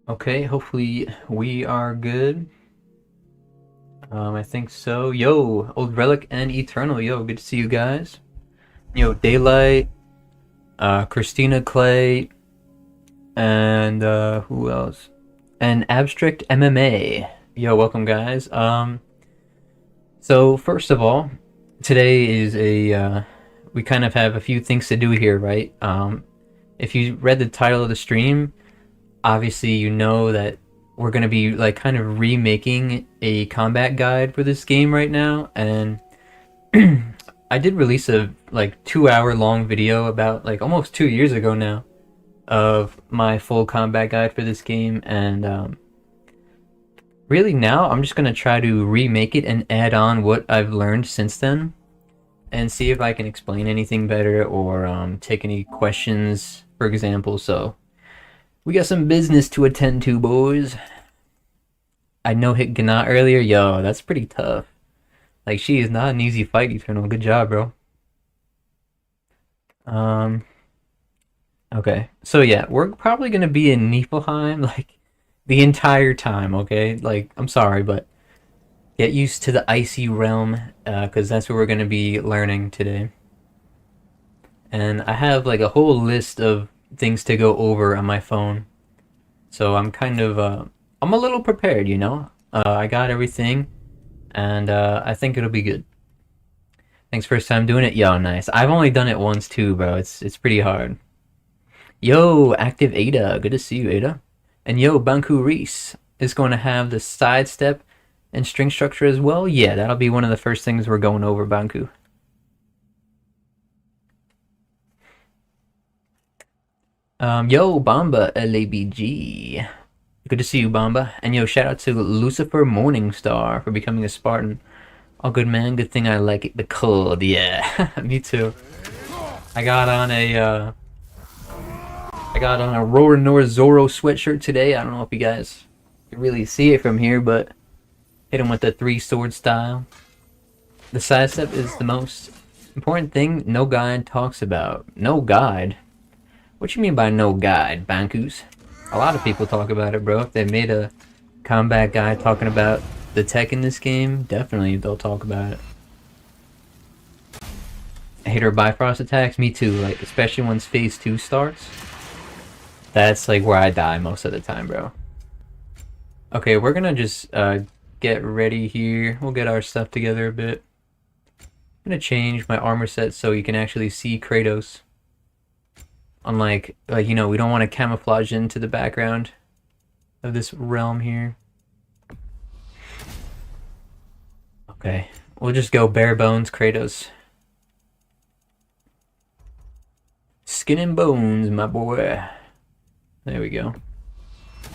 Okay, hopefully we are good. I think so. Yo, Old Relic and Eternal. Yo, good to see you guys. Yo, Daylight, Christina Clay, and who else? And Abstract MMA. Yo, welcome guys. So first of all, today is we kind of have a few things to do here, right? If you read the title of the stream, obviously you know that we're going to be like kind of remaking a combat guide for this game right now, and I did release a like 2 hour long video about like almost 2 years ago now of my full combat guide for this game, and really now I'm just going to try to remake it and add on what I've learned since then and see if I can explain anything better or take any questions, for example. So we got some business to attend to, boys. I no hit Gana earlier. Yo, that's pretty tough. Like, she is not an easy fight, Eternal. Good job, bro. Um, okay. So yeah, we're probably gonna be in Niflheim, like, the entire time, okay? Like, I'm sorry, but get used to the icy realm, because that's what we're gonna be learning today. And I have, like, a whole list of things to go over on my phone. So I'm kind of, I'm a little prepared, you know? I got everything, and I think it'll be good. Thanks, first time doing it? Yo, nice. I've only done it once too, bro. It's pretty hard. Yo, active Ada. Good to see you, Ada. And yo, Banku Reese is going to have the sidestep and string structure as well. Yeah, that'll be one of the first things we're going over, Banku. Yo, Bamba LABG. Good to see you, Bamba. And yo, shout out to Lucifer Morningstar for becoming a Spartan. All good, man. Good thing I like it. The cold, yeah. Me too. I got on a Roronoa Zoro sweatshirt today. I don't know if you guys can really see it from here, but hit him with the three sword style. The sidestep is the most important thing no guide talks about. No guide? What you mean by no guide, Bankus? A lot of people talk about it, bro. If they made a combat guide talking about the tech in this game, definitely they'll talk about it. I hate our Bifrost attacks. Me too, like, especially once phase 2 starts. That's like where I die most of the time, bro. Okay, we're gonna just get ready here. We'll get our stuff together a bit. I'm gonna change my armor set so you can actually see Kratos. Unlike, like, you know, we don't want to camouflage into the background of this realm here. Okay, we'll just go bare bones Kratos. Skin and bones, my boy. There we go.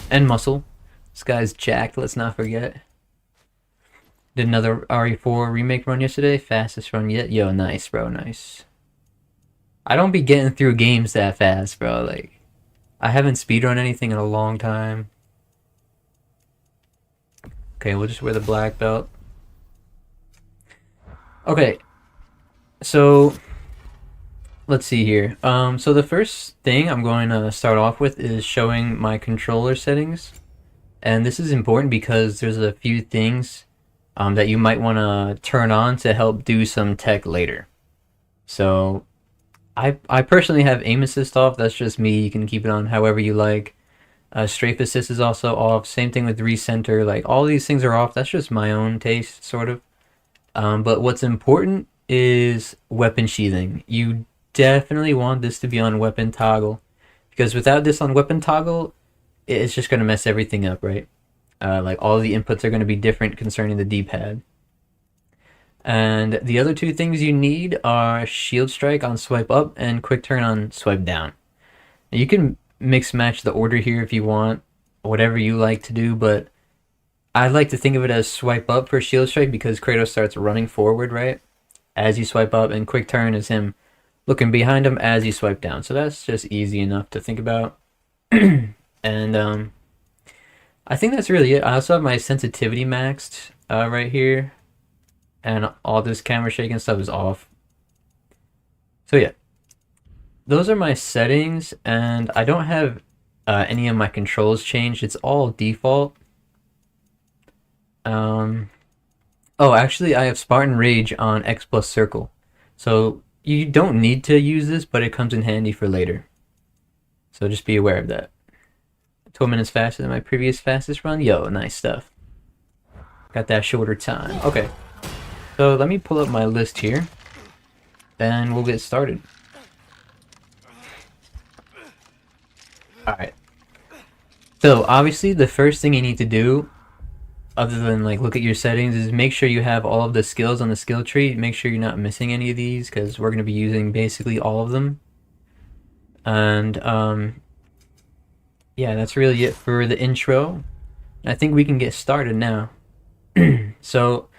And muscle. This guy's jacked, let's not forget. Did another RE4 remake run yesterday. Fastest run yet. Yo, nice, bro, nice. I don't be getting through games that fast, bro. Like, I haven't speedrun anything in a long time. Okay, we'll just wear the black belt. Okay, so let's see here. So the first thing I'm going to start off with is showing my controller settings. And this is important because there's a few things that you might want to turn on to help do some tech later. So I personally have aim assist off. That's just me. You can keep it on however you like. Strafe assist is also off. Same thing with recenter. Like, all these things are off. That's just my own taste, sort of. But what's important is weapon sheathing. You definitely want this to be on weapon toggle, because without this on weapon toggle, it's just going to mess everything up, right? Like, all the inputs are going to be different concerning the D-pad. And the other two things you need are shield strike on swipe up and quick turn on swipe down. Now, you can mix match the order here if you want, whatever you like to do, but I like to think of it as swipe up for shield strike because Kratos starts running forward, right? As you swipe up, and quick turn is him looking behind him as you swipe down. So that's just easy enough to think about. And I think that's really it. I also have my sensitivity maxed right here, and all this camera shaking stuff is off. So yeah, those are my settings, and I don't have any of my controls changed. It's all default. Oh, actually, I have Spartan Rage on X plus Circle. So you don't need to use this, but it comes in handy for later. So just be aware of that. 12 minutes faster than my previous fastest run. Yo, nice stuff. Got that shorter time. Okay. So let me pull up my list here. And we'll get started. Alright. So obviously the first thing you need to do, other than like look at your settings, is make sure you have all of the skills on the skill tree. Make sure you're not missing any of these, because we're going to be using basically all of them. And yeah, that's really it for the intro. I think we can get started now. So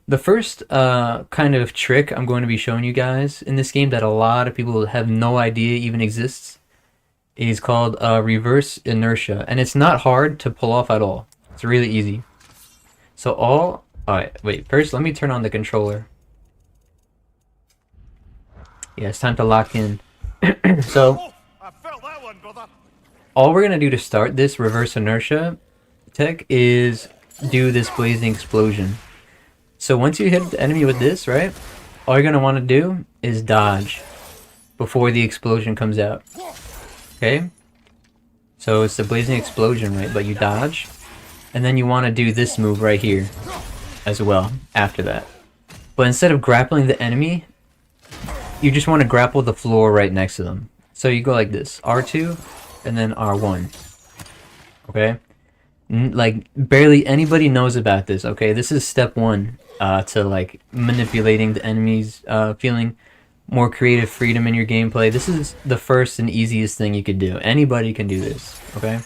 the first kind of trick I'm going to be showing you guys in this game that a lot of people have no idea even exists is called reverse inertia, and it's not hard to pull off at all. It's really easy. So alright, wait, first let me turn on the controller. Yeah, it's time to lock in. So all we're gonna do to start this reverse inertia tech is do this blazing explosion. So once you hit the enemy with this, right, all you're gonna want to do is dodge before the explosion comes out. Okay, so it's the blazing explosion, right? But you dodge, and then you want to do this move right here as well after that. But instead of grappling the enemy, you just want to grapple the floor right next to them. So you go like this, R2 and then R1. Okay, like barely anybody knows about this. Okay, this is step one to like manipulating the enemies, feeling more creative freedom in your gameplay. This is the first and easiest thing you could do. Anybody can do this, okay?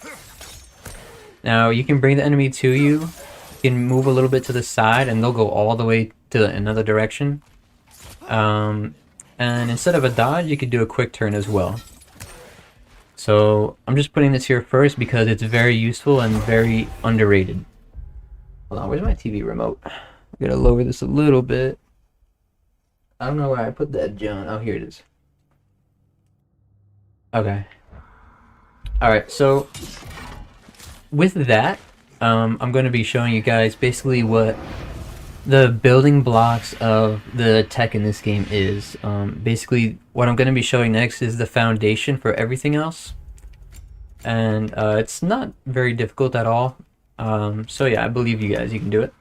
Now, you can bring the enemy to you. You can move a little bit to the side, and they'll go all the way to another direction. And instead of a dodge, you could do a quick turn as well. So, I'm just putting this here first because it's very useful and very underrated. Hold on, where's my TV remote? I gotta lower this a little bit. I don't know where I put that, John. Oh, here it is. Okay. Alright, so with that, I'm going to be showing you guys basically what the building blocks of the tech in this game is. Basically, what I'm going to be showing next is the foundation for everything else. And it's not very difficult at all. So yeah, I believe you guys. You can do it.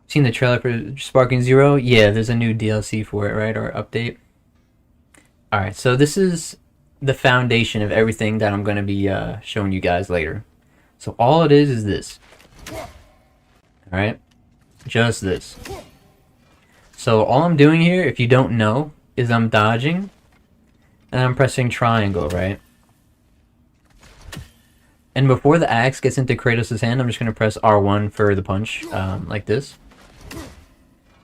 Seen the trailer for Sparking Zero? Yeah, there's a new DLC for it, right? Or update. Alright, so this is the foundation of everything that I'm going to be showing you guys later. So all it is this. Alright? Just this. So all I'm doing here, if you don't know, is I'm dodging. And I'm pressing triangle, right? And before the axe gets into Kratos' hand, I'm just going to press R1 for the punch, like this.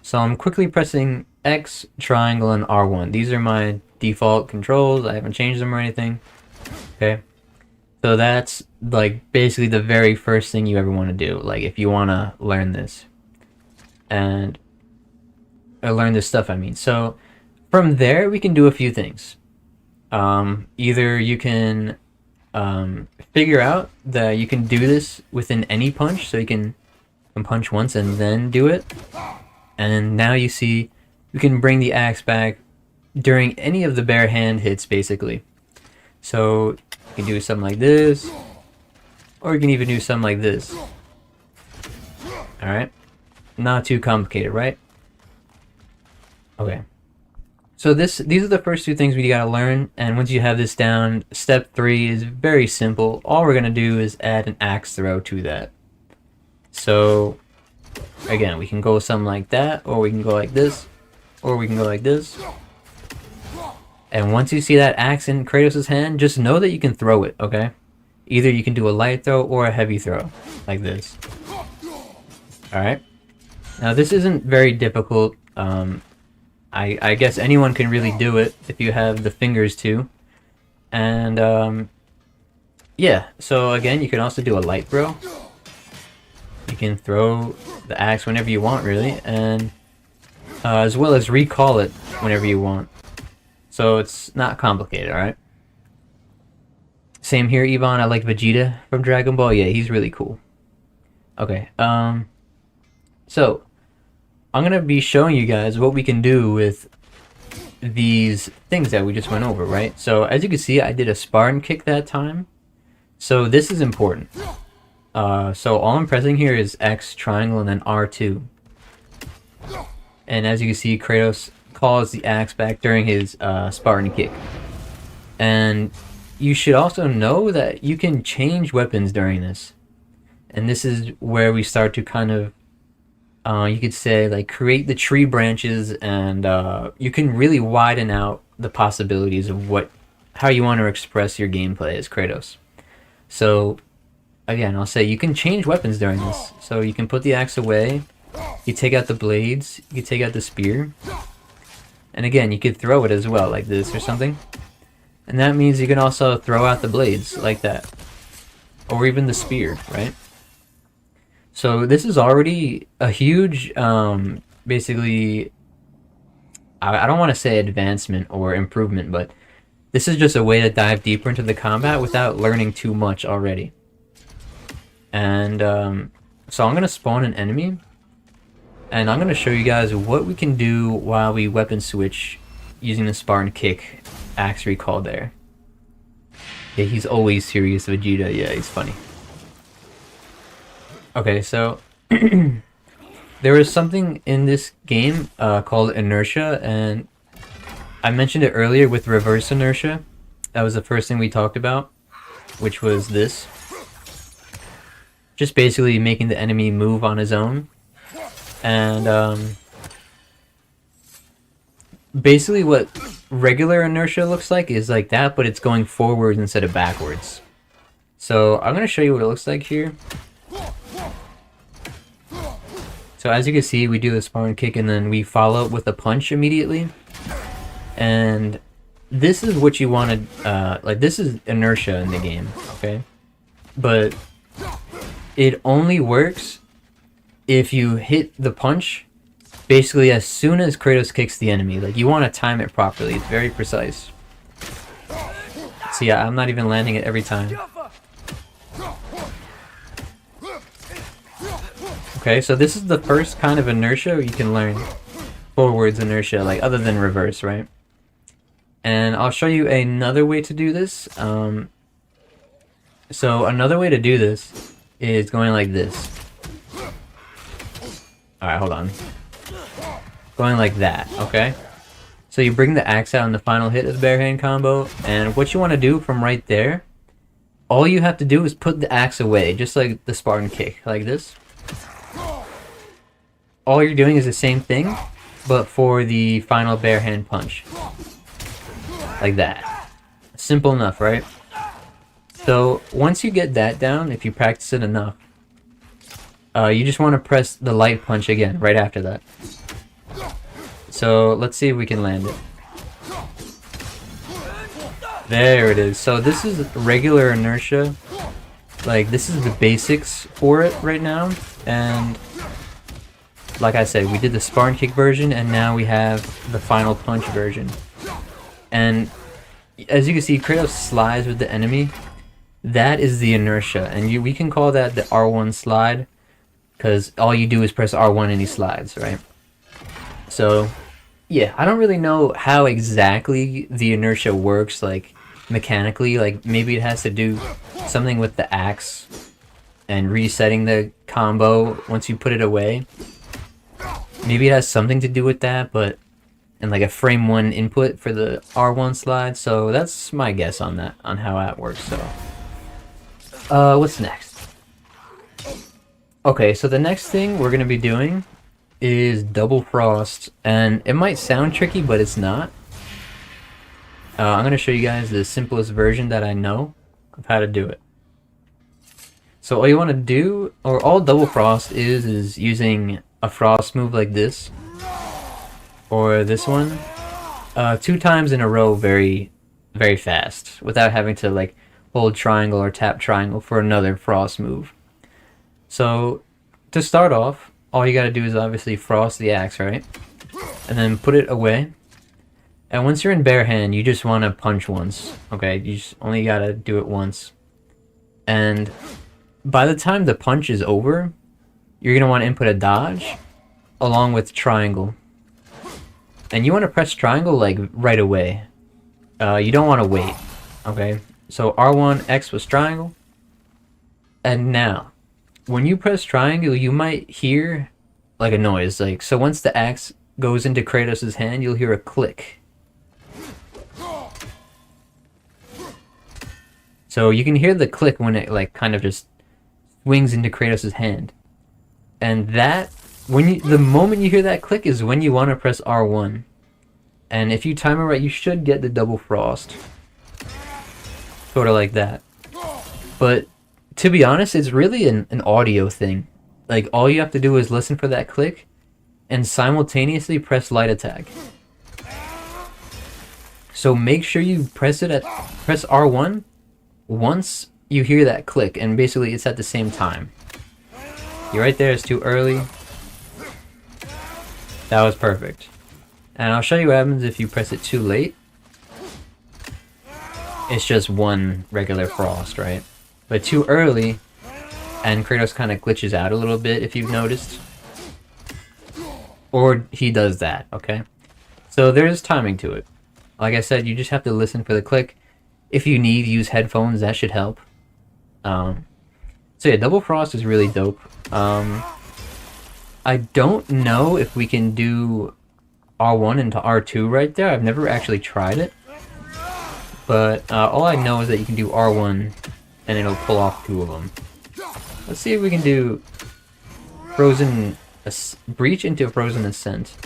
So I'm quickly pressing X, triangle, and R1. These are my default controls. I haven't changed them or anything. Okay. So that's like basically the very first thing you ever want to do. Like if you want to learn this. And learn this stuff, I mean. So from there, we can do a few things. Either you can figure out that you can do this within any punch. So you can punch once and then do it. And now you see you can bring the axe back during any of the bare hand hits, basically. So you can do something like this, or you can even do something like this. Alright? Not too complicated, right? Okay. So these are the first two things we gotta learn, and once you have this down, step 3 is very simple. All we're gonna do is add an axe throw to that. So again, we can go something like that, or we can go like this, or we can go like this. And once you see that axe in Kratos' hand, just know that you can throw it, okay? Either you can do a light throw or a heavy throw, like this. Alright? Now this isn't very difficult. I guess anyone can really do it if you have the fingers too. And yeah, so again, you can also do a light throw. You can throw the axe whenever you want, really, and as well as recall it whenever you want. So it's not complicated, alright? Same here, Yvonne. I like Vegeta from Dragon Ball. Yeah, he's really cool. Okay, so I'm gonna be showing you guys what we can do with these things that we just went over, right? So as you can see, I did a Spartan kick that time. So this is important. So all I'm pressing here is X, triangle, and then R2. And as you can see, Kratos calls the axe back during his Spartan kick. And you should also know that you can change weapons during this. And this is where we start to kind of, you could say, like, create the tree branches, and you can really widen out the possibilities of how you want to express your gameplay as Kratos. So again, I'll say you can change weapons during this. So you can put the axe away, you take out the blades, you take out the spear, and again, you could throw it as well, like this or something. And that means you can also throw out the blades, like that. Or even the spear, right? So this is already a huge, basically, I don't want to say advancement or improvement, but this is just a way to dive deeper into the combat without learning too much already. And so I'm going to spawn an enemy, and I'm going to show you guys what we can do while we weapon switch using the Spartan kick axe recall there. Yeah, he's always serious, Vegeta. Yeah, he's funny. Okay, so there is something in this game called inertia, and I mentioned it earlier with reverse inertia. That was the first thing we talked about, which was this. Just basically making the enemy move on his own. And basically what regular inertia looks like is like that, but it's going forwards instead of backwards. So I'm going to show you what it looks like here. So as you can see, we do a Spartan kick and then we follow up with a punch immediately. And this is what you want to, like, this is inertia in the game, okay? But it only works if you hit the punch basically as soon as Kratos kicks the enemy. Like, you want to time it properly. It's very precise. So yeah, I'm not even landing it every time. Okay, so this is the first kind of inertia you can learn. Forwards inertia, like, other than reverse, right? And I'll show you another way to do this. So another way to do this is going like this. Alright, hold on. Going like that, okay? So you bring the axe out in the final hit of the bare hand combo, and what you want to do from right there, all you have to do is put the axe away, just like the Spartan kick, like this. All you're doing is the same thing, but for the final bare hand punch. Like that. Simple enough, right? So once you get that down, if you practice it enough, you just want to press the light punch again right after that. So let's see if we can land it. There it is. So this is regular inertia. Like, this is the basics for it right now. And like I said, we did the Spartan kick version, and now we have the final punch version. And as you can see, Kratos slides with the enemy. That is the inertia, and we can call that the R1 slide, because all you do is press R1 and he slides, right? So yeah, I don't really know how exactly the inertia works, like mechanically. Like, maybe it has to do something with the axe and resetting the combo once you put it away. Maybe it has something to do with that, but and like a frame 1 input for the R1 slide. So that's my guess on that, on how that works. So what's next? Okay, so the next thing we're gonna be doing is double frost, and it might sound tricky, but it's not. I'm gonna show you guys the simplest version that I know of how to do it. So all you want to do, or all double frost is using a frost move like this, or this one, 2 times in a row, very, very fast, without having to like hold triangle or tap triangle for another frost move. So to start off, all you gotta do is obviously frost the axe, right? And then put it away. And once you're in bare hand, you just want to punch once. Okay, you just only gotta do it once. And by the time the punch is over, you're gonna want to input a dodge along with triangle. And you want to press triangle like right away. You don't want to wait. Okay, so R1, X was triangle. And now, when you press triangle, you might hear like a noise. Like, so once the axe goes into Kratos' hand, you'll hear a click. So you can hear the click when it like kind of just swings into Kratos' hand. And that, the moment you hear that click is when you want to press R1. And if you time it right, you should get the double frost. Sort of like that. But to be honest, it's really an audio thing. Like, all you have to do is listen for that click and simultaneously press light attack. So make sure you press R1 once you hear that click, and basically it's at the same time. You're right there, it's too early. That was perfect. And I'll show you what happens if you press it too late. It's just one regular frost, right? But too early, and Kratos kind of glitches out a little bit, if you've noticed. Or he does that, okay? So there's timing to it. Like I said, you just have to listen for the click. If you need, use headphones, that should help. So yeah, double frost is really dope. I don't know if we can do R1 into R2 right there. I've never actually tried it. But all I know is that you can do R1 and it'll pull off two of them. Let's see if we can do Breach into Frozen Ascent.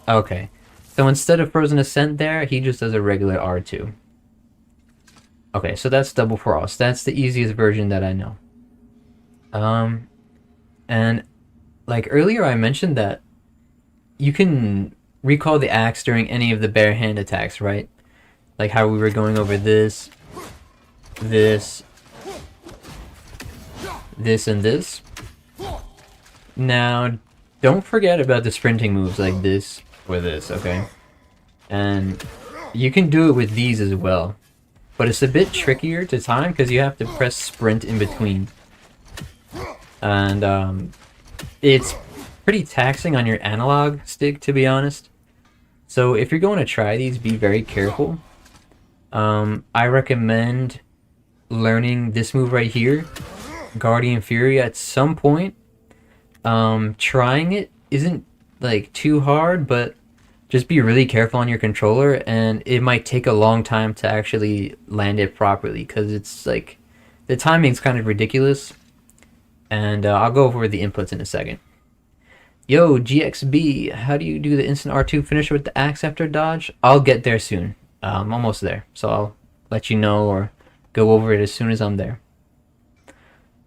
Okay. So instead of Frozen Ascent there, he just does a regular R2. Okay, so that's double frost. That's the easiest version that I know. And like earlier I mentioned that you can recall the axe during any of the bare hand attacks, right? Like how we were going over this, and this. Now, don't forget about the sprinting moves like this or this, okay? And you can do it with these as well. But it's a bit trickier to time because you have to press sprint in between. And it's pretty taxing on your analog stick, to be honest. So if you're going to try these, be very careful. I recommend learning this move right here, Guardian Fury, at some point. Trying it isn't like too hard, but just be really careful on your controller, and it might take a long time to actually land it properly because it's like the timing's kind of ridiculous. And I'll go over the inputs in a second. Yo, GXB, how do you do the instant R2 finisher with the axe after dodge? I'll get there soon. I'm almost there, so I'll let you know or go over it as soon as I'm there.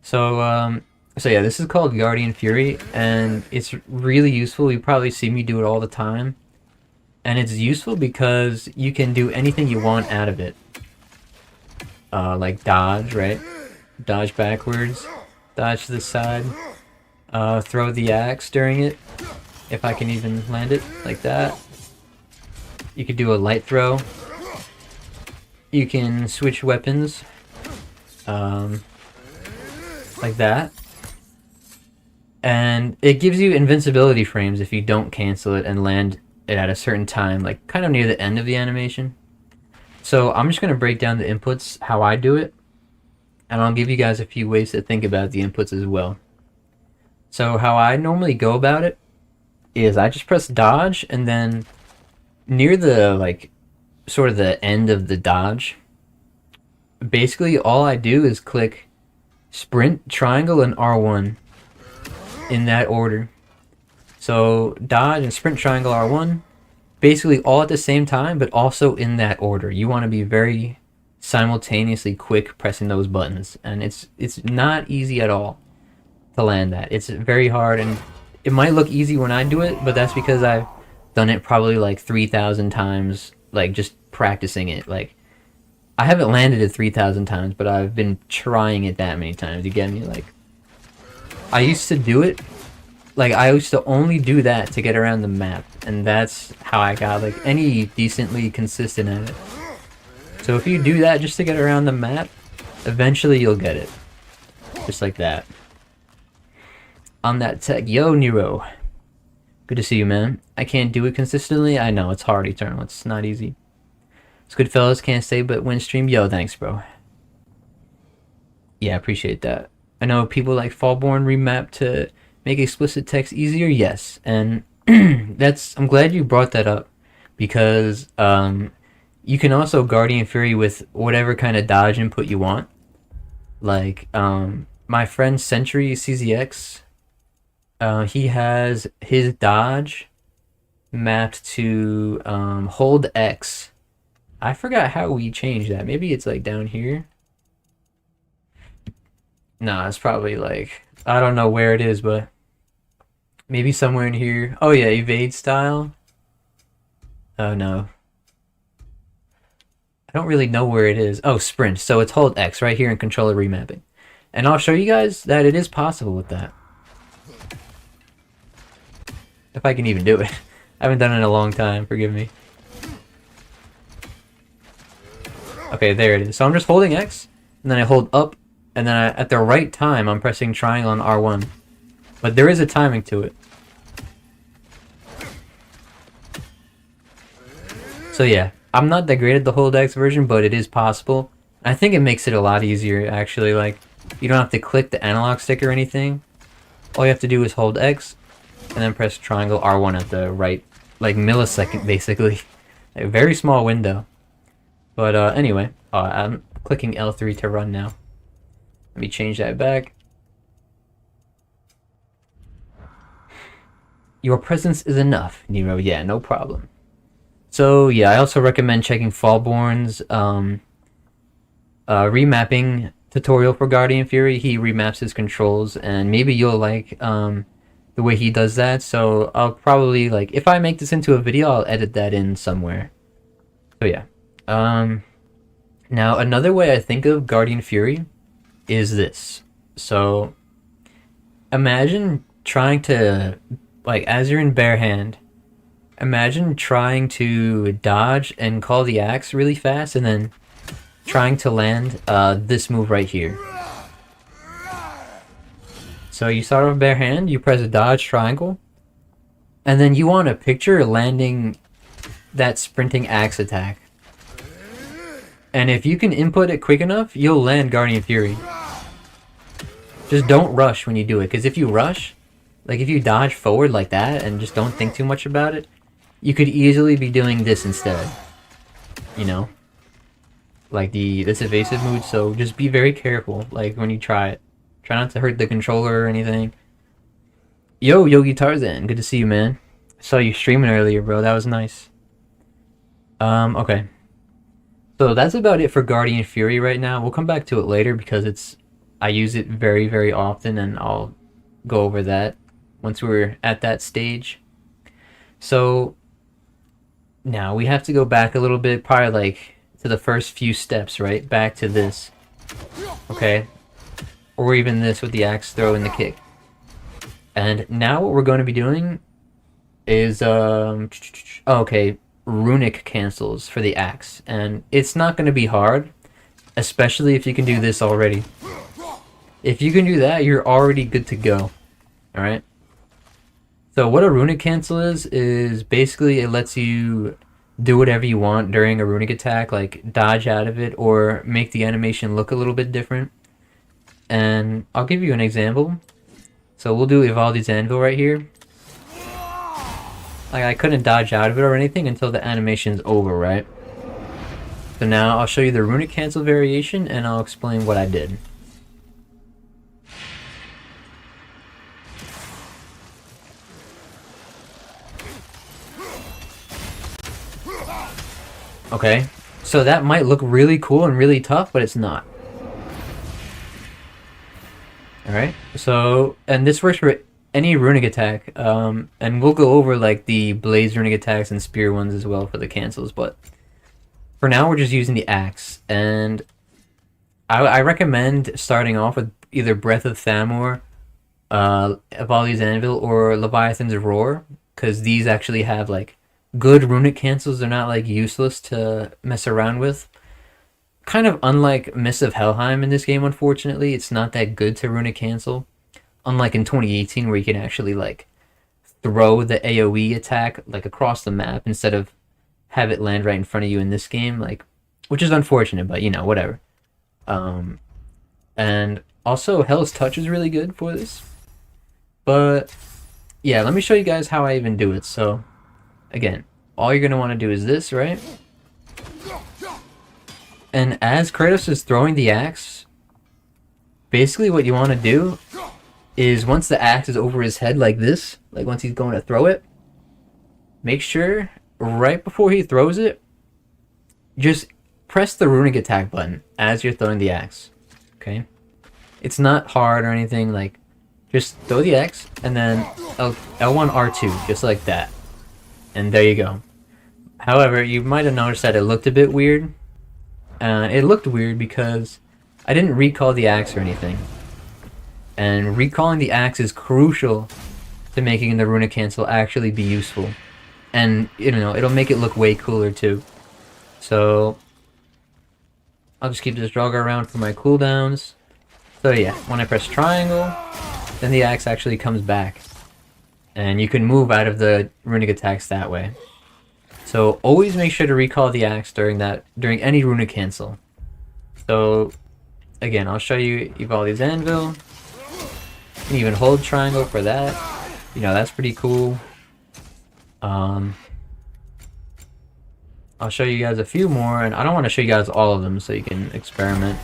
So yeah, this is called Guardian Fury, and it's really useful. You probably see me do it all the time. And it's useful because you can do anything you want out of it. Like dodge, right? Dodge backwards. Dodge to the side. Throw the axe during it. If I can even land it like that. You could do a light throw. You can switch weapons. Like that. And it gives you invincibility frames if you don't cancel it and land it at a certain time, like kind of near the end of the animation. So I'm just going to break down the inputs, how I do it, and I'll give you guys a few ways to think about the inputs as well. So how I normally go about it is I just press dodge, and then near the like sort of the end of the dodge, basically all I do is click sprint, triangle, and R1 in that order. So dodge and sprint, triangle, R1, basically all at the same time, but also in that order. You want to be very simultaneously quick pressing those buttons, and it's not easy at all to land that. It's very hard, and it might look easy when I do it, but that's because I've done it probably like 3,000 times, like just practicing it. Like, I haven't landed it 3,000 times, but I've been trying it that many times. You get me? Like, I used to do it like I used to only do that to get around the map, and that's how I got like any decently consistent at it. So if you do that just to get around the map, eventually you'll get it. Just like that. On that tech, yo Nero. Good to see you, man. I can't do it consistently. I know, it's hard, Eternal. It's not easy. It's good, fellas. Can't say but win stream. Yo, thanks, bro. Yeah, appreciate that. I know people like Fallborn remap to make explicit text easier. Yes, and I'm glad you brought that up because you can also Guardian Fury with whatever kind of dodge input you want. Like my friend Sentry CZX, he has his dodge mapped to hold X. I forgot how we changed that. Maybe it's like down here. Nah, it's probably like, I don't know where it is, but maybe somewhere in here. Oh yeah, evade style. Oh no. I don't really know where it is. Oh, sprint. So it's hold X right here in controller remapping. And I'll show you guys that it is possible with that. If I can even do it. I haven't done it in a long time, forgive me. Okay, there it is. So I'm just holding X, and then I hold up, and then at the right time, I'm pressing triangle on R1. But there is a timing to it. So yeah, I'm not that great at the hold X version, but it is possible. I think it makes it a lot easier, actually. Like, you don't have to click the analog stick or anything. All you have to do is hold X, and then press triangle R1 at the right, like, millisecond, basically. A very small window. But anyway, I'm clicking L3 to run now. Let me change that back. Your presence is enough, Nero. Yeah, no problem. So yeah, I also recommend checking Fallborn's remapping tutorial for Guardian Fury. He remaps his controls, and maybe you'll like the way he does that. So I'll probably, like, if I make this into a video, I'll edit that in somewhere. So yeah. Now another way I think of Guardian Fury is this. So imagine trying to, like, as you're in bare hand, imagine trying to dodge and call the axe really fast and then trying to land this move right here. So you start off bare hand, you press a dodge triangle, and then you want to picture landing that sprinting axe attack. And if you can input it quick enough, you'll land Guardian Fury. Just don't rush when you do it, because if you rush, like if you dodge forward like that and just don't think too much about it, you could easily be doing this instead. You know? Like this evasive mood, so just be very careful, like, when you try it. Try not to hurt the controller or anything. Yo, Yogi Tarzan, good to see you, man. I saw you streaming earlier, bro, that was nice. Okay. So that's about it for Guardian Fury right now. We'll come back to it later because I use it very, very often, and I'll go over that once we're at that stage. So now we have to go back a little bit, probably like to the first few steps, right? Back to this. Okay? Or even this with the axe throw and the kick. And now what we're going to be doing is okay, Runic cancels for the axe, and it's not going to be hard, especially if you can do this already. If you can do that, you're already good to go. Alright? So what a Runic cancel is basically it lets you do whatever you want during a Runic attack, like dodge out of it or make the animation look a little bit different. And I'll give you an example. So we'll do Evaldi's Anvil right here. Like, I couldn't dodge out of it or anything until the animation's over, right? So now I'll show you the Runic cancel variation and I'll explain what I did. Okay, so that might look really cool and really tough, but it's not. Alright, so, and this works for any Runic attack, and we'll go over like the Blaze Runic attacks and Spear ones as well for the cancels, but for now we're just using the axe, and I recommend starting off with either Breath of Thamur, Evali's Anvil or Leviathan's Roar, because these actually have like good runic cancels. They're not like useless to mess around with. Kind of unlike Mists of Helheim in this game, unfortunately, it's not that good to runic cancel. Unlike in 2018, where you can actually like throw the AoE attack like across the map instead of have it land right in front of you in this game, like, which is unfortunate, but you know, whatever. And also Hell's Touch is really good for this. But yeah, let me show you guys how I even do it. So again, all you're gonna want to do is this, right? And as Kratos is throwing the axe, basically what you want to do is once the axe is over his head like this, like once he's going to throw it, make sure right before he throws it, just press the runic attack button as you're throwing the axe. Okay? It's not hard or anything, like just throw the axe and then L1 R2, just like that. And there you go. However, you might have noticed that it looked a bit weird. It looked weird because I didn't recall the axe or anything. And recalling the axe is crucial to making the runic cancel actually be useful. And, you know, it'll make it look way cooler too. So, I'll just keep this Draugr around for my cooldowns. So yeah, when I press triangle, then the axe actually comes back. And you can move out of the runic attacks that way. So always make sure to recall the axe during any runic cancel. So again, I'll show you Evali's Anvil. You can even hold triangle for that. You know, that's pretty cool. I'll show you guys a few more, and I don't want to show you guys all of them so you can experiment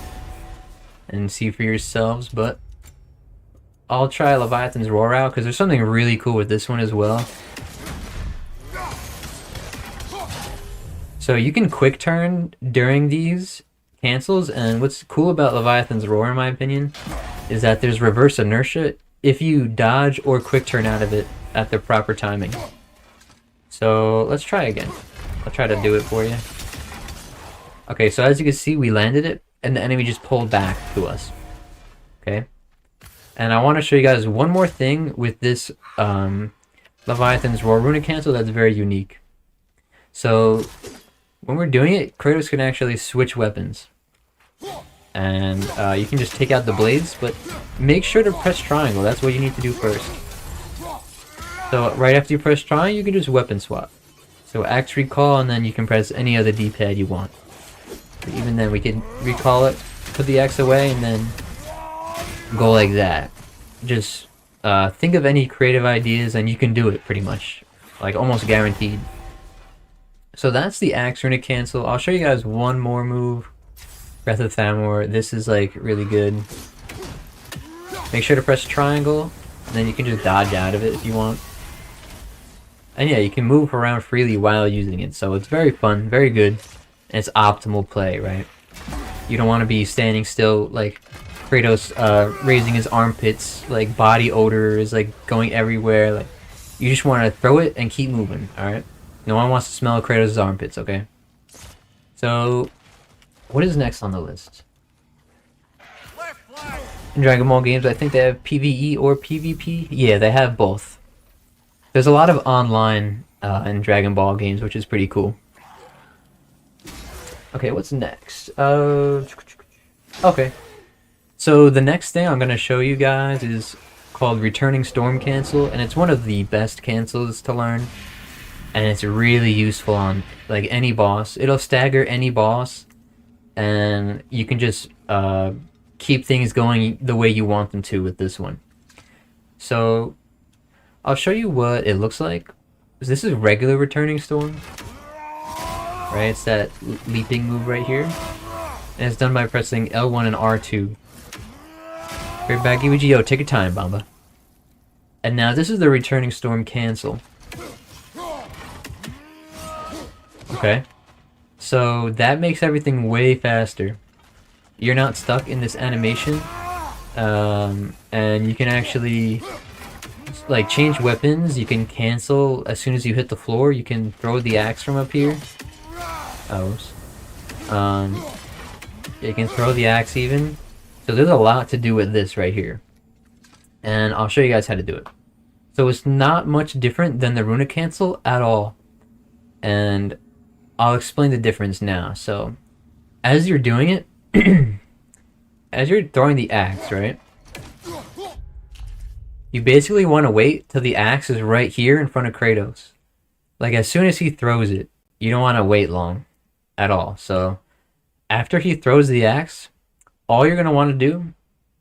and see for yourselves, but I'll try Leviathan's Roar out because there's something really cool with this one as well. So you can quick turn during these cancels, and what's cool about Leviathan's Roar in my opinion is that there's reverse inertia if you dodge or quick turn out of it at the proper timing. So let's try again. I'll try to do it for you. Okay, so as you can see, we landed it and the enemy just pulled back to us. Okay, and I want to show you guys one more thing with this Leviathan's Roar runic cancel that's very unique. So when we're doing it, Kratos can actually switch weapons. And you can just take out the blades, but make sure to press triangle. That's what you need to do first. So right after you press triangle, you can just weapon swap. So axe recall, and then you can press any other D-pad you want. But even then, we can recall it, put the axe away, and then go like that. Just think of any creative ideas, and you can do it pretty much. Like almost guaranteed. So that's the axe runic cancel. I'll show you guys one more move. Breath of Thamor. This is like really good. Make sure to press triangle, and then you can just dodge out of it if you want. And yeah, you can move around freely while using it, so it's very fun, very good, and it's optimal play, right? You don't want to be standing still like Kratos raising his armpits, like body odor is like going everywhere. Like you just want to throw it and keep moving, alright? No one wants to smell Kratos' armpits, okay? So, what is next on the list? In Dragon Ball games, I think they have PvE or PvP. Yeah, they have both. There's a lot of online in Dragon Ball games, which is pretty cool. Okay, what's next? Okay. So the next thing I'm going to show you guys is called Returning Storm Cancel, and it's one of the best cancels to learn. And it's really useful on like any boss. It'll stagger any boss, and you can just keep things going the way you want them to with this one. So I'll show you what it looks like. This is regular Returning Storm, right? It's that leaping move right here, and it's done by pressing L1 and R2. Right back, Yo, take your time, Bamba. And now this is the Returning Storm cancel. Okay, so that makes everything way faster. You're not stuck in this animation, and you can actually like change weapons. You can cancel as soon as you hit the floor. You can throw the axe from up here. You can throw the axe even. So there's a lot to do with this right here. and I'll show you guys how to do it. So it's not much different than the Runic cancel at all, and I'll explain the difference now. So as you're doing it, as you're throwing the axe, right? You basically want to wait till the axe is right here in front of Kratos. Like as soon as he throws it, you don't want to wait long at all. So after he throws the axe, all you're going to want to do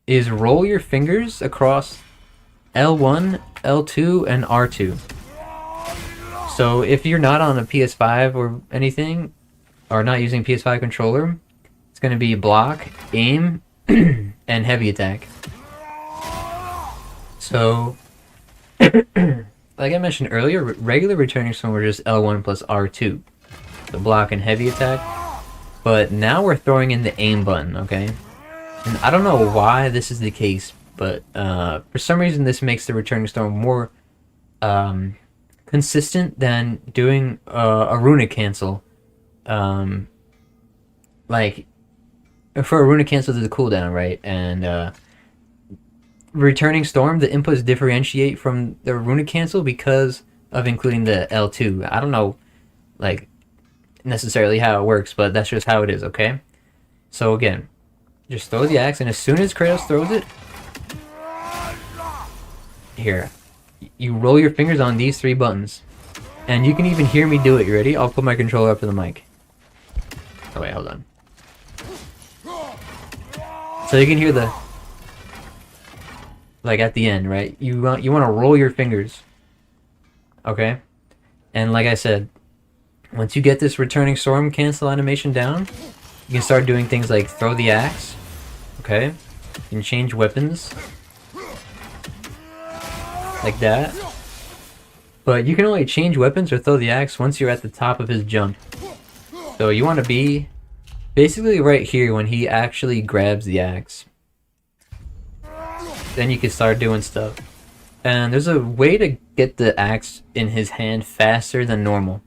is roll your fingers across L1, L2, and R2. So if you're not on a PS5 or anything, or not using PS5 controller, it's going to be block, aim, and heavy attack. So, like I mentioned earlier, regular returning storm were just L1 plus R2, the block and heavy attack. But now we're throwing in the aim button, okay? And I don't know why this is the case, but for some reason this makes the returning storm more consistent than doing a Runic cancel. Like, for a Runic cancel to the cooldown, right? And returning storm, the inputs differentiate from the Runic cancel because of including the L2. I don't know, like, necessarily how it works, but that's just how it is, okay? So again, just throw the axe, and as soon as Kratos throws it, here, you roll your fingers on these 3 buttons, and you can even hear me do it. You ready? I'll put my controller up to the mic. Oh wait, hold on. So you can hear the, like at the end, right? You want to roll your fingers, okay? And like I said, once you get this returning storm cancel animation down, you can start doing things like throw the axe, okay? You can change weapons, like that. But you can only change weapons or throw the axe once you're at the top of his jump. So you want to be basically right here when he actually grabs the axe. Then you can start doing stuff. And there's a way to get the axe in his hand faster than normal.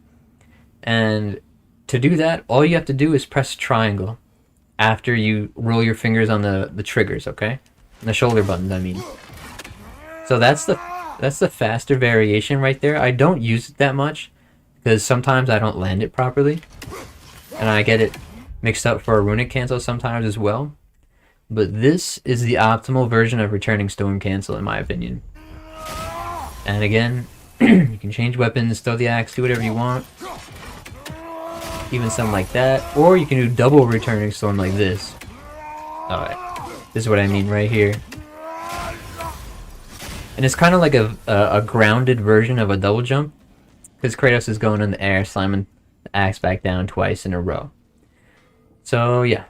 And to do that, all you have to do is press triangle after you roll your fingers on the triggers, okay? The shoulder buttons, I mean. So that's the faster variation right there. I don't use it that much because sometimes I don't land it properly. And I get it mixed up for a Runic cancel sometimes as well. But this is the optimal version of returning storm cancel in my opinion. And again, you can change weapons, throw the axe, do whatever you want. Even something like that. Or you can do double returning storm like this. Alright. This is what I mean right here. And it's kind of like a grounded version of a double jump. Because Kratos is going in the air, slamming the axe back down twice in a row. So yeah.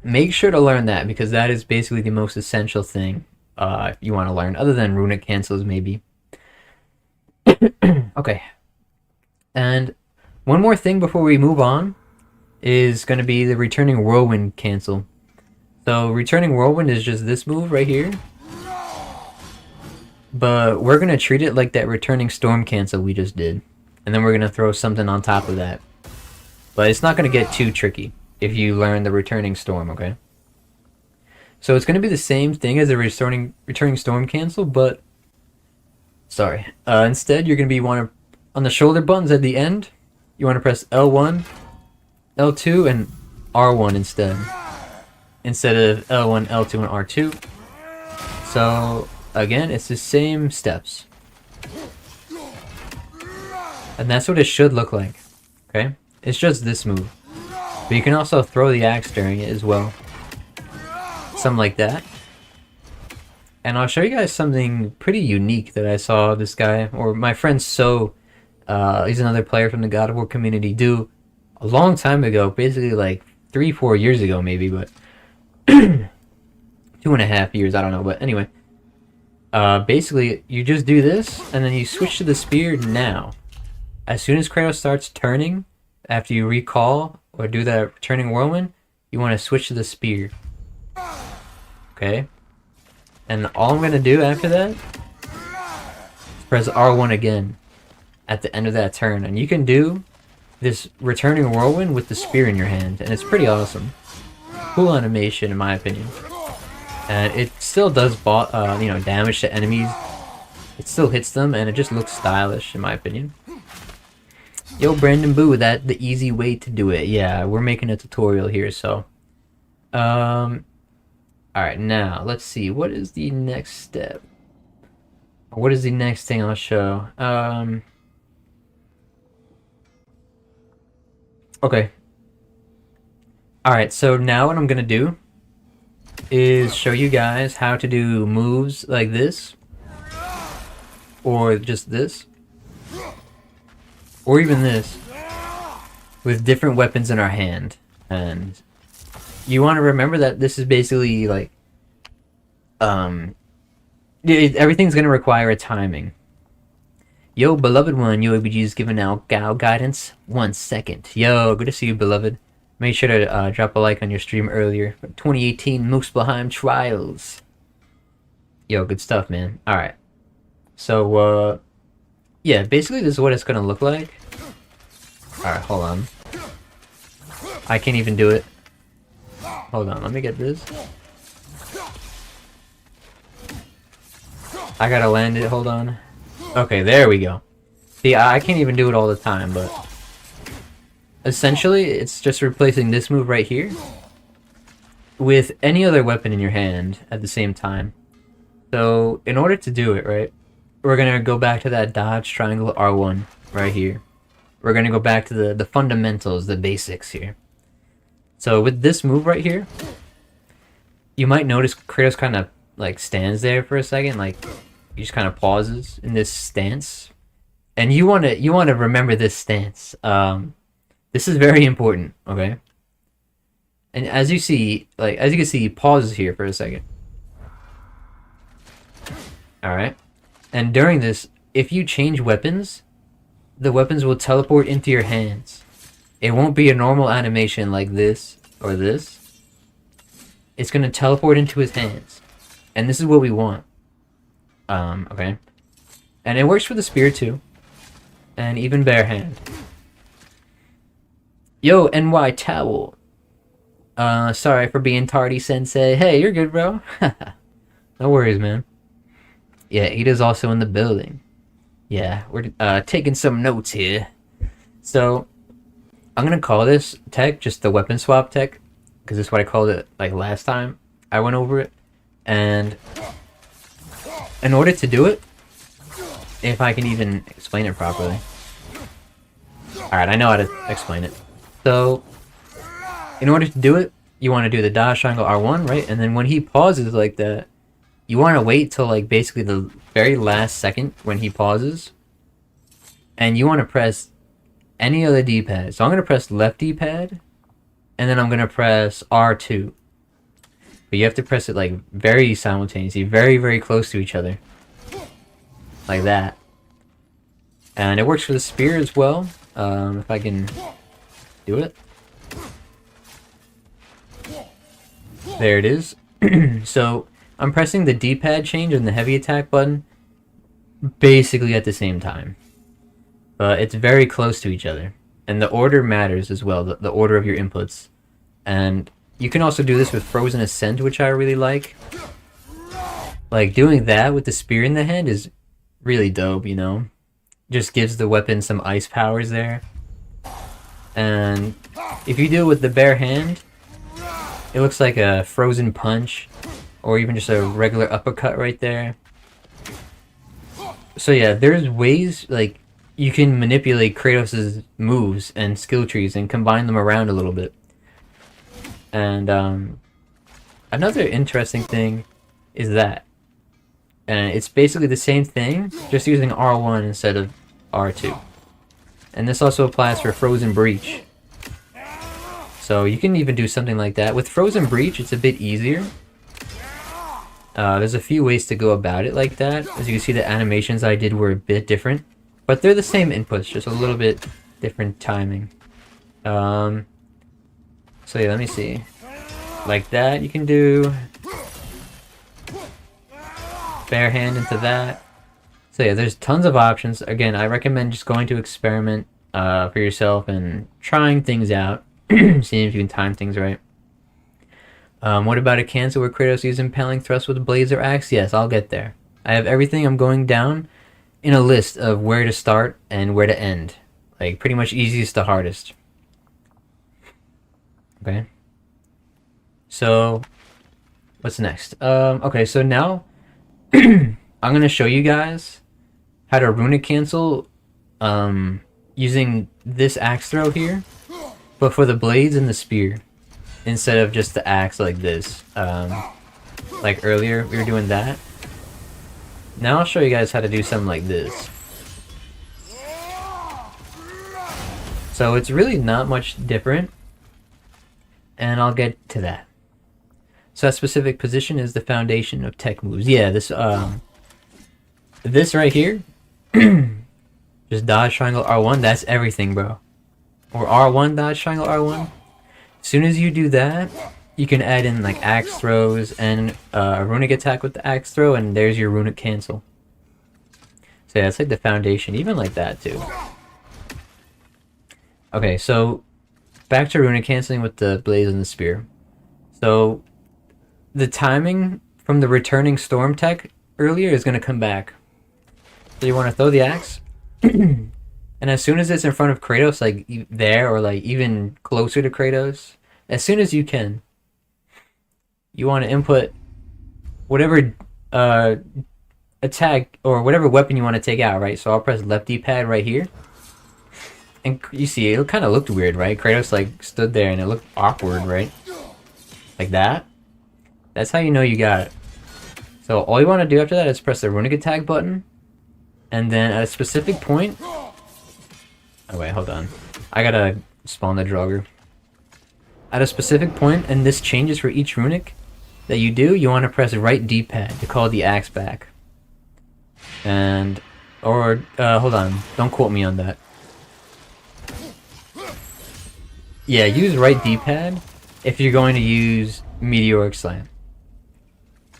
Make sure to learn that, because that is basically the most essential thing if you want to learn, other than Runic cancels maybe. Okay. And one more thing before we move on is going to be the returning Whirlwind cancel. So returning Whirlwind is just this move right here. But we're going to treat it like that returning storm cancel we just did. And then we're going to throw something on top of that. But it's not going to get too tricky if you learn the returning storm, okay? So it's going to be the same thing as the returning storm cancel, but instead you're going to be on the shoulder buttons at the end, you want to press L1, L2, and R1 instead of L1, L2, and R2. So again, it's the same steps. And that's what it should look like, okay? It's just this move. But you can also throw the axe during it as well. Something like that. And I'll show you guys something pretty unique that I saw this guy, or my friend So, he's another player from the God of War community, do a long time ago, basically like 3-4 years ago maybe, but 2.5 years, I don't know, but anyway. Basically, you just do this, and then you switch to the spear now. As soon as Kratos starts turning, after you recall or do that returning whirlwind, you want to switch to the spear. Okay? And all I'm going to do after that is press R1 again at the end of that turn. And you can do this returning whirlwind with the spear in your hand, and it's pretty awesome. Cool animation in my opinion. and it still does damage to enemies. It still hits them, and it just looks stylish in my opinion. Yo, Brandon Boo, that the easy way to do it. Yeah, we're making a tutorial here, so alright, now let's see, what is the next step? What is the next thing I'll show? Okay. Alright, so now what I'm gonna do is show you guys how to do moves like this, or just this, or even this, with different weapons in our hand. And you want to remember that this is basically like, everything's gonna require a timing. Yo, beloved one, UABG is giving out Gao guidance. 1 second. Yo, good to see you, beloved. Make sure to drop a like on your stream earlier. 2018 Muspelheim Trials. Yo, good stuff, man. Alright. So, yeah, basically this is what it's gonna look like. Alright, hold on. I can't even do it. Hold on, let me get this. I gotta land it, hold on. Okay, there we go. See, I can't even do it all the time, but essentially, it's just replacing this move right here with any other weapon in your hand at the same time. So, in order to do it, right, we're gonna go back to that dodge triangle R1 right here. We're gonna go back to the fundamentals, the basics here. So, with this move right here, you might notice Kratos kind of like stands there for a second, like he just kind of pauses in this stance, and you want to remember this stance. This is very important, okay? And as you can see, he pauses here for a second. All right, and during this, if you change weapons, the weapons will teleport into your hands. It won't be a normal animation like this or this. It's gonna teleport into his hands, and this is what we want. Okay, and it works for the spear too, and even bare hand. Yo, NY Towel. Sorry for being tardy, Sensei. Hey, you're good, bro. No worries, man. Yeah, Ida's also in the building. Yeah, we're taking some notes here. So, I'm gonna call this tech just the weapon swap tech, because that's what I called it like last time I went over it. And in order to do it, if I can even explain it properly. Alright, I know how to explain it. So, in order to do it, you want to do the dodge triangle R1, right? And then when he pauses like that, you want to wait till like basically the very last second when he pauses. And you want to press any other D-pad. So I'm going to press left D-pad, and then I'm going to press R2. But you have to press it like very simultaneously, very, very close to each other. Like that. And it works for the spear as well. If I can do it. There it is. So I'm pressing the D-pad change and the heavy attack button basically at the same time. But it's very close to each other. And the order matters as well, the order of your inputs. And you can also do this with Frozen Ascent, which I really like. Like, doing that with the spear in the hand is really dope, you know? Just gives the weapon some ice powers there. And if you do it with the bare hand, it looks like a frozen punch, or even just a regular uppercut right there. So yeah, there's ways, like, you can manipulate Kratos' moves and skill trees and combine them around a little bit. And another interesting thing is that, and it's basically the same thing, just using R1 instead of R2. And this also applies for Frozen Breach. So you can even do something like that. With Frozen Breach, it's a bit easier. There's a few ways to go about it like that. As you can see, the animations I did were a bit different. But they're the same inputs, just a little bit different timing. So yeah, let me see. Like that, you can do bare hand into that. So yeah, there's tons of options. Again, I recommend just going to experiment for yourself and trying things out, seeing if you can time things right. What about a cancel where Kratos uses impaling thrust with blades or axe? Yes, I'll get there. I have everything. I'm going down in a list of where to start and where to end. Like, pretty much easiest to hardest. Okay. So, what's next? Okay, so now I'm gonna show you guys how to runic cancel using this axe throw here, but for the blades and the spear, instead of just the axe like this. Like earlier, we were doing that. Now I'll show you guys how to do something like this. So it's really not much different, and I'll get to that. So that specific position is the foundation of tech moves. Yeah, this right here, just dodge triangle R1, that's everything, bro. Or R1 dodge triangle R1. As soon as you do that, you can add in like axe throws and a runic attack with the axe throw, and there's your runic cancel. So yeah, it's like the foundation, even like that too. Okay, so back to runic canceling with the blades and the spear. So the timing from the returning storm tech earlier is going to come back. So you want to throw the axe, and as soon as it's in front of Kratos, like there or like even closer to Kratos, as soon as you can, you want to input whatever attack or whatever weapon you want to take out, right? So I'll press left D-pad right here. And you see, it kind of looked weird, right? Kratos like stood there and it looked awkward, right? Like that. That's how you know you got it. So all you want to do after that is press the runic attack button. And then at a specific point... Oh wait, hold on. I gotta spawn the Draugr. At a specific point, and this changes for each runic that you do, you want to press right D-pad to call the axe back. And... Or, hold on. Don't quote me on that. Yeah, use right D-pad if you're going to use Meteoric Slam.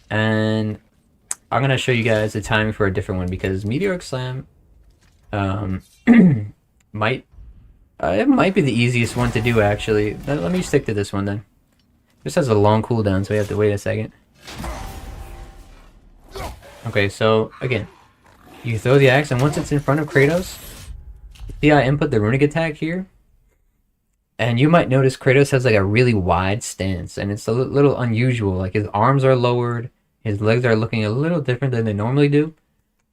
And I'm going to show you guys the timing for a different one, because Meteoric Slam might it might be the easiest one to do, actually. Let me stick to this one then. This has a long cooldown, so we have to wait a second. Okay, so again, you throw the axe, and once it's in front of Kratos, see I input the runic attack here? And you might notice Kratos has like a really wide stance, and it's a little unusual. Like his arms are lowered, his legs are looking a little different than they normally do.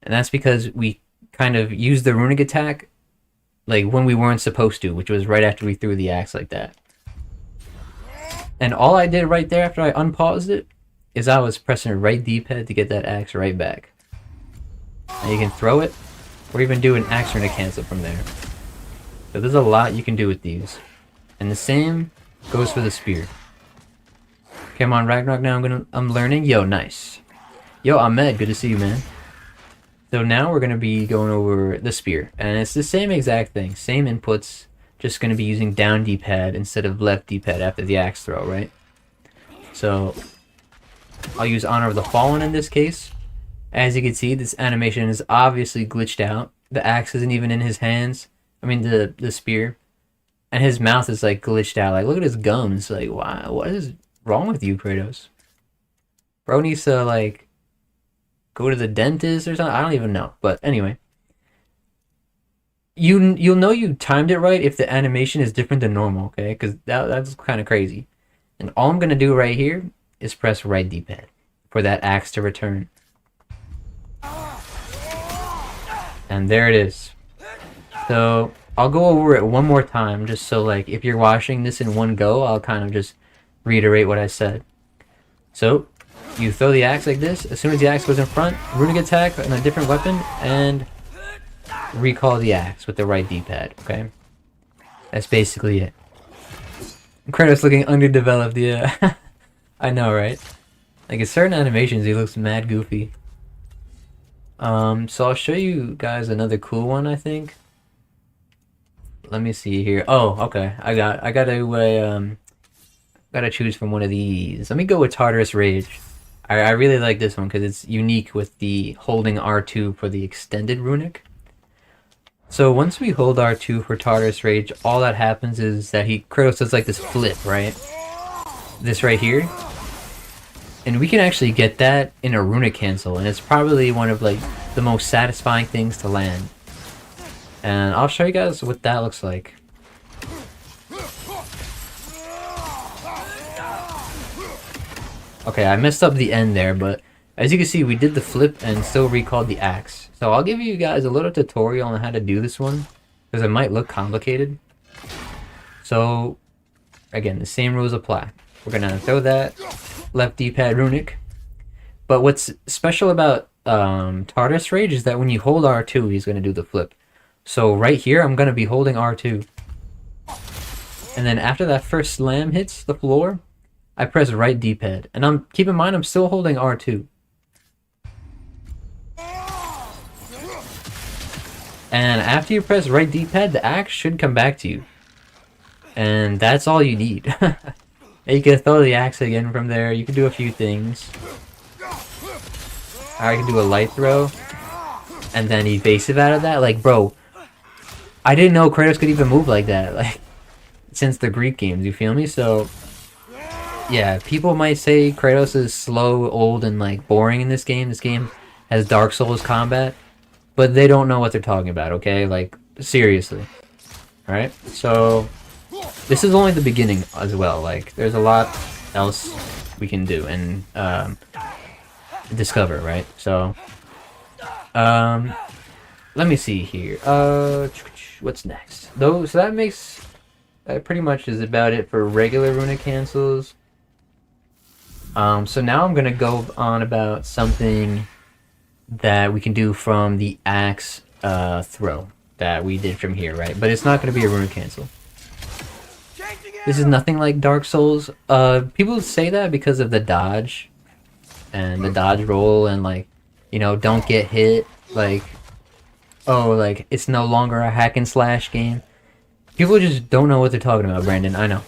And that's because we kind of used the runic attack like when we weren't supposed to, which was right after we threw the axe like that. And all I did right there after I unpaused it is I was pressing right D-pad to get that axe right back. And you can throw it, or even do an axe runic cancel from there. So there's a lot you can do with these. And the same goes for the spear. Okay, I'm on Ragnarok now. I'm learning. Yo, nice. Yo, Ahmed, good to see you, man. So now we're gonna be going over the spear, and it's the same exact thing, same inputs. Just gonna be using down D-pad instead of left D-pad after the axe throw, right? So I'll use Honor of the Fallen in this case. As you can see, this animation is obviously glitched out. The axe isn't even in his hands. I mean the spear. And his mouth is like glitched out. Like, look at his gums. Like, wow, what is wrong with you, Kratos? Bro needs to like go to the dentist or something. I don't even know. But anyway, you'll know you timed it right if the animation is different than normal. Okay, because that's kind of crazy. And all I'm gonna do right here is press right D-pad for that axe to return. And there it is. So I'll go over it one more time, just so like if you're watching this in one go, I'll kind of just reiterate what I said. So you throw the axe like this. As soon as the axe goes in front, runic attack on a different weapon, and recall the axe with the right D-pad. Okay, that's basically it. Kratos looking underdeveloped, yeah. I know, right? Like in certain animations, he looks mad goofy. So I'll show you guys another cool one, I think. Let me see here. Oh, okay. I gotta choose from one of these. Let me go with Tartarus Rage. I really like this one because it's unique with the holding R2 for the extended runic. So once we hold R2 for Tartarus Rage, all that happens is that Kratos does like this flip, right? This right here. And we can actually get that in a Runic cancel, and it's probably one of like the most satisfying things to land. And I'll show you guys what that looks like. Okay, I messed up the end there, but as you can see, we did the flip and still recalled the axe. So I'll give you guys a little tutorial on how to do this one, because it might look complicated. So, again, the same rules apply. We're gonna throw that left D-pad Runic. But what's special about Tartarus Rage is that when you hold R2, he's gonna do the flip. So right here, I'm gonna be holding R2. And then after that first slam hits the floor, I press right D-pad. And keep in mind, I'm still holding R2. And after you press right D-pad, the axe should come back to you. And that's all you need. You can throw the axe again from there. You can do a few things. Or I can do a light throw. And then evasive out of that. Like, bro, I didn't know Kratos could even move like that. Like, since the Greek games, you feel me? So, yeah, people might say Kratos is slow, old, and like boring in this game. This game has Dark Souls combat. But they don't know what they're talking about, okay? Like, seriously. Alright? So, this is only the beginning as well. Like, there's a lot else we can do and discover, right? So, let me see here. What's next? So that makes... That pretty much is about it for regular Runic cancels. So now I'm going to go on about something that we can do from the axe throw that we did from here, right? But it's not going to be a Runic cancel. This is nothing like Dark Souls. People say that because of the dodge and the dodge roll and like, you know, don't get hit. Like, oh, like it's no longer a hack and slash game. People just don't know what they're talking about, Brandon. I know.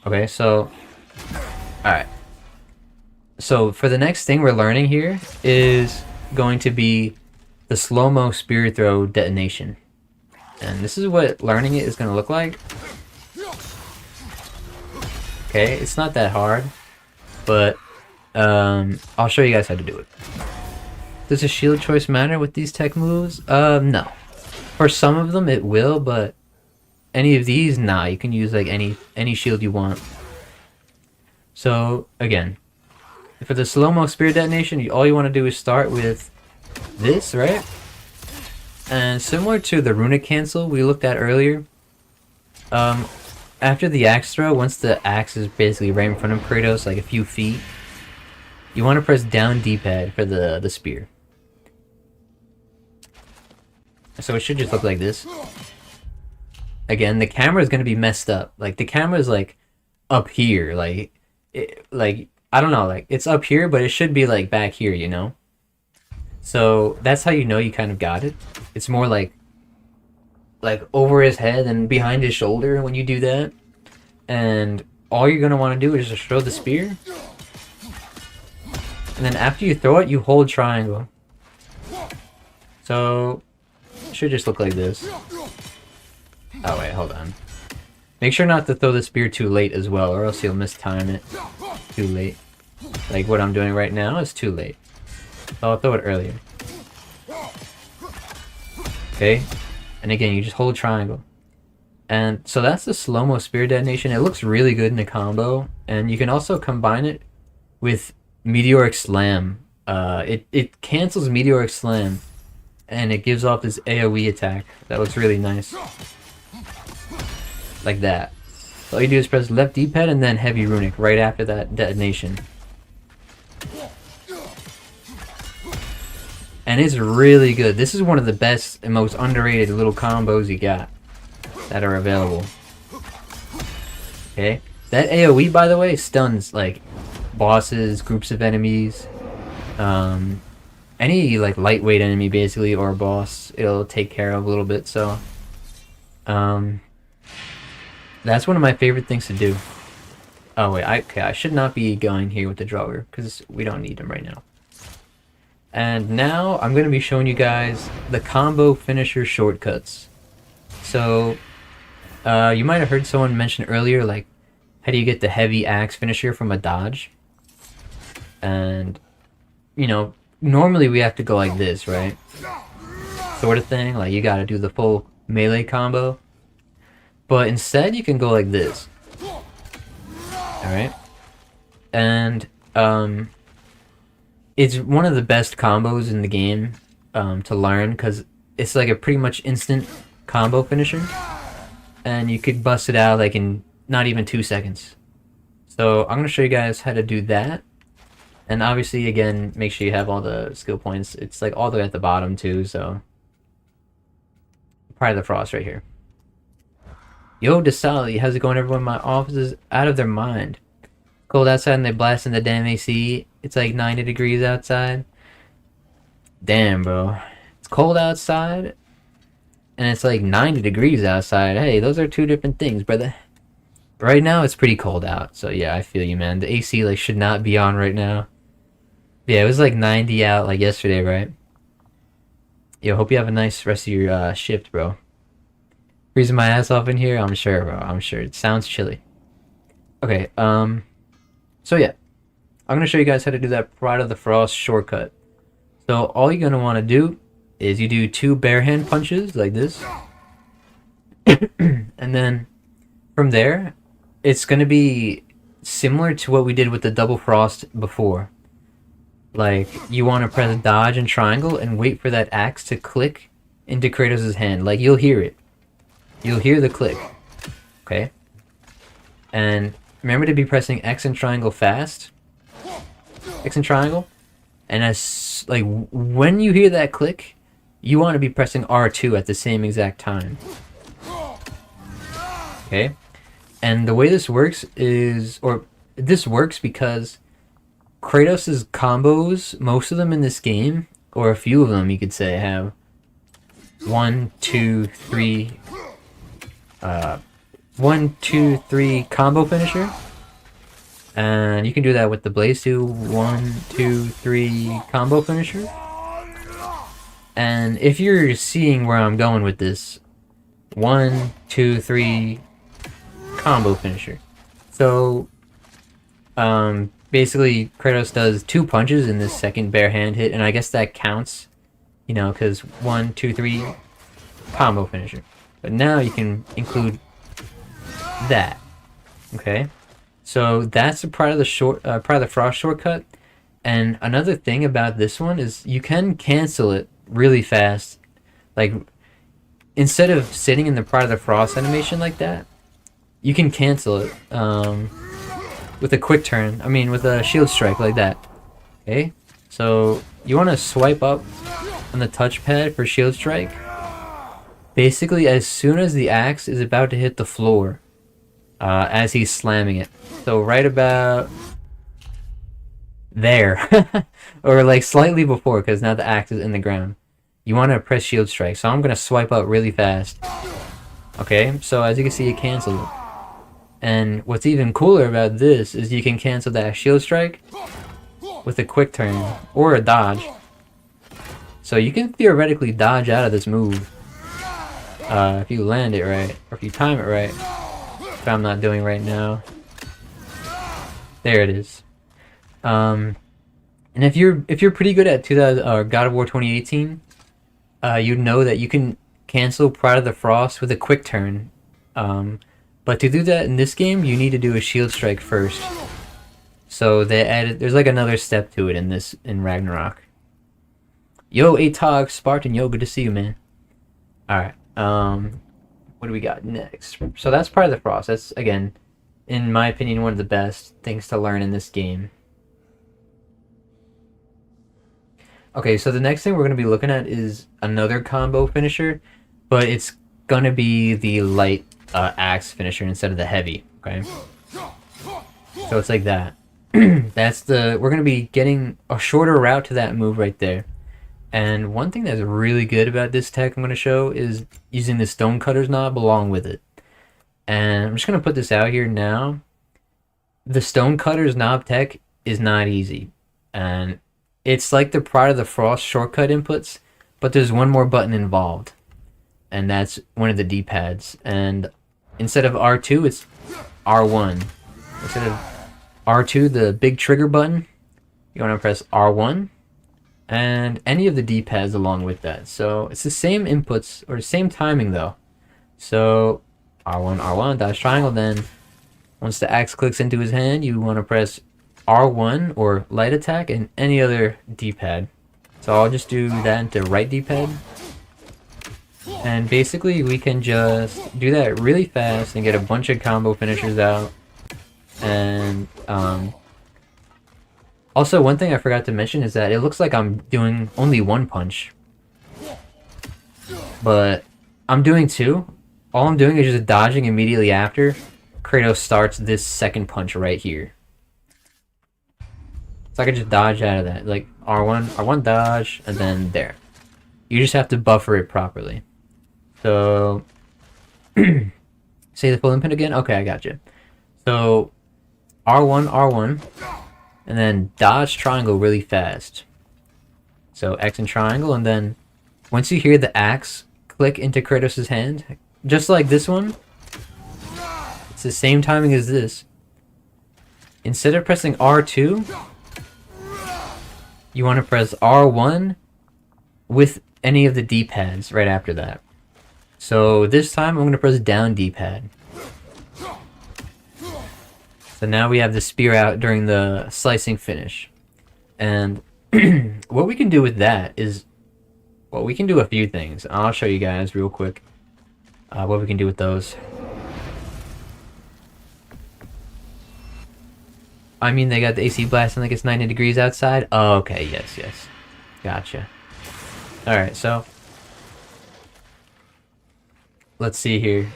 Okay, so, alright. So for the next thing we're learning here is going to be the slow-mo spear throw detonation. And this is what learning it is going to look like. Okay, it's not that hard, but I'll show you guys how to do it. Does a shield choice matter with these tech moves? No. For some of them it will, but any of these, nah, you can use like any shield you want. So again, for the slow-mo spear detonation, all you want to do is start with this, right? And similar to the Runic cancel we looked at earlier, after the axe throw, once the axe is basically right in front of Kratos, like a few feet, you want to press down D-pad for the spear. So it should just look like this. Again, the camera is going to be messed up. Like, the camera is like up here, like I don't know, like it's up here, but it should be like back here, you know? So that's how you know you kind of got it. It's more like over his head and behind his shoulder when you do that. And all you're going to want to do is just throw the spear. And then after you throw it, you hold triangle. So it should just look like this. Oh wait, hold on. Make sure not to throw the spear too late as well, or else you'll mistime it. Too late. Like what I'm doing right now is too late. So I'll throw it earlier. Okay? And again, you just hold triangle. And so that's the slow-mo spear detonation. It looks really good in a combo. And you can also combine it with Meteoric Slam. It cancels Meteoric Slam. And it gives off this AoE attack. That looks really nice. Like that. So all you do is press left D-pad and then heavy Runic right after that detonation. And it's really good. This is one of the best and most underrated little combos you got that are available. Okay? That AoE, by the way, stuns like bosses, groups of enemies, any like lightweight enemy basically or boss, it'll take care of a little bit. So that's one of my favorite things to do. Oh wait, I should not be going here with the drawer because we don't need him right now. And now I'm going to be showing you guys the combo finisher shortcuts. So you might have heard someone mention earlier, like, how do you get the heavy axe finisher from a dodge? And, you know, normally we have to go like this, right? Sort of thing. Like, you gotta do the full melee combo. But instead, you can go like this. Alright? And, it's one of the best combos in the game to learn, because it's like a pretty much instant combo finisher. And you could bust it out like in not even 2 seconds. So I'm going to show you guys how to do that. And obviously, again, make sure you have all the skill points. It's like all the way at the bottom too, so... Pride of the Frost right here. Yo, Desali, how's it going everyone? My office is out of their mind. Cold outside and they blast in the damn AC. It's like 90 degrees outside. Damn, bro. It's cold outside and it's like 90 degrees outside. Hey, those are two different things, brother. Right now it's pretty cold out, so yeah, I feel you, man. The AC like should not be on right now. Yeah, it was like 90 out like yesterday, right? Yo, hope you have a nice rest of your shift, bro. Freezing my ass off in here, I'm sure, bro. I'm sure. It sounds chilly. Okay, so yeah, I'm going to show you guys how to do that Pride of the Frost shortcut. So all you're going to want to do is you do 2 bare hand punches like this. And then from there, it's going to be similar to what we did with the double frost before. Like, you want to press dodge and triangle and wait for that axe to click into Kratos' hand. Like, you'll hear it. You'll hear the click. Okay? And remember to be pressing X and triangle fast. X and triangle. And as, like, when you hear that click, you want to be pressing R2 at the same exact time. Okay? And the way this works is, or this works because Kratos' combos, most of them in this game, or a few of them you could say, have 1, 2, 3, 1, 2, 3 combo finisher. And you can do that with the Blaze 2, 1, 2, 3 combo finisher. And if you're seeing where I'm going with this, 1, 2, 3 combo finisher. So, basically, Kratos does 2 punches in this second bare hand hit, and I guess that counts, you know, because 1, 2, 3 combo finisher. But now you can include that. Okay, so that's the Pride of the Frost shortcut. And another thing about this one is you can cancel it really fast. Like, instead of sitting in the Pride of the Frost animation like that, you can cancel it with a quick turn. I mean, with a shield strike like that. Okay, so you want to swipe up on the touchpad for shield strike. Basically, as soon as the axe is about to hit the floor, as he's slamming it. So right about there, or like slightly before, because now the axe is in the ground. You want to press shield strike. So I'm gonna swipe up really fast. Okay, so as you can see, it canceled it. And what's even cooler about this is you can cancel that shield strike with a quick turn or a dodge. So you can theoretically dodge out of this move if you land it right, or if you time it right. Which I'm not doing right now. There it is. And if you're pretty good at God of War 2018, you'd know that you can cancel Pride of the Frost with a quick turn. But to do that in this game, you need to do a shield strike first. So they added, there's like another step to it in Ragnarok. Yo, Atog, Spartan, yo, good to see you, man. Alright, what do we got next? So that's Pride of the Frost. That's, again, in my opinion, one of the best things to learn in this game. Okay, so the next thing we're going to be looking at is another combo finisher, but it's going to be the light axe finisher instead of the heavy, okay? So it's like that. We're going to be getting a shorter route to that move right there. And one thing that's really good about this tech I'm going to show is using the Stonecutter's knob along with it. And I'm just going to put this out here now. The Stonecutter's knob tech is not easy. And it's like the Pride of the Frost shortcut inputs, but there's one more button involved. And that's one of the D-pads. And instead of R2, it's R1. Instead of R2, the big trigger button, You want to press R1 and any of the D-pads along with that. So it's the same inputs or same timing though. So R1, R1, dodge triangle. Then once the axe clicks into his hand, you want to press R1 or light attack and any other D-pad. So I'll just do that into right D-pad. And basically we can just do that really fast and get a bunch of combo finishers out. And also, one thing I forgot to mention is that it looks like I'm doing only one punch. But I'm doing two. All I'm doing is just dodging immediately after Kratos starts this second punch right here. So I can just dodge out of that. Like R1, R1 dodge, and then there. You just have to buffer it properly. So, say the full input again? Okay, I got you. So, R1, R1. And then dodge triangle really fast. So X and triangle, and then once you hear the axe click into Kratos' hand, just like this one, it's the same timing as this. Instead of pressing R2, you want to press R1 with any of the D-pads right after that. So this time I'm going to press down D-pad. So now we have the spear out during the slicing finish. And what we can do with that is, well, we can do a few things. I'll show you guys real quick what we can do with those. I mean, they got the AC blasting like it's 90 degrees outside. Oh, okay, yes, yes. Gotcha. Alright, so let's see here.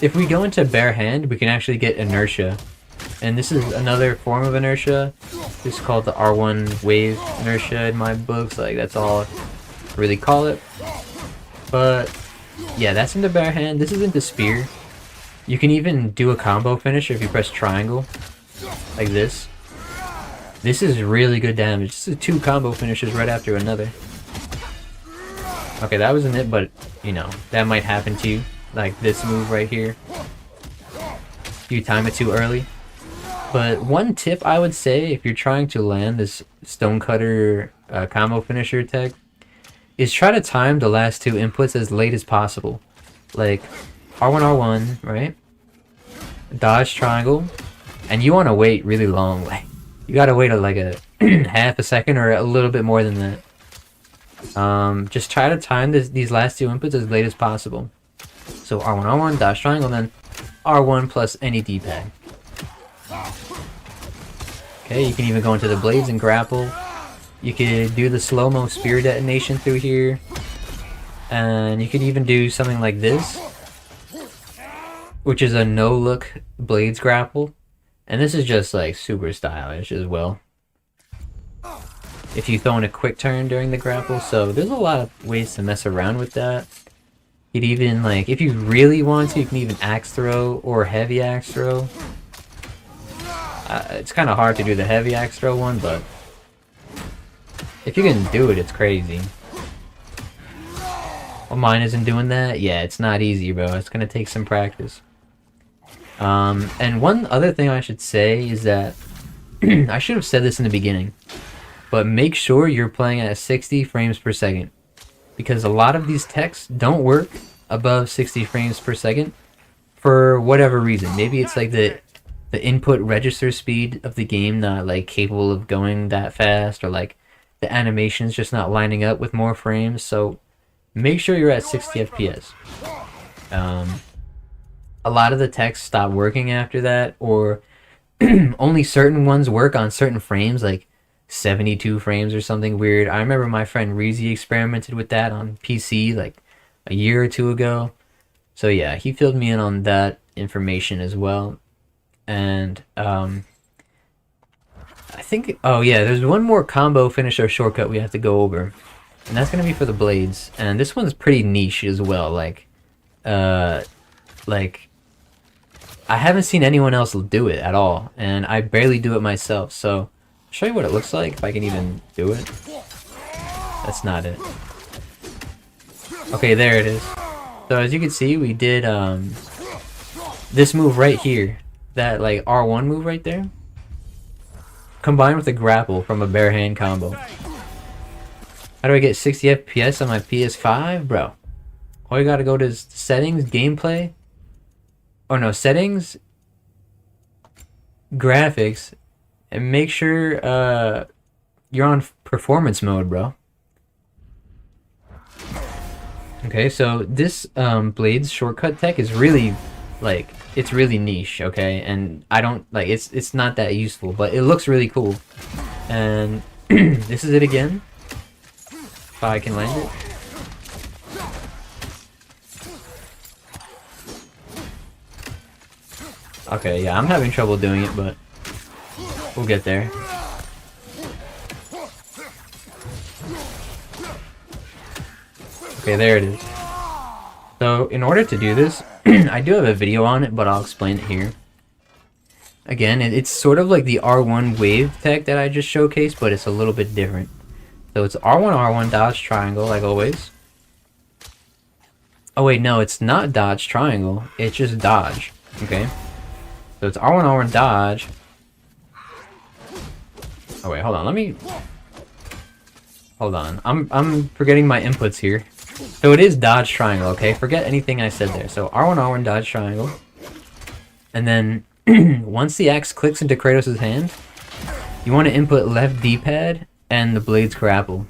If we go into bare hand, we can actually get inertia. And this is another form of inertia. This is called the R1 wave inertia in my books. Like, that's all I really call it. But yeah, that's into bare hand. This is into spear. You can even do a combo finisher if you press triangle. Like this. This is really good damage. This is 2 combo finishes right after another. Okay, that wasn't it, but you know, that might happen to you. Like this move right here. You time it too early. But one tip I would say if you're trying to land this stonecutter combo finisher tech is try to time the last 2 inputs as late as possible. Like R1, R1, right? Dodge triangle. And you want to wait really long. Like you gotta wait like a half a second or a little bit more than that. Just try to time these last 2 inputs as late as possible. So R1, R1, dodge triangle, then R1 plus any D-pad. Okay, you can even go into the blades and grapple. You could do the slow-mo spear detonation through here. And you could even do something like this, which is a no-look blades grapple. And this is just like super stylish as well. If you throw in a quick turn during the grapple, so there's a lot of ways to mess around with that. You'd even, like, if you really want to, you can even axe throw or heavy axe throw. It's kind of hard to do the heavy axe throw one, but if you can do it, it's crazy. Well, mine isn't doing that. Yeah, it's not easy, bro. It's gonna take some practice. And one other thing I should say is that I should have said this in the beginning, but make sure you're playing at 60 frames per second, because a lot of these techs don't work above 60 frames per second for whatever reason. Maybe it's like the input register speed of the game not like capable of going that fast, or like the animation's just not lining up with more frames. So make sure you're at 60 FPS. A lot of the techs stop working after that, or only certain ones work on certain frames, like 72 frames or something weird. I remember my friend Reezy experimented with that on PC like a year or 2 ago. So yeah, he filled me in on that information as well. And I think, oh yeah, there's one more combo finisher shortcut we have to go over, and that's gonna be for the blades. And this one's pretty niche as well. Like I haven't seen anyone else do it at all, and I barely do it myself. So I'll show you what it looks like if I can even do it. That's not it. Okay, there it is. So as you can see, we did this move right here. That like R1 move right there. combined with a grapple from a bare hand combo. How do I get 60 FPS on my PS5? Bro, all you gotta go to settings, gameplay. Oh no, settings, graphics, and make sure you're on performance mode, bro. Okay, so this Blades shortcut tech is really, like, it's really niche, okay? And I don't, like, it's not that useful, but it looks really cool. And this is it again. If I can land it. Okay, yeah, I'm having trouble doing it, but we'll get there. Okay, there it is. So, in order to do this, I do have a video on it, but I'll explain it here. Again, it's sort of like the R1 wave tech that I just showcased, but it's a little bit different. So it's R1, R1, dodge, triangle, like always. Oh wait, no, it's not dodge, triangle. It's just dodge, okay? So it's R1, R1, dodge. Oh wait, hold on, let me... Hold on, I'm forgetting my inputs here. So it is dodge triangle, okay? Forget anything I said there. So R1, R1, dodge triangle. And then once the axe clicks into Kratos' hand, you want to input left D-pad and the Blades grapple.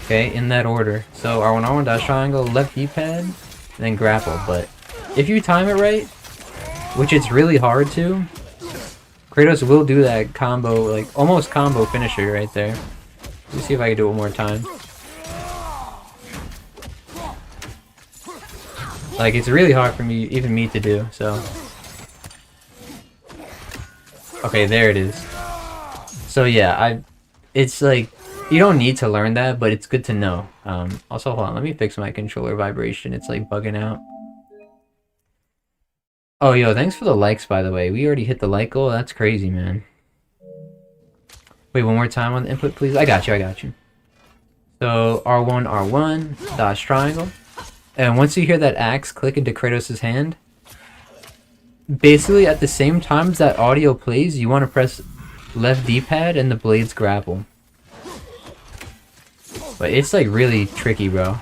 Okay, in that order. So R1, R1, dodge triangle, left D-pad, and then grapple. But if you time it right, which it's really hard to, Kratos will do that combo, like almost combo finisher right there. Let me see if I can do it one more time. Like, it's really hard for me, even me, to do, so. Okay, there it is. So yeah, it's like, you don't need to learn that, but it's good to know. Also, hold on, let me fix my controller vibration. It's like bugging out. Oh, yo, thanks for the likes, by the way. We already hit the like goal. That's crazy, man. Wait, one more time on the input, please. I got you. So, R1, R1, dodge triangle. And once you hear that axe click into Kratos' hand, basically at the same time as that audio plays, you want to press left D-pad and the Blades grapple. But it's like really tricky, bro.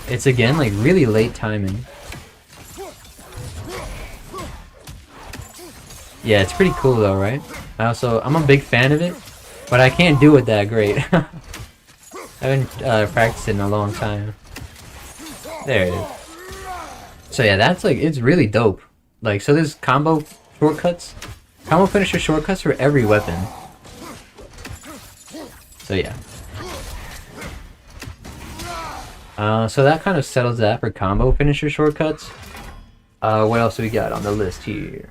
It's again like really late timing. Yeah, it's pretty cool though, right? I'm a big fan of it. But I can't do it that great. I haven't practiced it in a long time. There it is. So yeah, that's like, it's really dope. Like, so there's combo shortcuts. Combo finisher shortcuts for every weapon. So yeah. So that kind of settles that for combo finisher shortcuts. What else do we got on the list here?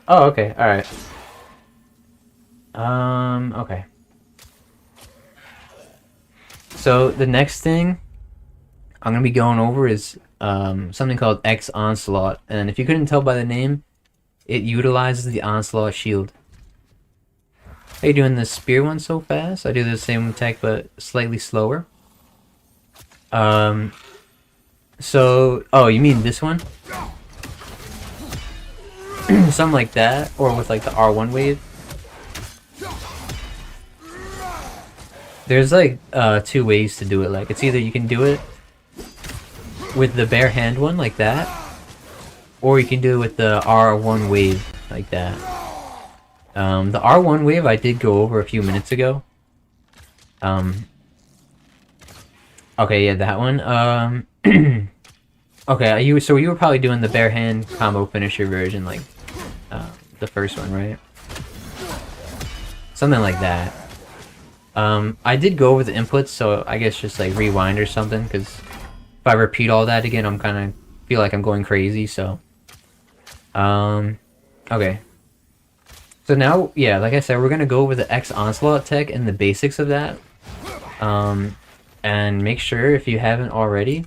Oh, okay, alright. Okay. So the next thing I'm gonna be going over is something called X Onslaught, and if you couldn't tell by the name, it utilizes the Onslaught shield. How you doing the spear one so fast? I do the same tech but slightly slower. So, oh, you mean this one? Something like that, or with like the R1 wave. There's like two ways to do it. Like, it's either you can do it with the bare hand one like that, or you can do it with the R1 wave like that. The R1 wave I did go over a few minutes ago. Okay, yeah, that one. Okay, so you were probably doing the bare hand combo finisher version, like the first one, right? Something like that. I did go over the inputs, so I guess just like rewind or something, because if I repeat all that again, I'm kind of feel like I'm going crazy, so. Okay. So now, yeah, like I said, we're going to go over the X Onslaught tech and the basics of that. And make sure, if you haven't already,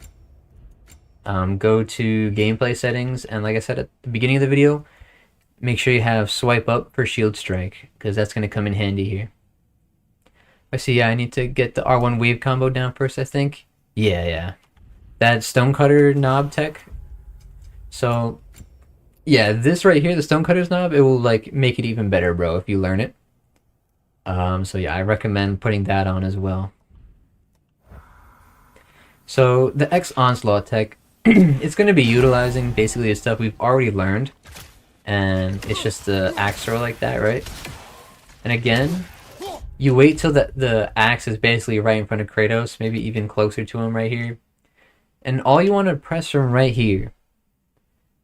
go to gameplay settings, and like I said at the beginning of the video, make sure you have swipe up for shield strike, because that's going to come in handy here. I see, yeah, I need to get the R1 wave combo down first, I think. Yeah. that stonecutter knob tech. So yeah, this right here, the stonecutter's knob, it will like make it even better, bro, if you learn it. So yeah, I recommend putting that on as well. So the X Onslaught tech, it's going to be utilizing basically the stuff we've already learned, and it's just the axe throw like that, right? And again, you wait till the axe is basically right in front of Kratos, maybe even closer to him right here. And all you want to press from right here.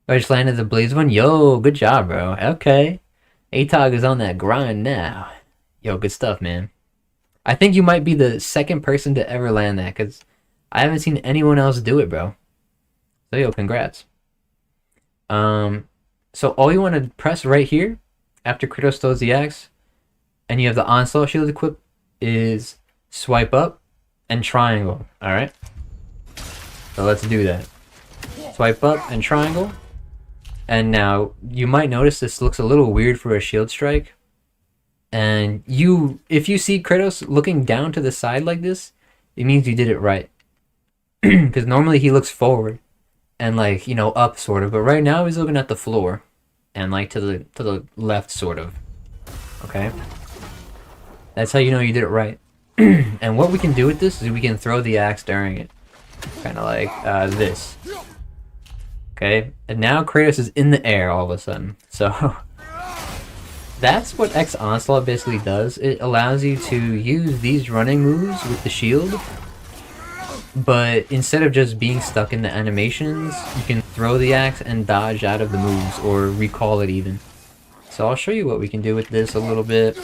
I just landed the Blaze one. Yo, good job, bro. Okay. ATOG is on that grind now. Yo, good stuff, man. I think you might be the second person to ever land that, because I haven't seen anyone else do it, bro. So, yo, congrats. So all you want to press right here, after Kratos throws the axe, and you have the Onslaught shield equipped, is swipe up and triangle, alright? So let's do that. Swipe up and triangle. And now, you might notice this looks a little weird for a shield strike. And if you see Kratos looking down to the side like this, it means you did it right. Because normally he looks forward and like, you know, up sort of. But right now he's looking at the floor and like to the left sort of. Okay? That's how you know you did it right. And what we can do with this is we can throw the axe during it. Kind of like this. Okay? And now Kratos is in the air all of a sudden. So that's what X Onslaught basically does. It allows you to use these running moves with the shield, but instead of just being stuck in the animations, you can throw the axe and dodge out of the moves, or recall it even. So I'll show you what we can do with this a little bit.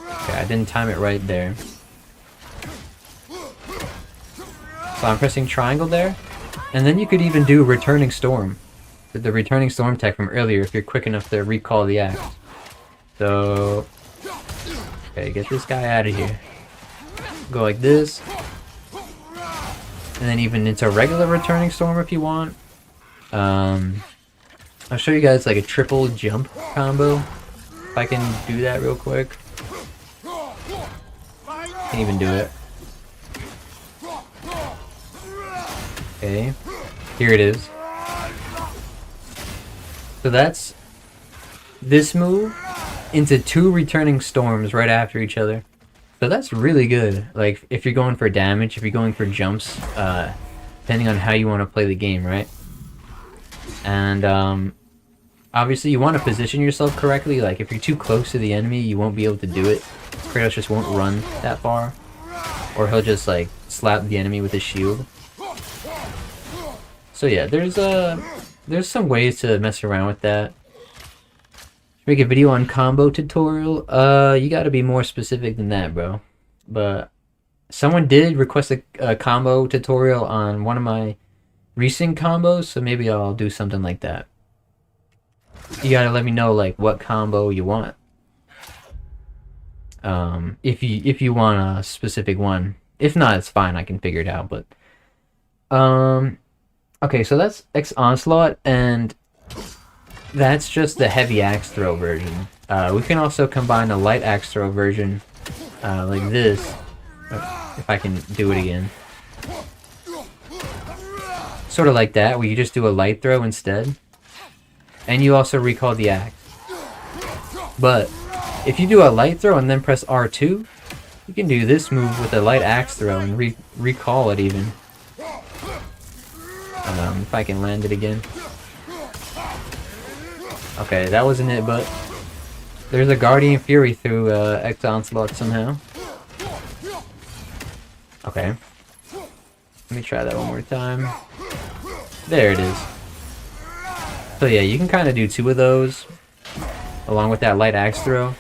Okay, I didn't time it right there. So I'm pressing triangle there, and then you could even do Returning Storm. The Returning Storm tech from earlier if you're quick enough to recall the axe. So, okay, get this guy out of here. Go like this. And then even into regular Returning Storm if you want. I'll show you guys like a triple jump combo. If I can do that real quick. Can't even do it. Okay, here it is. So that's this move into 2 Returning Storms right after each other. So that's really good. Like, if you're going for damage, if you're going for jumps, depending on how you want to play the game, right? And obviously you want to position yourself correctly. Like, if you're too close to the enemy, you won't be able to do it. Kratos just won't run that far. Or he'll just, like, slap the enemy with his shield. So yeah, there's some ways to mess around with that. Make a video on combo tutorial. You gotta be more specific than that, bro. But someone did request a combo tutorial on one of my recent combos, so maybe I'll do something like that. You gotta let me know like what combo you want. If you want a specific one. If not, it's fine. I can figure it out. But okay, so that's X Onslaught, and that's just the heavy axe throw version. We can also combine a light axe throw version, like this, if I can do it again. Sort of like that, where you just do a light throw instead. And you also recall the axe. But if you do a light throw and then press R2, you can do this move with a light axe throw and recall it even. If I can land it again. Okay, that wasn't it, but there's a Guardian Fury through X Onslaught somehow. Okay. Let me try that one more time. There it is. So yeah, you can kind of do 2 of those, along with that light axe throw,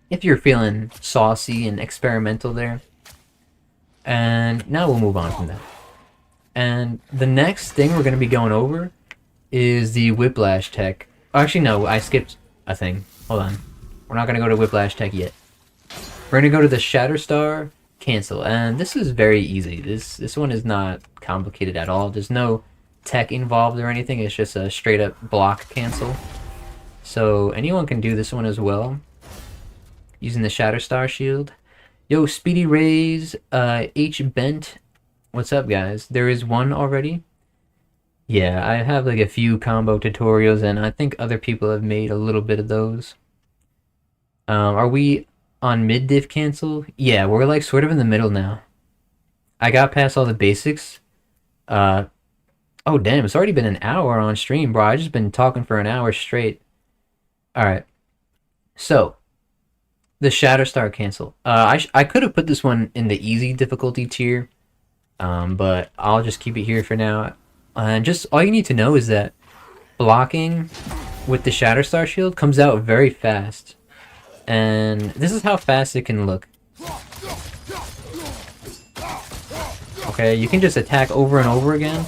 if you're feeling saucy and experimental there. And now we'll move on from that. And the next thing we're going to be going over is the Whiplash tech. Oh, actually, no, I skipped a thing. Hold on. We're not going to go to Whiplash tech yet. We're going to go to the Shatterstar cancel. And this is very easy. This one is not complicated at all. There's no tech involved or anything. It's just a straight up block cancel. So anyone can do this one as well, using the Shatterstar shield. Yo, Speedy Rays, H Bent, What's up, guys? There is one already. Yeah, I have like a few combo tutorials, and I think other people have made a little bit of those. Are we on mid diff cancel? Yeah, we're like sort of in the middle now. I got past all the basics. Uh, oh damn, it's already been an hour on stream, bro. I just been talking for an hour straight. All right, so the Shatterstar cancel. I could have put this one in the easy difficulty tier, but I'll just keep it here for now. And just all you need to know is that blocking with the Shatterstar shield comes out very fast. And this is how fast it can look. Okay, you can just attack over and over again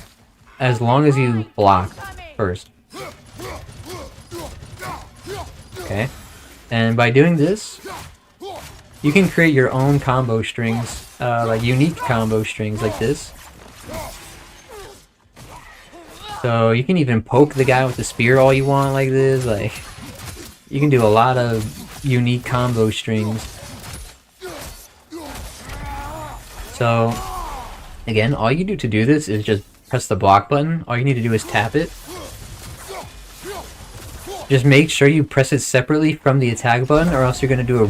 as long as you block first. Okay, and by doing this, you can create your own combo strings, like unique combo strings like this. So you can even poke the guy with the spear all you want like this. Like, you can do a lot of unique combo strings. So again, all you do to do this is just press the block button. All you need to do is tap it. Just make sure you press it separately from the attack button, or else you're gonna do a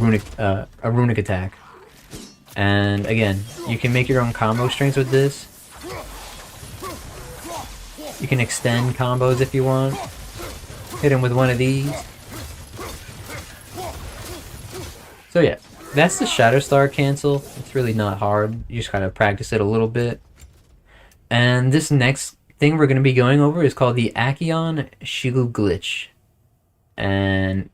runic attack. And again, you can make your own combo strings with this. You can extend combos if you want. Hit him with one of these. So yeah, that's the Shatterstar cancel. It's really not hard. You just gotta practice it a little bit. And this next thing we're gonna be going over is called the Aion shield glitch. And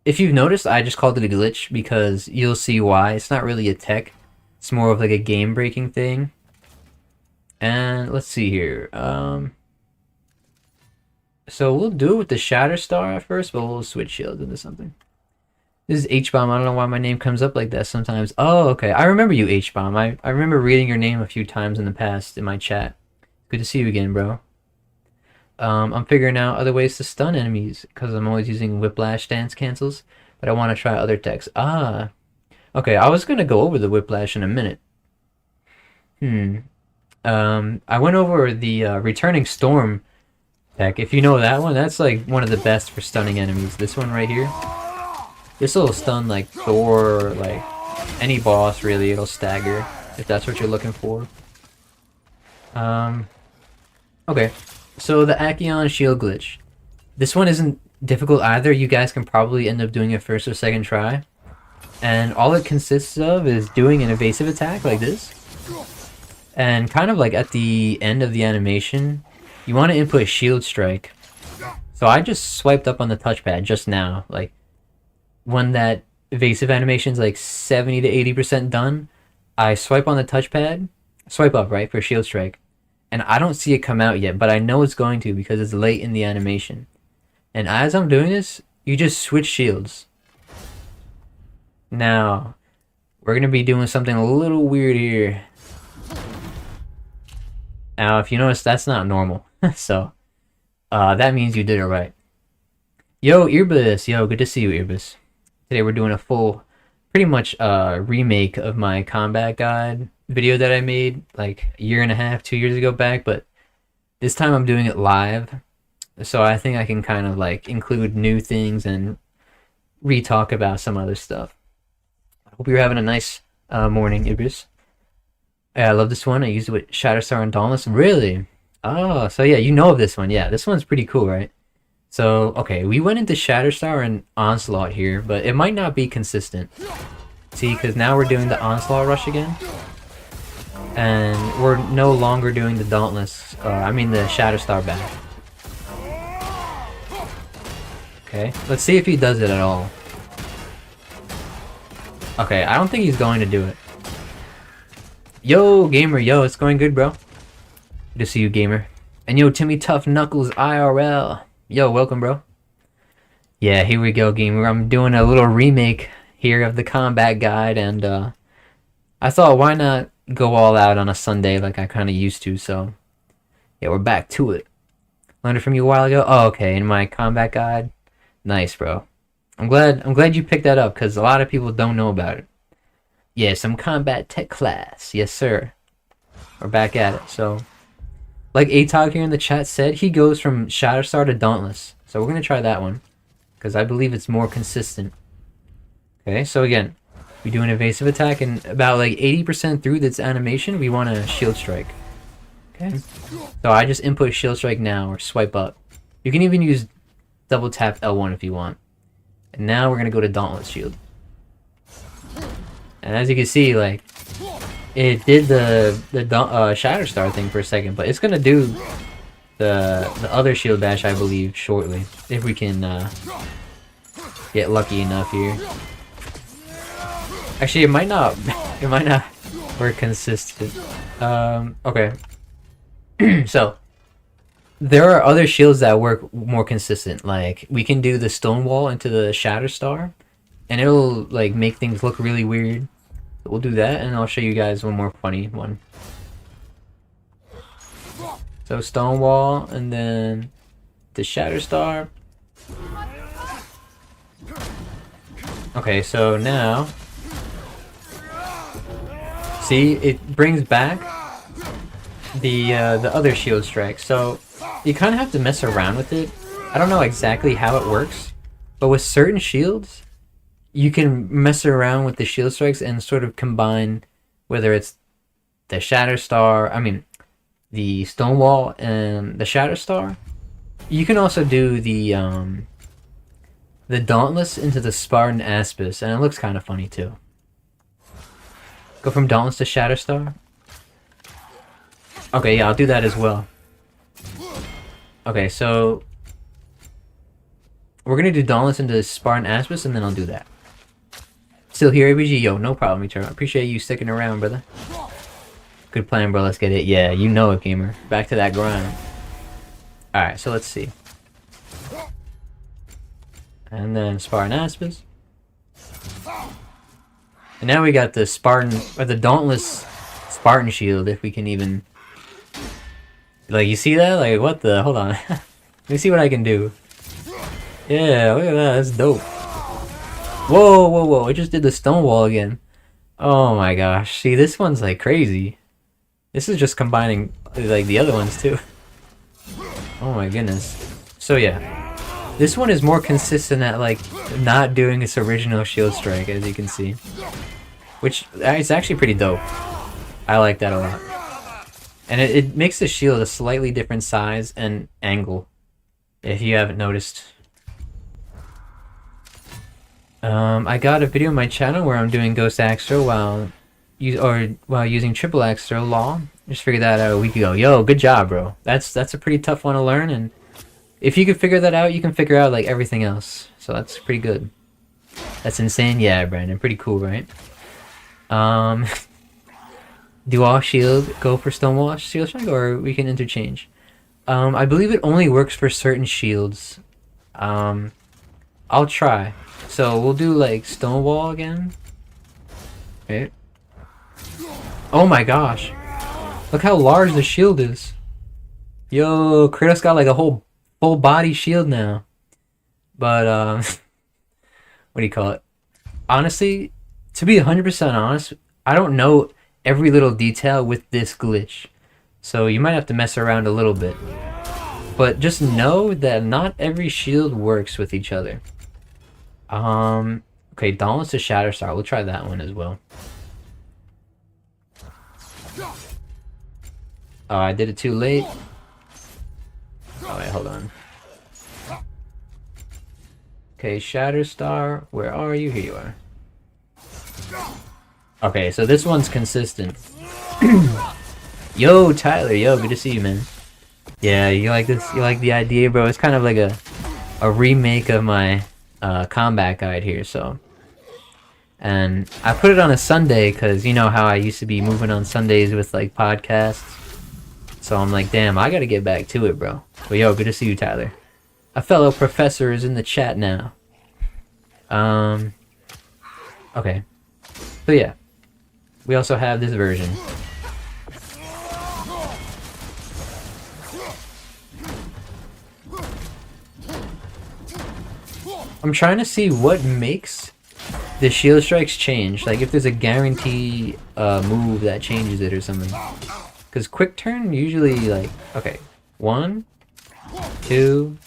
if you've noticed, I just called it a glitch because you'll see why. It's not really a tech. It's more of like a game-breaking thing. And let's see here. So we'll do it with the Shatterstar at first, but we'll switch shields into something. This is H-Bomb. I don't know why my name comes up like that sometimes. Oh, okay. I remember you, H-Bomb. I remember reading your name a few times in the past in my chat. Good to see you again, bro. I'm figuring out other ways to stun enemies because I'm always using Whiplash stance cancels, but I want to try other techs. Ah, okay. I was gonna go over the Whiplash in a minute. I went over the Returning Storm tech. If you know that one, that's like one of the best for stunning enemies. This one right here. This will stun like Thor, or like any boss really. It'll stagger if that's what you're looking for. Okay. So the Aion shield glitch. This one isn't difficult either. You guys can probably end up doing it first or second try. And all it consists of is doing an evasive attack like this. And kind of like at the end of the animation, you want to input shield strike. So I just swiped up on the touchpad just now. Like when that evasive animation is like 70 to 80% done, I swipe on the touchpad, swipe up, right, for shield strike. And I don't see it come out yet, but I know it's going to because it's late in the animation. And as I'm doing this, you just switch shields. Now, we're going to be doing something a little weird here. Now, if you notice, that's not normal. So, that means you did it right. Yo, Earbus. Yo, good to see you, Earbus. Today we're doing a full, pretty much remake of my combat guide video that I made like a year and a half, 2 years ago back, but this time I'm doing it live, so I think I can kind of like include new things and re-talk about some other stuff. I hope you're having a nice morning, Ibris. Yeah, I love this one. I used it with Shatterstar and Dauntless. Really? Oh, so yeah, you know of this one. Yeah, this one's pretty cool, right? So, okay, we went into Shatterstar and Onslaught here, but it might not be consistent. See, because now we're doing the Onslaught rush again. And we're no longer doing the Dauntless, the Shatterstar back. Okay, let's see if he does it at all. Okay, I don't think he's going to do it. Yo, Gamer, yo, it's going good, bro. Good to see you, Gamer. And yo, Timmy Tough Knuckles IRL. Yo, welcome, bro. Yeah, here we go, Gamer. I'm doing a little remake here of the combat guide, and I thought, why not go all out on a Sunday like I kind of used to, so yeah, we're back to it. Learned it from you a while ago? Oh, okay, in my combat guide. Nice, bro. I'm glad you picked that up, because a lot of people don't know about it. Yeah, some combat tech class. Yes, sir. we're back at it. So, like Atog here in the chat said, he goes from Shatterstar to Dauntless. So we're gonna try that one, because I believe it's more consistent. Okay, so again, we do an evasive attack, and about like 80% through this animation, we want to shield strike. Okay, so I just input shield strike now, or swipe up. You can even use double tap L1 if you want. And now we're gonna go to Dauntless shield. And as you can see, like, it did the Shatterstar thing for a second, but it's gonna do the other shield bash, I believe, shortly, if we can get lucky enough here. Actually, it might not. It might not work consistent. Okay. So there are other shields that work more consistent. Like, we can do the Stonewall into the Shatterstar, and it'll like make things look really weird. We'll do that, and I'll show you guys one more funny one. So Stonewall, and then the Shatterstar. Okay, so now, see, it brings back the other shield strike. So you kind of have to mess around with it. I don't know exactly how it works, but with certain shields, you can mess around with the shield strikes and sort of combine, whether it's the Shatterstar, I mean, the Stonewall and the Shatterstar. You can also do the Dauntless into the Spartan Aspis, and it looks kind of funny too. Go from Dauntless to Shatterstar. Okay, yeah, I'll do that as well. Okay, so we're gonna do Dauntless into Spartan Aspis, and then I'll do that. Still here, ABG? Yo, no problem, Eternal. Appreciate you sticking around, brother. Good plan, bro. Let's get it. Yeah, you know it, gamer. Back to that grind. Alright, so let's see. And then Spartan Aspis. And now we got the Spartan, or the Dauntless Spartan Shield, if we can even... Like, you see that? Like, what the... Hold on. Let me see what I can do. Yeah, look at that. That's dope. Whoa, whoa, whoa. I just did the Stonewall again. Oh my gosh. See, this one's like crazy. This is just combining like the other ones too. Oh my goodness. So yeah. This one is more consistent at like not doing its original shield strike, as you can see. Which it's actually pretty dope. I like that a lot. And it makes the shield a slightly different size and angle, if you haven't noticed. I got a video on my channel where I'm doing Ghost Axtro while using Triple Axtro Law. Just figured that out a week ago. Yo, good job, bro. That's a pretty tough one to learn, and if you can figure that out, you can figure out like everything else. So that's pretty good. That's insane. Yeah, Brandon. Pretty cool, right? Do all shield go for Stonewall shield strike, or we can interchange? I believe it only works for certain shields. I'll try. So we'll do like Stonewall again. Okay. Oh my gosh. Look how large the shield is. Yo, Kratos got like a whole full body shield now. But what do you call it? Honestly, to be 100% honest, I don't know every little detail with this glitch. So you might have to mess around a little bit. But just know that not every shield works with each other. Okay, Dauntless to Shatterstar. We'll try that one as well. Oh, I did it too late. Oh, wait, hold on. Okay, Shatterstar. Where are you? Here you are. Okay, so this one's consistent. Yo, Tyler. Yo, good to see you, man. Yeah, you like this? You like the idea, bro? It's kind of like a remake of my combat guide here, so. And I put it on a Sunday because you know how I used to be moving on Sundays with like podcasts. So I'm like, damn, I gotta get back to it, bro. But yo, good to see you, Tyler. A fellow professor is in the chat now. Okay. So yeah. We also have this version. I'm trying to see what makes the shield strikes change. Like if there's a guarantee move that changes it or something. Because quick turn usually like, okay, 1, 2,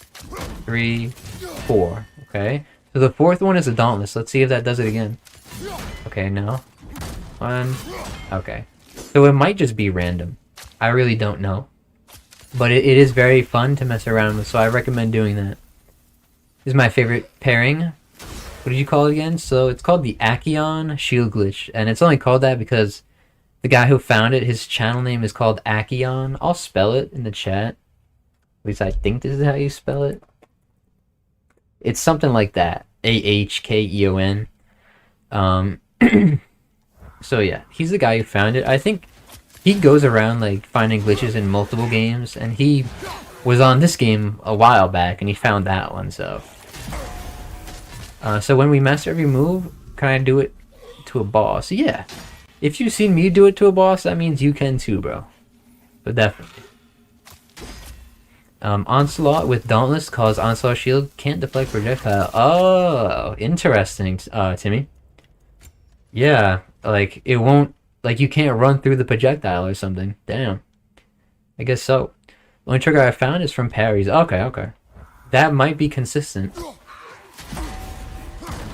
3, 4. Okay, so the fourth one is a dauntless. Let's see if that does it again. Okay, no. 1. Okay, so it might just be random. I really don't know. But it is very fun to mess around with, so I recommend doing that. This is my favorite pairing. What did you call it again? So it's called the Aion shield glitch, and it's only called that because the guy who found it, his channel name is called Aion. I'll spell it in the chat. At least I think this is how you spell it. It's something like that. Ahkeon. So yeah, he's the guy who found it. I think he goes around like finding glitches in multiple games, and he was on this game a while back, and he found that one. So when we master every move, can I do it to a boss? Yeah. If you've seen me do it to a boss, that means you can too, bro. But definitely. Onslaught with Dauntless cause Onslaught shield can't deflect projectile. Oh, interesting, Timmy. Yeah, like it won't, like you can't run through the projectile or something. Damn. I guess so. The only trigger I found is from parries. Okay, okay. That might be consistent.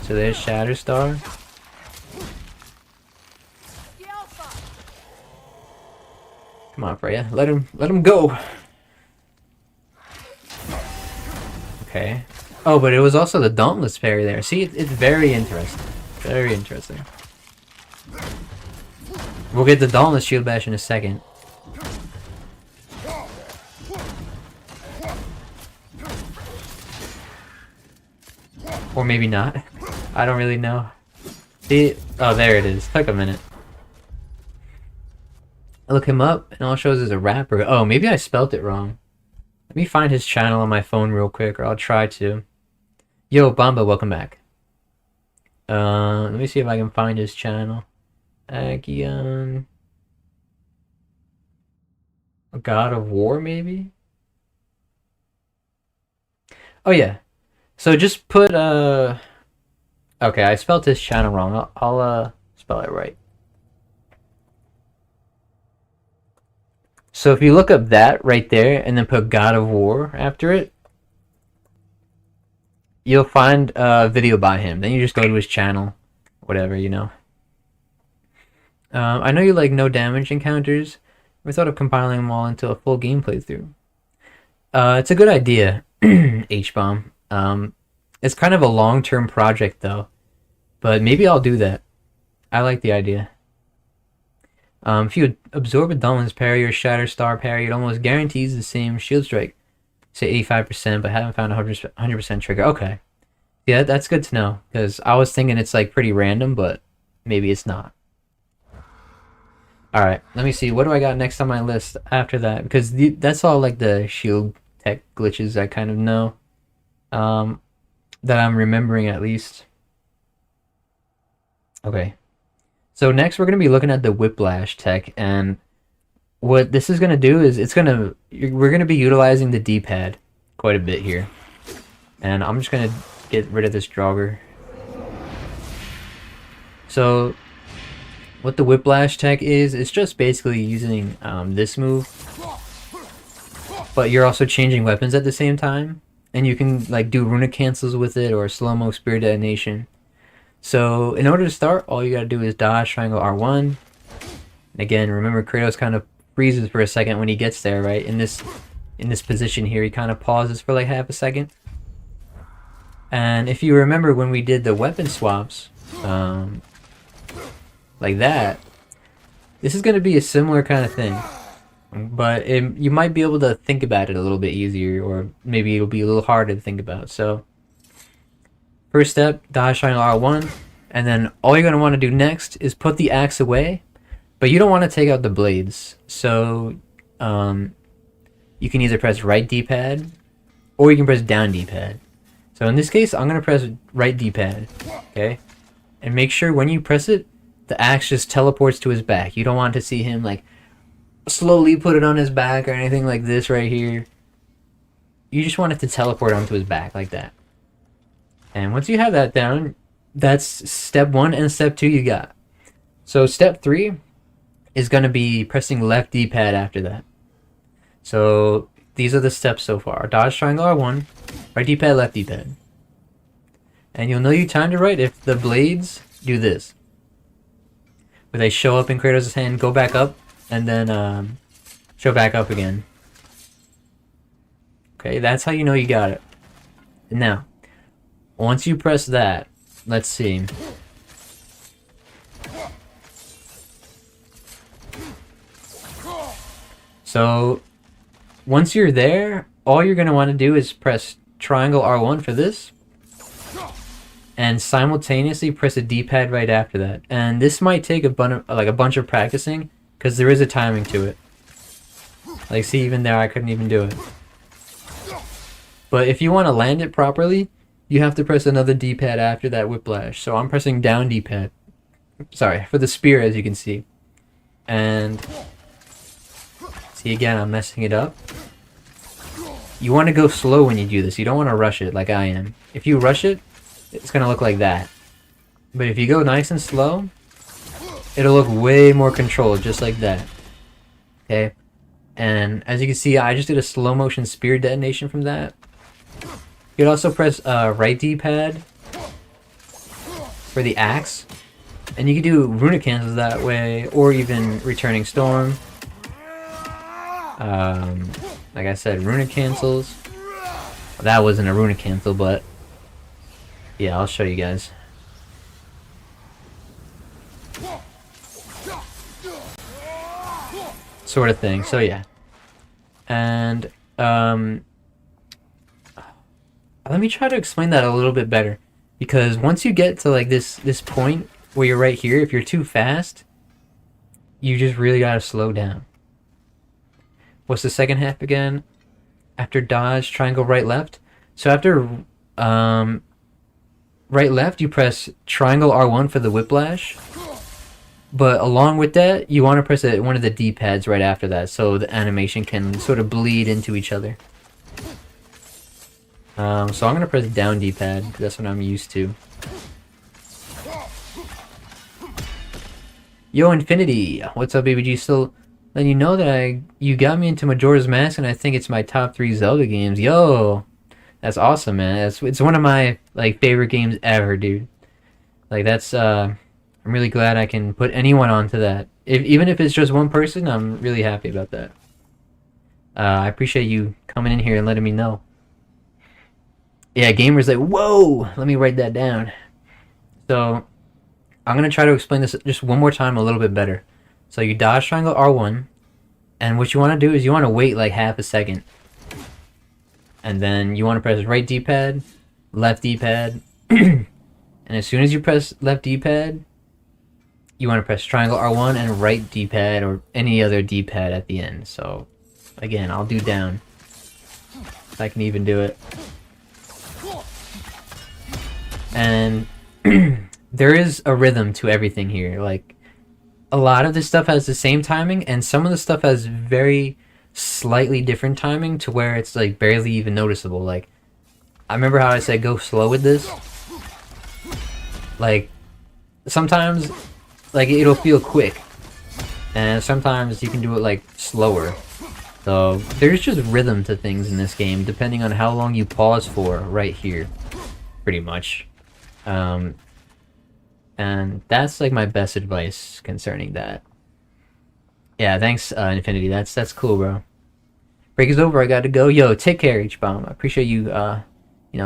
So there's Shatterstar. Come on, Freya. Let him go. Okay. Oh, but it was also the Dauntless parry there. See, it's very interesting. Very interesting. We'll get the Dauntless shield bash in a second. Or maybe not. I don't really know. See? Oh, there it is. Took a minute. I look him up, and all it shows is a rapper. Oh, maybe I spelt it wrong. Let me find his channel on my phone real quick, or I'll try to. Yo, Bamba, welcome back. Let me see if I can find his channel. Aion. God of War, maybe? Oh, yeah. So just put, okay, I spelled his channel wrong. I'll spell it right. So if you look up that right there and then put God of War after it, you'll find a video by him. Then you just go to his channel, whatever, you know. I know you like no damage encounters. We thought of compiling them all into a full game playthrough. It's a good idea, H-Bomb. It's kind of a long-term project though, but maybe I'll do that. I like the idea. If you absorb a Dauntless parry or Shatterstar parry, it almost guarantees the same shield strike. Say 85%, but haven't found a 100% trigger. Okay. Yeah, that's good to know, because I was thinking it's like pretty random, but maybe it's not. Alright, let me see. What do I got next on my list after that? Because that's all like the shield tech glitches I kind of know. That I'm remembering at least. Okay. So next we're going to be looking at the Whiplash tech, and what this is going to do is we're going to be utilizing the D-pad quite a bit here. And I'm just going to get rid of this jogger. So what the Whiplash tech is, it's just basically using this move, but you're also changing weapons at the same time, and you can like do runic cancels with it or slow-mo spear detonation. So in order to start, all you gotta do is dodge triangle R1. And again, remember Kratos kind of freezes for a second when he gets there, right? In this position here, he kind of pauses for like half a second. And if you remember when we did the weapon swaps, like that, this is gonna be a similar kind of thing. But you might be able to think about it a little bit easier, or maybe it'll be a little harder to think about. So first step, dodge triangle R1, and then all you're going to want to do next is put the axe away, but you don't want to take out the blades. So you can either press right D-pad, or you can press down D-pad. So in this case, I'm going to press right D-pad, okay? And make sure when you press it, the axe just teleports to his back. You don't want to see him like slowly put it on his back or anything like this right here. You just want it to teleport onto his back like that. And once you have that down, that's step 1 and step 2 you got. So step 3, is going to be pressing left D-pad after that. So these are the steps so far. Dodge triangle R1, right D-pad, left D-pad. And you'll know you timed it right if the blades do this. Where they show up in Kratos' hand, go back up, and then show back up again. Okay, that's how you know you got it. Now, once you press that, let's see. So, once you're there, all you're going to want to do is press triangle R1 for this. And simultaneously press a D-pad right after that. And this might take a bunch of practicing, because there is a timing to it. Like, see, even there I couldn't even do it. But if you want to land it properly, you have to press another D-pad after that Whiplash. So I'm pressing down D-pad. Sorry, for the spear, as you can see. And see, again, I'm messing it up. You want to go slow when you do this. You don't want to rush it like I am. If you rush it, it's going to look like that. But if you go nice and slow, it'll look way more controlled, just like that. Okay? And as you can see, I just did a slow motion spear detonation from that. You could also press right D-pad for the axe. And you can do Runic cancels that way, or even Returning Storm. Like I said, Runic cancels. That wasn't a Runic cancel, but yeah, I'll show you guys. Sort of thing. So yeah. And let me try to explain that a little bit better, because once you get to like this point where you're right here, if you're too fast, you just really gotta slow down. What's the second half again? After dodge, triangle, right, left. So after right, left, you press triangle R1 for the Whiplash. But along with that, you want to press one of the D-pads right after that, so the animation can sort of bleed into each other. So I'm going to press down D-pad, because that's what I'm used to. Yo, Infinity! What's up, baby G? Still letting you know that you got me into Majora's Mask, and I think it's my top 3 Zelda games. Yo! That's awesome, man. It's one of my favorite games ever, dude. Like, that's I'm really glad I can put anyone onto that. Even if it's just one person, I'm really happy about that. I appreciate you coming in here and letting me know. Yeah, gamers like, whoa! Let me write that down. So, I'm going to try to explain this just one more time a little bit better. So you dodge triangle R1, and what you want to do is you want to wait like half a second. And then you want to press right D-pad, left D-pad, and as soon as you press left D-pad, you want to press triangle R1 and right D-pad or any other D-pad at the end. So, again, I'll do down. If I can even do it. And there is a rhythm to everything here. Like, a lot of this stuff has the same timing, and some of the stuff has very slightly different timing to where it's like barely even noticeable. Like, I remember how I said go slow with this. Like, sometimes like it'll feel quick, and sometimes you can do it like slower. So there's just rhythm to things in this game depending on how long you pause for right here, pretty much. And that's like my best advice concerning that. Yeah, thanks, Infinity. That's cool, bro. Break is over. I got to go. Yo, take care, H-Bomb. I appreciate you,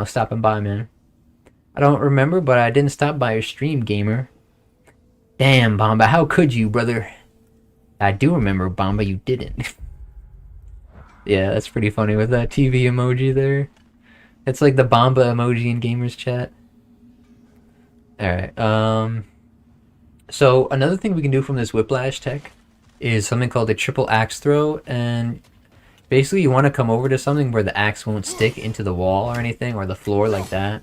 stopping by, man. I don't remember, but I didn't stop by your stream, gamer. Damn, Bomba. How could you, brother? I do remember, Bomba. You didn't. Yeah, that's pretty funny with that TV emoji there. It's like the Bomba emoji in gamers chat. Alright, so another thing we can do from this Whiplash tech is something called a triple axe throw, and basically you want to come over to something where the axe won't stick into the wall or anything, or the floor like that.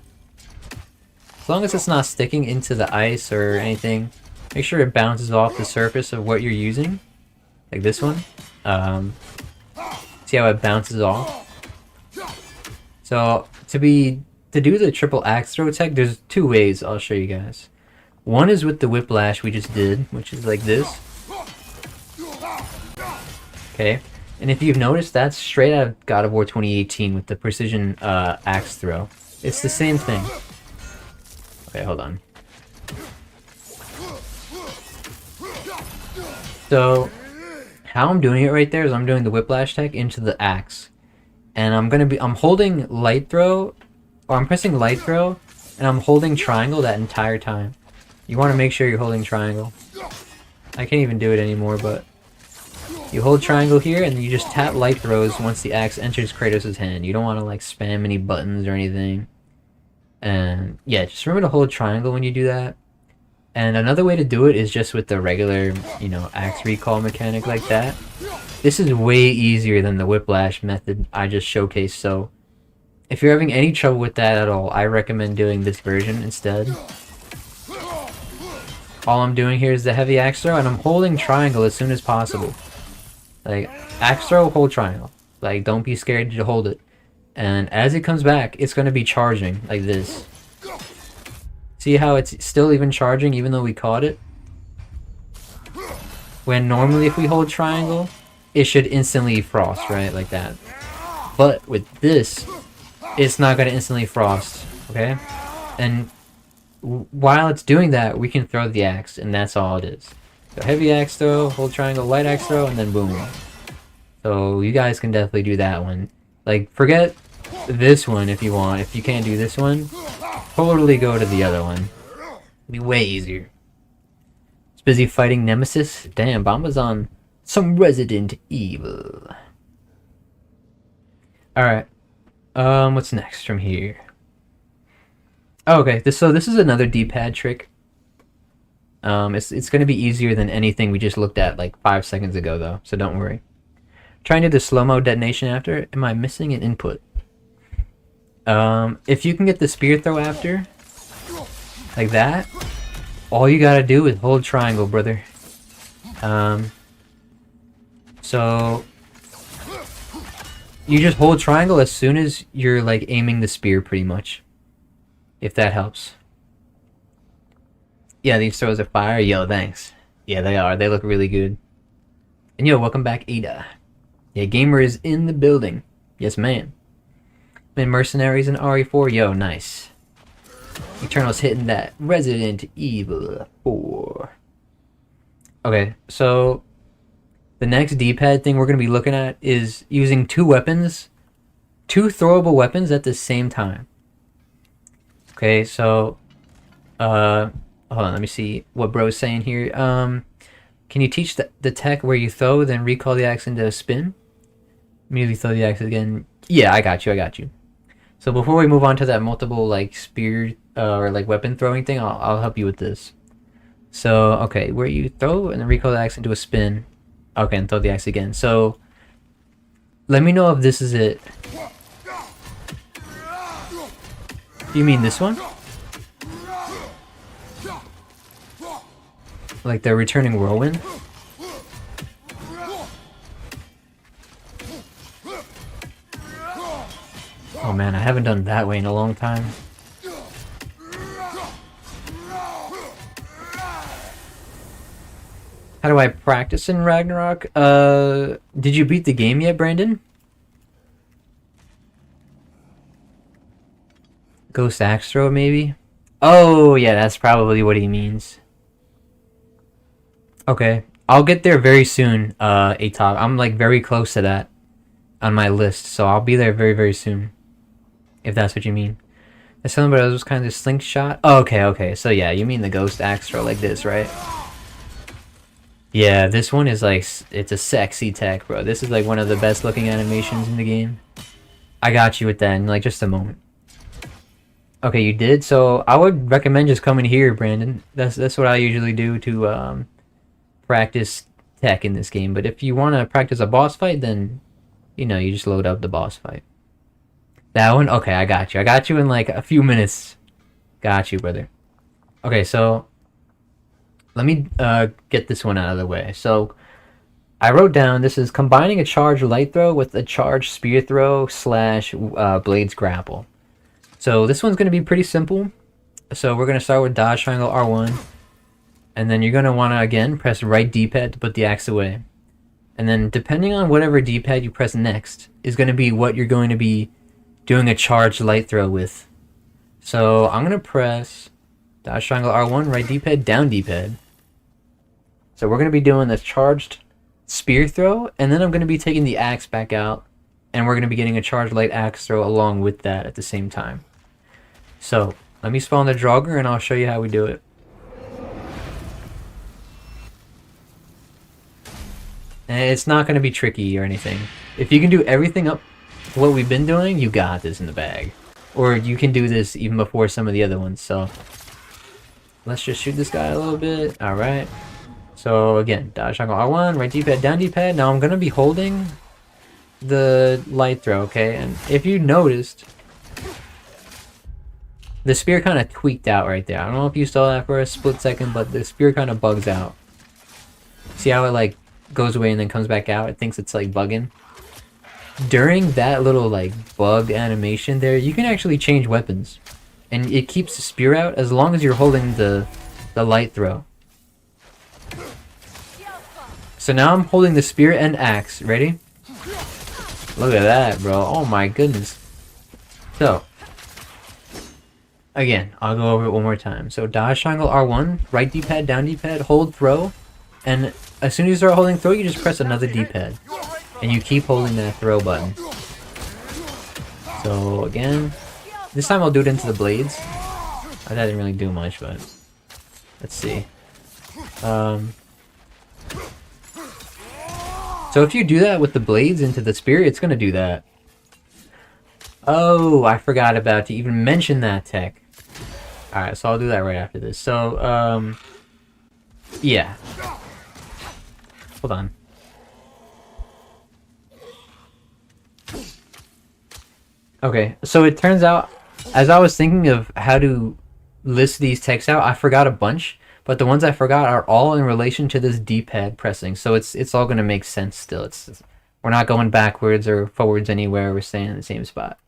As long as it's not sticking into the ice or anything, make sure it bounces off the surface of what you're using, like this one. See how it bounces off? So, to do the triple axe throw tech, there's 2 ways I'll show you guys. One is with the Whiplash we just did, which is like this. Okay, and if you've noticed, that's straight out of God of War 2018 with the precision axe throw. It's the same thing. Okay, hold on. So how I'm doing it right there is I'm doing the whiplash tech into the axe, and I'm holding light throw, or I'm pressing light throw, and I'm holding triangle that entire time. You want to make sure you're holding triangle. I can't even do it anymore, but you hold triangle here, and you just tap light throws once the axe enters Kratos' hand. You don't want to like spam any buttons or anything. And yeah, just remember to hold triangle when you do that. And another way to do it is just with the regular, you know, axe recall mechanic like that. This is way easier than the whiplash method I just showcased, so if you're having any trouble with that at all, I recommend doing this version instead. All I'm doing here is the heavy axe throw, and I'm holding triangle as soon as possible. Like, axe throw, hold triangle. Like, don't be scared to hold it. And as it comes back, it's going to be charging, like this. See how it's still even charging even though we caught it? When normally if we hold triangle, it should instantly frost, right? Like that. But with this, it's not going to instantly frost, okay? And while it's doing that, we can throw the axe, and that's all it is. So heavy axe throw, hold triangle, light axe throw, and then boom. So you guys can definitely do that one. Like, forget this one if you want. If you can't do this one, totally go to the other one. It'll be way easier. It's busy fighting Nemesis. Damn, Bomba's on some Resident Evil. Alright. What's next from here? Oh, okay, so this is another D-pad trick. It's going to be easier than anything we just looked at like 5 seconds ago, though, so don't worry. Trying to do the slow-mo detonation after. Am I missing an input? If you can get the spear throw after, like that, all you gotta do is hold triangle, brother. So you just hold triangle as soon as you're like aiming the spear, pretty much. If that helps. Yeah, these throws are fire. Yo, thanks. Yeah, they are. They look really good. And yo, welcome back, Ada. Yeah, gamer is in the building. Yes, man. And Mercenaries and RE4. Yo, nice. Eternal's hitting that Resident Evil 4. Okay, so the next D-pad thing we're going to be looking at is using two throwable weapons at the same time. Okay, so hold on, let me see what bro's saying here. Can you teach the tech where you throw, then recall the axe into a spin? Immediately throw the axe again. Yeah, I got you. So before we move on to that multiple like spear or like weapon throwing thing, I'll help you with this. So okay, where you throw and then recall the axe into a spin. Okay, and throw the axe again. So let me know if this is it. You mean this one? Like the returning Whirlwind? Oh man, I haven't done that way in a long time. How do I practice in Ragnarok? Did you beat the game yet, Brandon? Ghost axe throw, maybe? Oh, yeah, that's probably what he means. Okay, I'll get there very soon, Atop. I'm like very close to that on my list, so I'll be there very, very soon. If that's what you mean. There's something about those kind of slingshot. Oh, okay. So yeah, you mean the ghost axe throw like this, right? Yeah, this one is like, it's a sexy tech, bro. This is like one of the best looking animations in the game. I got you with that in like just a moment. Okay, you did? So I would recommend just coming here, Brandon. That's what I usually do to practice tech in this game. But if you want to practice a boss fight, then, you know, you just load up the boss fight. That one? Okay, I got you. I got you in like a few minutes. Got you, brother. Okay, so let me get this one out of the way. So I wrote down, this is combining a charged light throw with a charged spear throw / blades grapple. So this one's going to be pretty simple. So we're going to start with dodge triangle R1. And then you're going to want to, again, press right D-pad to put the axe away. And then depending on whatever D-pad you press next is going to be what you're going to be doing a charged light throw with. So I'm going to press dash triangle R1, right D-pad, down D-pad. So we're going to be doing the charged spear throw, and then I'm going to be taking the axe back out, and we're going to be getting a charged light axe throw along with that at the same time. So let me spawn the Draugr, and I'll show you how we do it. And it's not going to be tricky or anything. If you can do everything up to what we've been doing, you got this in the bag. Or you can do this even before some of the other ones. So let's just shoot this guy a little bit. Alright. So again, dodge triangle R1, right D-pad, down D-pad. Now I'm going to be holding the light throw, okay? And if you noticed, the spear kind of tweaked out right there. I don't know if you saw that for a split second, but the spear kind of bugs out. See how it like goes away and then comes back out? It thinks it's like bugging. During that little like bug animation there, you can actually change weapons. And it keeps the spear out as long as you're holding the light throw. So now I'm holding the spear and axe. Ready? Look at that, bro. Oh my goodness. So, again, I'll go over it one more time. So dodge triangle R1, right D-pad, down D-pad, hold throw. And as soon as you start holding throw, you just press another D-pad. And you keep holding that throw button. So again, this time I'll do it into the blades. That didn't really do much, but let's see. So if you do that with the blades into the spear, it's going to do that. Oh, I forgot about to even mention that tech. Alright, so I'll do that right after this. So, yeah. Hold on. Okay, so it turns out, as I was thinking of how to list these techs out, I forgot a bunch. But the ones I forgot are all in relation to this D-pad pressing, so it's all going to make sense still. We're not going backwards or forwards anywhere, we're staying in the same spot.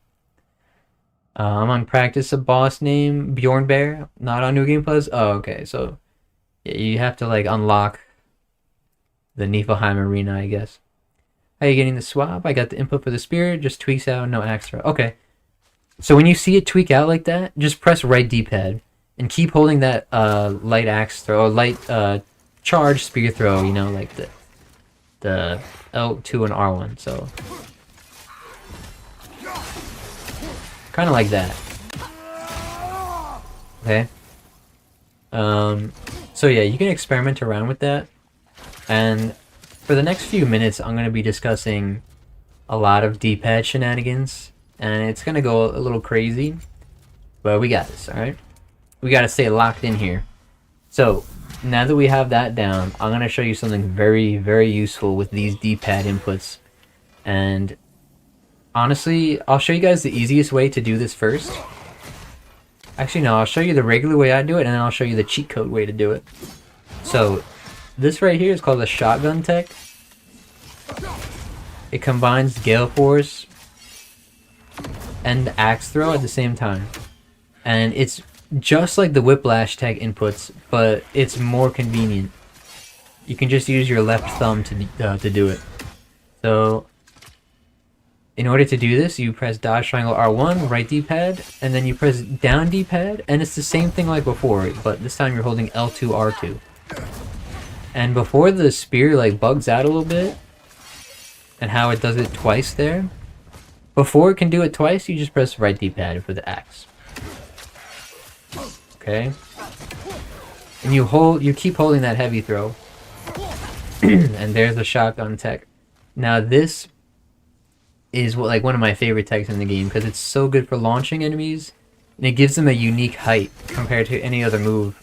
I'm on practice, a boss named Bjorn Bear, not on New Game Plus. Oh, okay, so yeah, you have to like unlock the Niflheim arena, I guess. How are you getting the swap? I got the input for the spear, just tweaks out, no axe throw. Okay, so when you see it tweak out like that, just press right D-pad. And keep holding that light axe throw, or light charge spear throw, you know, like the L2 and R1, so. Kind of like that. Okay. So yeah, you can experiment around with that. And for the next few minutes, I'm going to be discussing a lot of D-pad shenanigans. And it's going to go a little crazy. But we got this, alright? We gotta stay locked in here. So, now that we have that down, I'm gonna show you something very, very useful with these D-pad inputs. And honestly, I'll show you guys the easiest way to do this first. Actually, no, I'll show you the regular way I do it, and then I'll show you the cheat code way to do it. So, this right here is called the shotgun tech. It combines Gale Force and axe throw at the same time. And it's just like the Whiplash tech inputs, but it's more convenient. You can just use your left thumb to do it. So, in order to do this, you press dodge triangle R1, right D-pad, and then you press down D-pad, and it's the same thing like before, but this time you're holding L2, R2. And before the spear like bugs out a little bit, and how it does it twice there, before it can do it twice, you just press right D-pad for the axe. Okay, and you keep holding that heavy throw, and there's the shotgun tech. Now this is like one of my favorite techs in the game because it's so good for launching enemies, and it gives them a unique height compared to any other move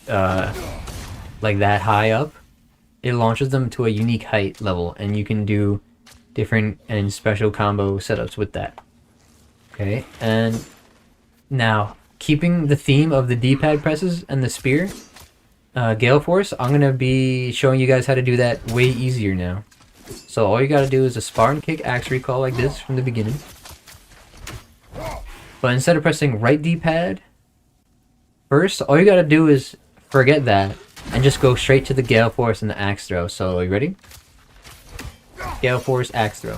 like that high up. It launches them to a unique height level, and you can do different and special combo setups with that. Okay, and now, keeping the theme of the D-pad presses and the spear, Gale Force, I'm going to be showing you guys how to do that way easier now. So all you got to do is a Spartan kick axe recall like this from the beginning. But instead of pressing right D-pad, first, all you got to do is forget that and just go straight to the Gale Force and the axe throw. So, are you ready? Gale Force, axe throw.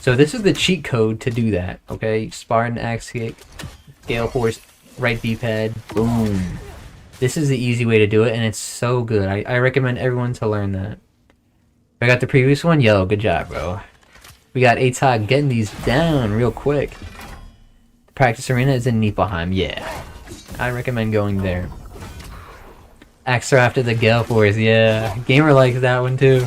So this is the cheat code to do that, okay? Spartan, axe kick, Gale Force, right D-pad, boom. This is the easy way to do it, and it's so good. I recommend everyone to learn that. I got the previous one? Yo, good job, bro. We got Atog getting these down real quick. The practice arena is in Niflheim, yeah. I recommend going there. Axe throw after the Gale Force, yeah. Gamer likes that one too.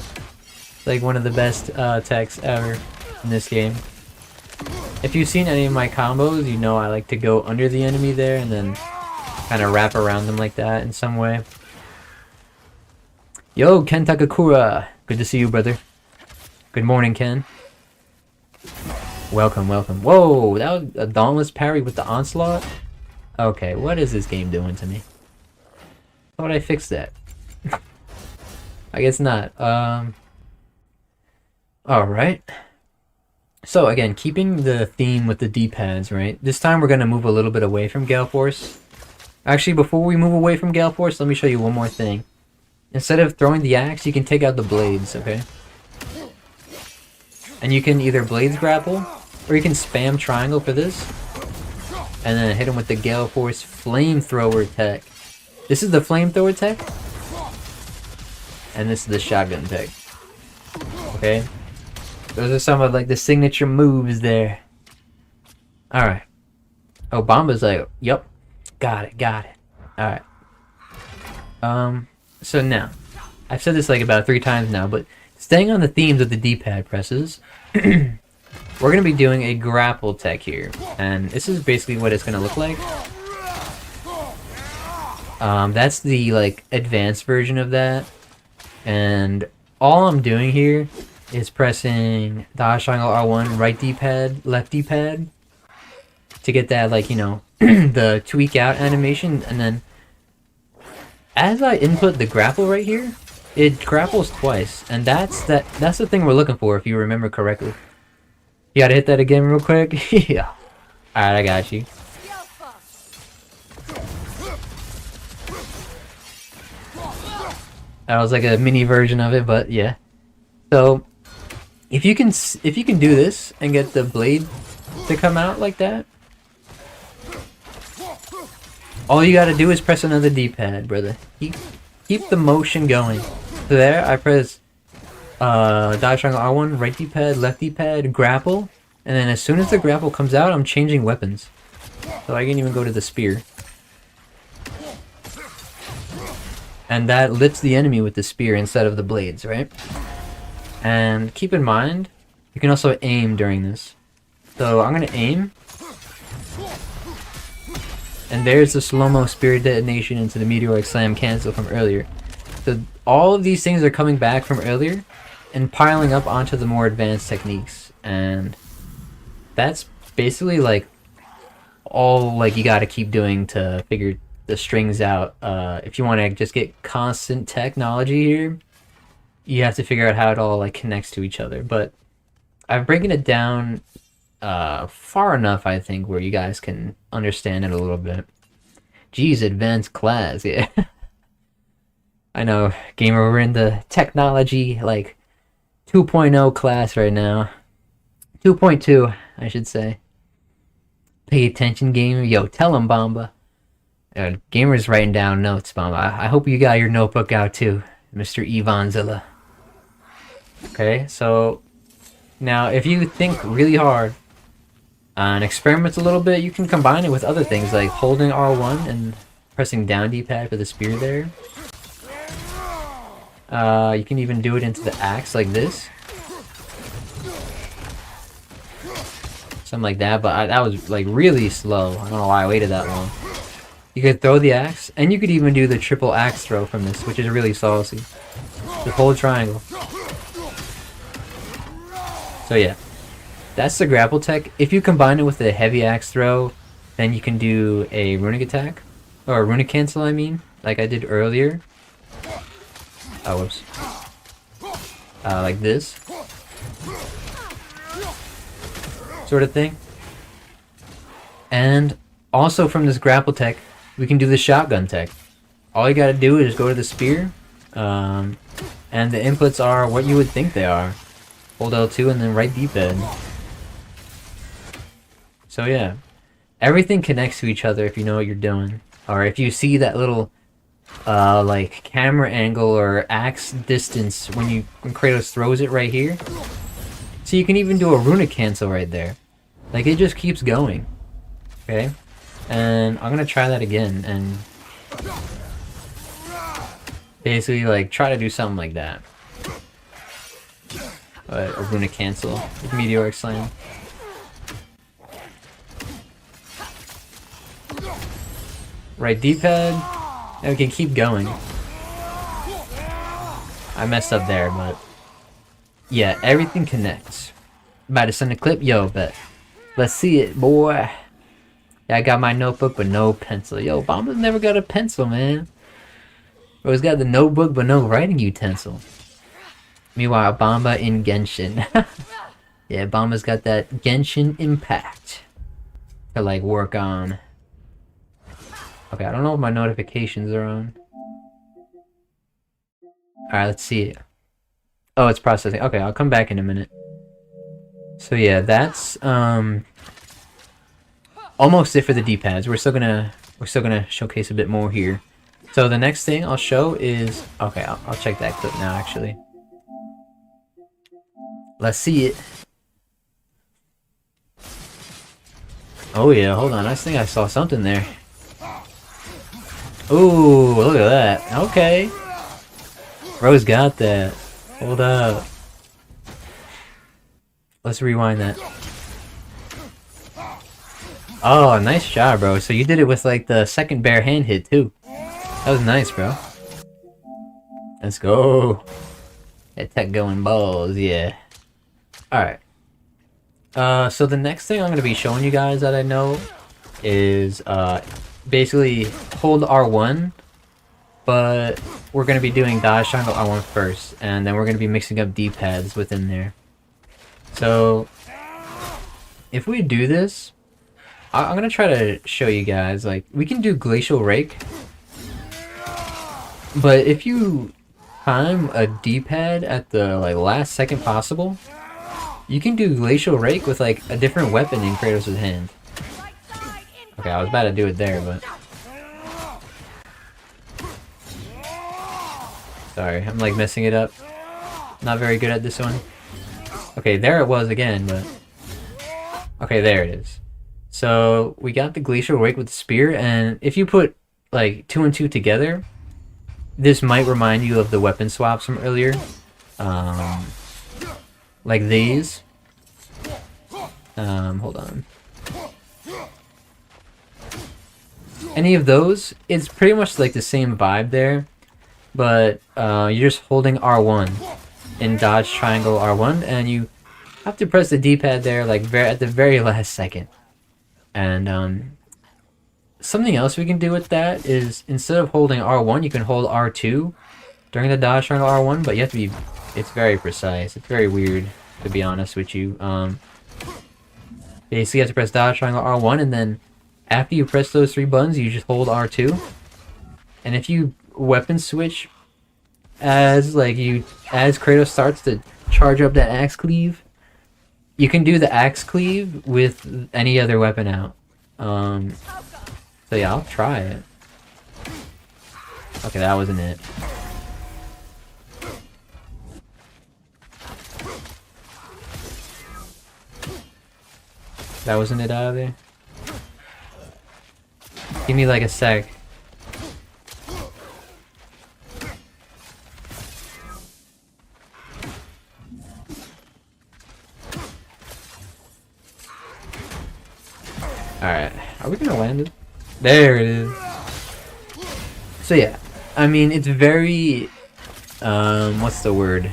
Like one of the best techs ever in this game. If you've seen any of my combos, you know I like to go under the enemy there and then kind of wrap around them like that in some way. Yo, Ken Takakura. Good to see you, brother. Good morning, Ken. Welcome, welcome. Whoa, that was a dauntless parry with the Onslaught? Okay, what is this game doing to me? Thought I fixed that. I guess not. Alright. So again, keeping the theme with the D-pads, right? This time we're going to move a little bit away from Gale Force. Actually, before we move away from Gale Force, let me show you one more thing. Instead of throwing the axe, you can take out the blades, okay? And you can either blades grapple, or you can spam triangle for this, and then hit him with the Gale Force flamethrower tech. This is the flamethrower tech, and this is the shotgun tech. Okay? Those are some of like the signature moves there. Alright. Oh, Bomba's like, yep. Got it, got it. Alright. So now, I've said this like about 3 times now, but staying on the themes of the D-pad presses, we're going to be doing a grapple tech here. And this is basically what it's going to look like. That's the like advanced version of that. And all I'm doing here is pressing dodge triangle R1, right D-pad, left D-pad to get that, like, you know, the tweak out animation. And then as I input the grapple right here, it grapples twice, and that's the thing we're looking for, if you remember correctly. You gotta hit that again real quick. Yeah. Alright, I got you. That was like a mini version of it, but yeah. So if you can do this and get the blade to come out like that, all you gotta do is press another D-pad, brother. Keep the motion going. So there, I press dodge triangle R1, right D-pad, left D-pad, grapple, and then as soon as the grapple comes out, I'm changing weapons. So I can even go to the spear. And that lifts the enemy with the spear instead of the blades, right? And keep in mind, you can also aim during this. So I'm gonna aim. And there's the slow-mo spear detonation into the meteoric slam cancel from earlier. So all of these things are coming back from earlier and piling up onto the more advanced techniques. And that's basically like all like you gotta keep doing to figure the strings out. If you want to just get constant technology here, you have to figure out how it all like connects to each other. But I've broken it down far enough, I think, where you guys can understand it a little bit. Geez, advanced class, yeah. I know, gamer, we're in the technology, like, 2.0 class right now. 2.2, I should say. Pay attention, gamer. Yo, tell him, Bomba. Gamer's writing down notes, Bomba. I hope you got your notebook out, too, Mr. Ivanzilla. Okay, so now, if you think really hard and experiment a little bit, you can combine it with other things like holding R1 and pressing down D-pad for the spear there. You can even do it into the axe like this. Something like that, but that was like really slow. I don't know why I waited that long. You could throw the axe, and you could even do the triple axe throw from this, which is really saucy. Just hold triangle. So yeah, that's the grapple tech. If you combine it with the heavy axe throw, then you can do a runic attack, or a runic cancel, I mean, like I did earlier. Oh, whoops. Like this. Sort of thing. And also from this grapple tech, we can do the shotgun tech. All you gotta do is go to the spear, and the inputs are what you would think they are. hold L2 and then right D-pad. So yeah, everything connects to each other if you know what you're doing. Or if you see that little like camera angle or axe distance when Kratos throws it right here. So you can even do a Runic cancel right there. Like it just keeps going. Okay? And I'm gonna try that again and basically like try to do something like that. A Runic cancel with Meteoric Slam. Right D-pad, and we can keep going. I messed up there, but yeah, everything connects. About to send a clip? Yo, bet. Let's see it, boy. Yeah, I got my notebook, but no pencil. Yo, Bomba's never got a pencil, man. Always got the notebook, but no writing utensil. Meanwhile, Bomba in Genshin. Yeah, Bomba's got that Genshin impact to, like, work on. Okay, I don't know if my notifications are on. Alright, let's see it. Oh, it's processing. Okay, I'll come back in a minute. So yeah, that's almost it for the D-pads. We're still gonna showcase a bit more here. So the next thing I'll show is okay. I'll check that clip now. Actually, let's see it. Oh yeah, hold on. I think I saw something there. Ooh, look at that. Okay, Rose got that. Hold up. Let's rewind that. Oh, nice job, bro. So you did it with like the second bare hand hit too. That was nice, bro. Let's go. That tech going balls, yeah. Alright. So the next thing I'm going to be showing you guys that I know is basically hold R1, but we're going to be doing dodge triangle R1 first, and then we're going to be mixing up D-pads within there. So if we do this, I'm going to try to show you guys, like, we can do Glacial Rake, but if you time a D-pad at the like last second possible, you can do Glacial Rake with like a different weapon in Kratos' hand. Okay, I was about to do it there, but sorry, I'm like messing it up. Not very good at this one. Okay, there it was again, but okay, there it is. So we got the Glacial Rake with the spear, and if you put like 2 and 2 together, this might remind you of the weapon swaps from earlier. Like these. Hold on. Any of those, it's pretty much like the same vibe there, but you're just holding R1 in dodge triangle R1, and you have to press the D-pad there like at the very last second. And something else we can do with that is instead of holding R1, you can hold R2 during the dodge triangle R1, but you have to be, it's very precise. It's very weird, to be honest with you. Basically, you have to press dodge triangle R1, and then after you press those 3 buttons, you just hold R2. And if you weapon switch as Kratos starts to charge up that axe cleave, you can do the axe cleave with any other weapon out. So yeah, I'll try it. Okay, that wasn't it. That wasn't it out of there? Give me like a sec. Alright, are we gonna land it? There it is. So yeah, I mean, it's very, what's the word?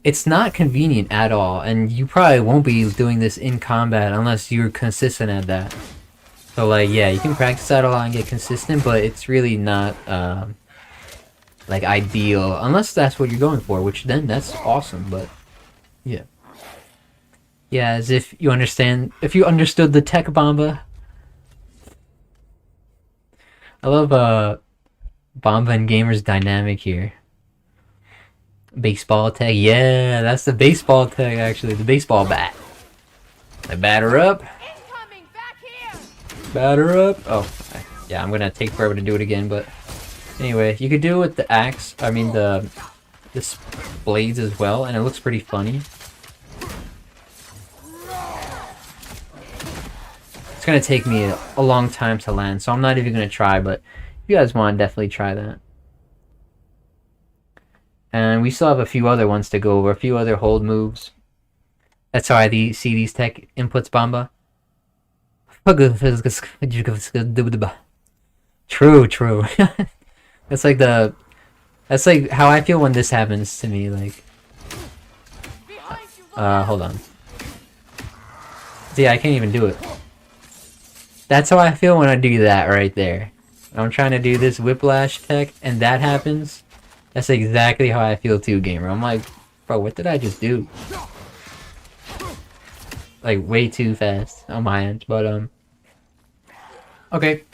It's not convenient at all, and you probably won't be doing this in combat unless you're consistent at that. So like, yeah, you can practice that a lot and get consistent, but it's really not, like, ideal, unless that's what you're going for, which then that's awesome, but yeah. Yeah, as if you understand, if you understood the tech Bomba. I love Bomba and Gamer's dynamic here. Baseball tag. Yeah, that's the baseball tag, actually. The baseball bat. Like, batter up. Batter up. Oh, yeah, I'm gonna take forever to do it again, but anyway, you could do it with the axe. I mean, this blades as well, and it looks pretty funny. It's gonna take me a long time to land, so I'm not even gonna try, but if you guys want, definitely try that. And we still have a few other ones to go over, a few other hold moves. That's how I see these tech inputs, Bamba. True. That's like how I feel when this happens to me, like... hold on. See, I can't even do it. That's how I feel when I do that right there. When I'm trying to do this whiplash tech, and that happens. That's exactly how I feel too, gamer. I'm like, bro, what did I just do? Like, way too fast on my end, but, okay.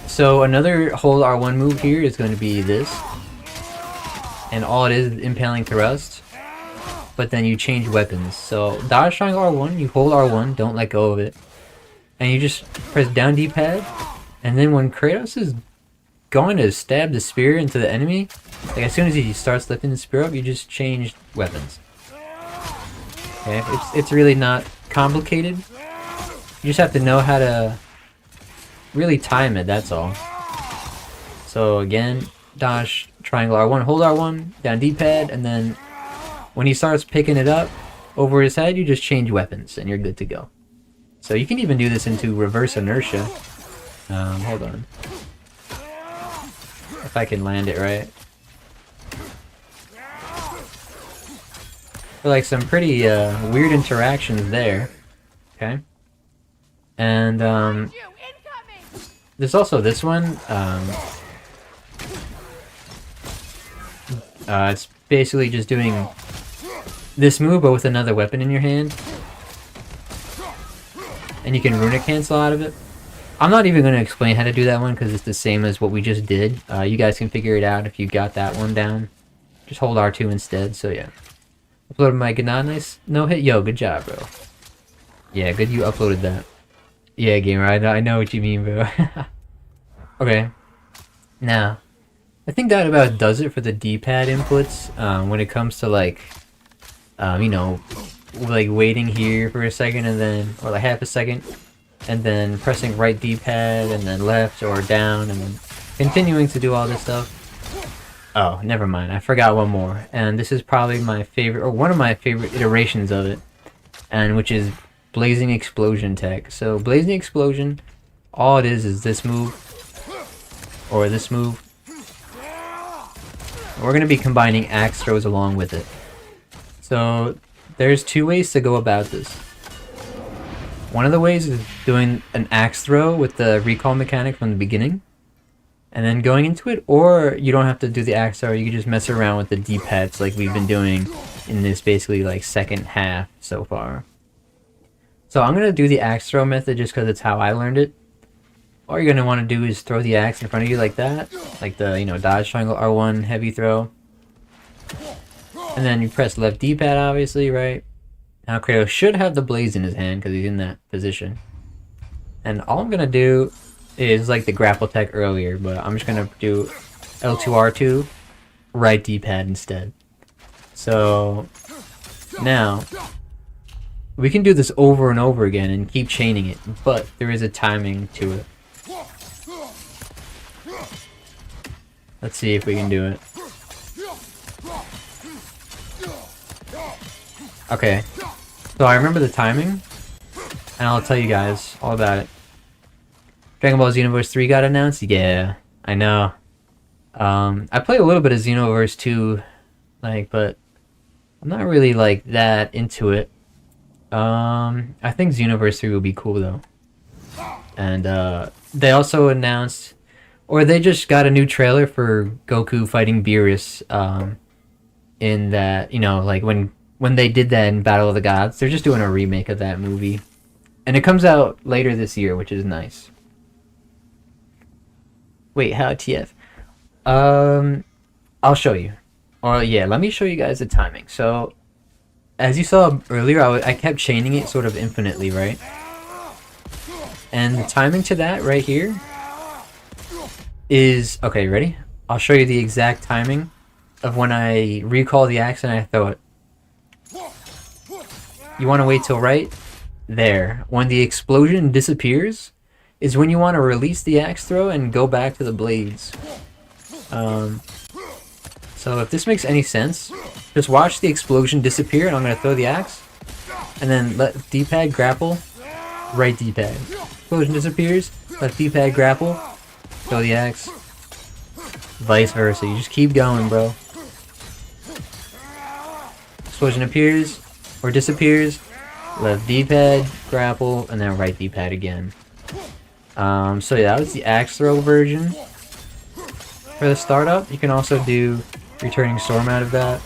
So, another hold R1 move here is going to be this. And all it is impaling thrust. But then you change weapons. So, dodge triangle R1, you hold R1, don't let go of it. And you just press down D-pad. And then when Kratos is going to stab the spear into the enemy, like as soon as he starts lifting the spear up, you just change weapons. Okay, it's really not complicated. You just have to know how to really time it, that's all. So again, dodge triangle R1, hold R1, down D-pad, and then when he starts picking it up over his head, you just change weapons and you're good to go. So you can even do this into reverse inertia. Hold on. If I can land it right. Like some pretty weird interactions there. Okay. And there's also this one. It's basically just doing this move but with another weapon in your hand. And you can Runic cancel out of it. I'm not even going to explain how to do that one because it's the same as what we just did. You guys can figure it out if you got that one down. Just hold R2 instead, so yeah. Uploaded my Gana, nice no hit. Yo, good job, bro. Yeah, good you uploaded that. Yeah, gamer, I know what you mean, bro. Okay. Now, I think that about does it for the D-pad inputs. When it comes to like, you know, like waiting here for a second and then, or like half a second, and then pressing right D-pad and then left or down and then continuing to do all this stuff. Oh, never mind. I forgot one more. And this is probably my favorite, or one of my favorite iterations of it, and which is Blazing Explosion tech. So Blazing Explosion, all it is this move, or this move. We're going to be combining axe throws along with it. So there's two ways to go about this. One of the ways is doing an axe throw with the recall mechanic from the beginning, and then going into it, or you don't have to do the axe throw, you can just mess around with the D-pads like we've been doing in this basically like second half so far. So I'm going to do the axe throw method just because it's how I learned it. All you're going to want to do is throw the axe in front of you like that, like the, you know, dodge triangle R1 heavy throw. And then you press left D-pad obviously, right? Now Kratos should have the blades in his hand because he's in that position. And all I'm going to do is like the grapple tech earlier, but I'm just going to do L2R2 right D-pad instead. So now we can do this over and over again and keep chaining it, but there is a timing to it. Let's see if we can do it. Okay, so I remember the timing, and I'll tell you guys all about it. Dragon Ball Xenoverse 3 got announced? Yeah, I know. I play a little bit of Xenoverse 2, like, but I'm not really, like, that into it. I think Xenoverse 3 will be cool, though. And, they also announced, or they just got a new trailer for Goku fighting Beerus, in that, you know, like, when they did that in Battle of the Gods, they're just doing a remake of that movie. And it comes out later this year, which is nice. Wait, how TF? I'll show you. Or yeah, let me show you guys the timing. So as you saw earlier, I kept chaining it sort of infinitely, right? And the timing to that right here is... Okay, ready? I'll show you the exact timing of when I recall the axe and I throw it. You want to wait till right there. When the explosion disappears is when you want to release the axe throw and go back to the blades. So if this makes any sense, just watch the explosion disappear and I'm going to throw the axe. And then let D-pad grapple, right D-pad. Explosion disappears, let D-pad grapple, throw the axe. Vice versa. You just keep going, bro. Explosion appears or disappears, left D-pad, grapple, and then right D-pad again. So yeah, that was the axe throw version. For the startup, you can also do returning storm out of that.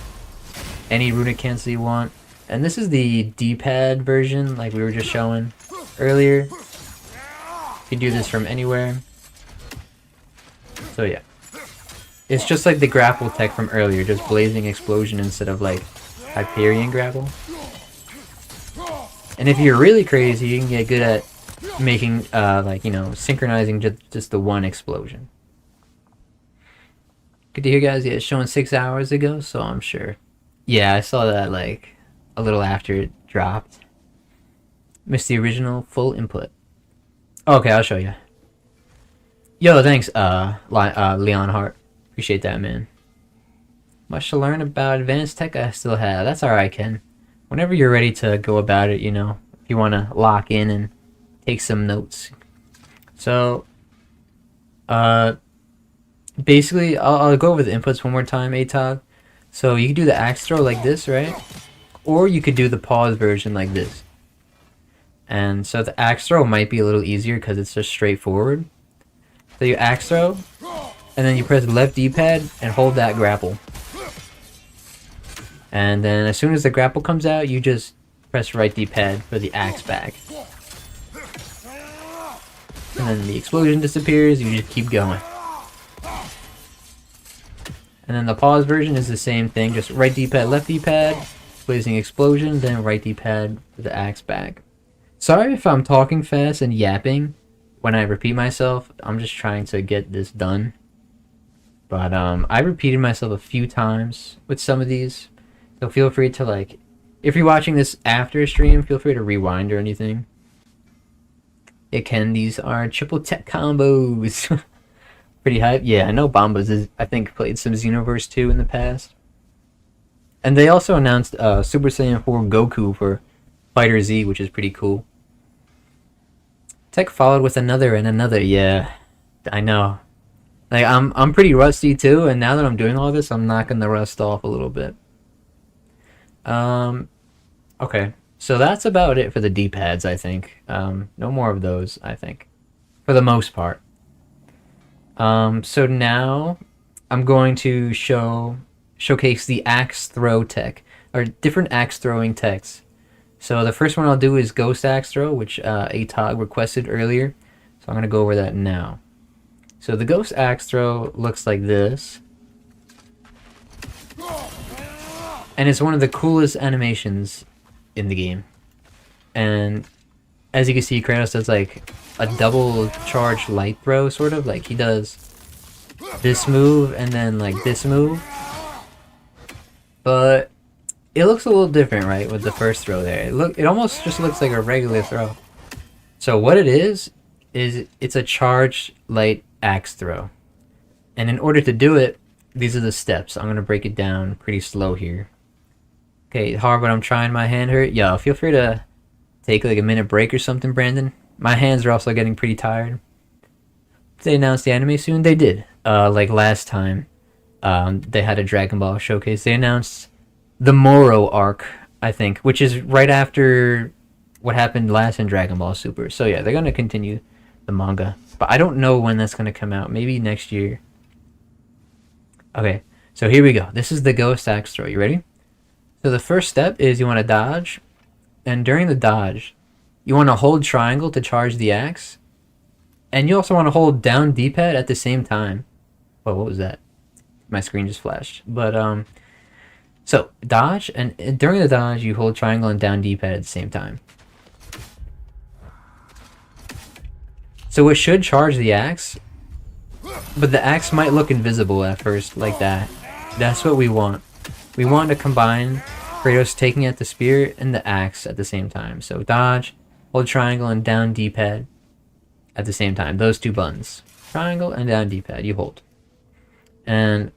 Any runic cancel you want. And this is the D-pad version, like we were just showing earlier. You can do this from anywhere. So yeah. It's just like the grapple tech from earlier, just blazing explosion instead of like Hyperion grapple. And if you're really crazy, you can get good at making, like, you know, synchronizing just the one explosion. Good to hear, guys. Yeah, it's showing 6 hours ago, so I'm sure. Yeah, I saw that, like, a little after it dropped. Missed the original full input. Okay, I'll show you. Yo, thanks, Leon Hart. Appreciate that, man. Much to learn about advanced tech I still have. That's alright, Ken. Whenever you're ready to go about it, you know, if you want to lock in and take some notes. So, basically, I'll go over the inputs one more time, ATOG. So you can do the axe throw like this, right? Or you could do the pause version like this. And so the axe throw might be a little easier because it's just straightforward. So you axe throw, and then you press left D-pad and hold that grapple. And then as soon as the grapple comes out, you just press right D-pad for the axe back. And then the explosion disappears, you just keep going. And then the pause version is the same thing, just right D-pad, left D-pad, blazing explosion, then right D-pad for the axe back. Sorry if I'm talking fast and yapping when I repeat myself. I'm just trying to get this done. But I repeated myself a few times with some of these. So feel free to, like, if you're watching this after a stream, feel free to rewind or anything. Yeah, Ken, these are triple tech combos. Pretty hype. Yeah, I know Bombas is, I think, played some Xenoverse 2 in the past. And they also announced Super Saiyan 4 Goku for Fighter Z, which is pretty cool. Tech followed with another and another. Yeah, I know. Like, I'm pretty rusty too, and now that I'm doing all this, I'm knocking the rust off a little bit. Okay, so that's about it for the D-pads, I think. No more of those, I think, for the most part. So now I'm going to showcase the axe throw tech, or different axe throwing techs. So the first one I'll do is Ghost Axe Throw, which ATOG requested earlier. So I'm going to go over that now. So the Ghost Axe Throw looks like this. And it's one of the coolest animations in the game. And as you can see, Kratos does like a double charge light throw, sort of. Like he does this move and then like this move. But it looks a little different, right, with the first throw there. It almost just looks like a regular throw. So what it is it's a charged light axe throw. And in order to do it, these are the steps. I'm going to break it down pretty slow here. Okay, hard, but I'm trying. My hand hurt. Yo, feel free to take like a minute break or something, Brandon. My hands are also getting pretty tired. They announced the anime soon? They did. Like last time, they had a Dragon Ball showcase. They announced the Moro arc, I think, which is right after what happened last in Dragon Ball Super. So yeah, they're going to continue the manga. But I don't know when that's going to come out. Maybe next year. Okay, so here we go. This is the Ghost Axe Throw. You ready? So the first step is you want to dodge. And during the dodge, you want to hold triangle to charge the axe. And you also want to hold down D-pad at the same time. Whoa, what was that? My screen just flashed. But So dodge, and during the dodge you hold triangle and down D-pad at the same time. So it should charge the axe, but the axe might look invisible at first, like that. That's what we want. We want to combine Kratos taking out the spear and the axe at the same time. So dodge, hold triangle and down D-pad at the same time. Those two buttons. Triangle and down D-pad, you hold. And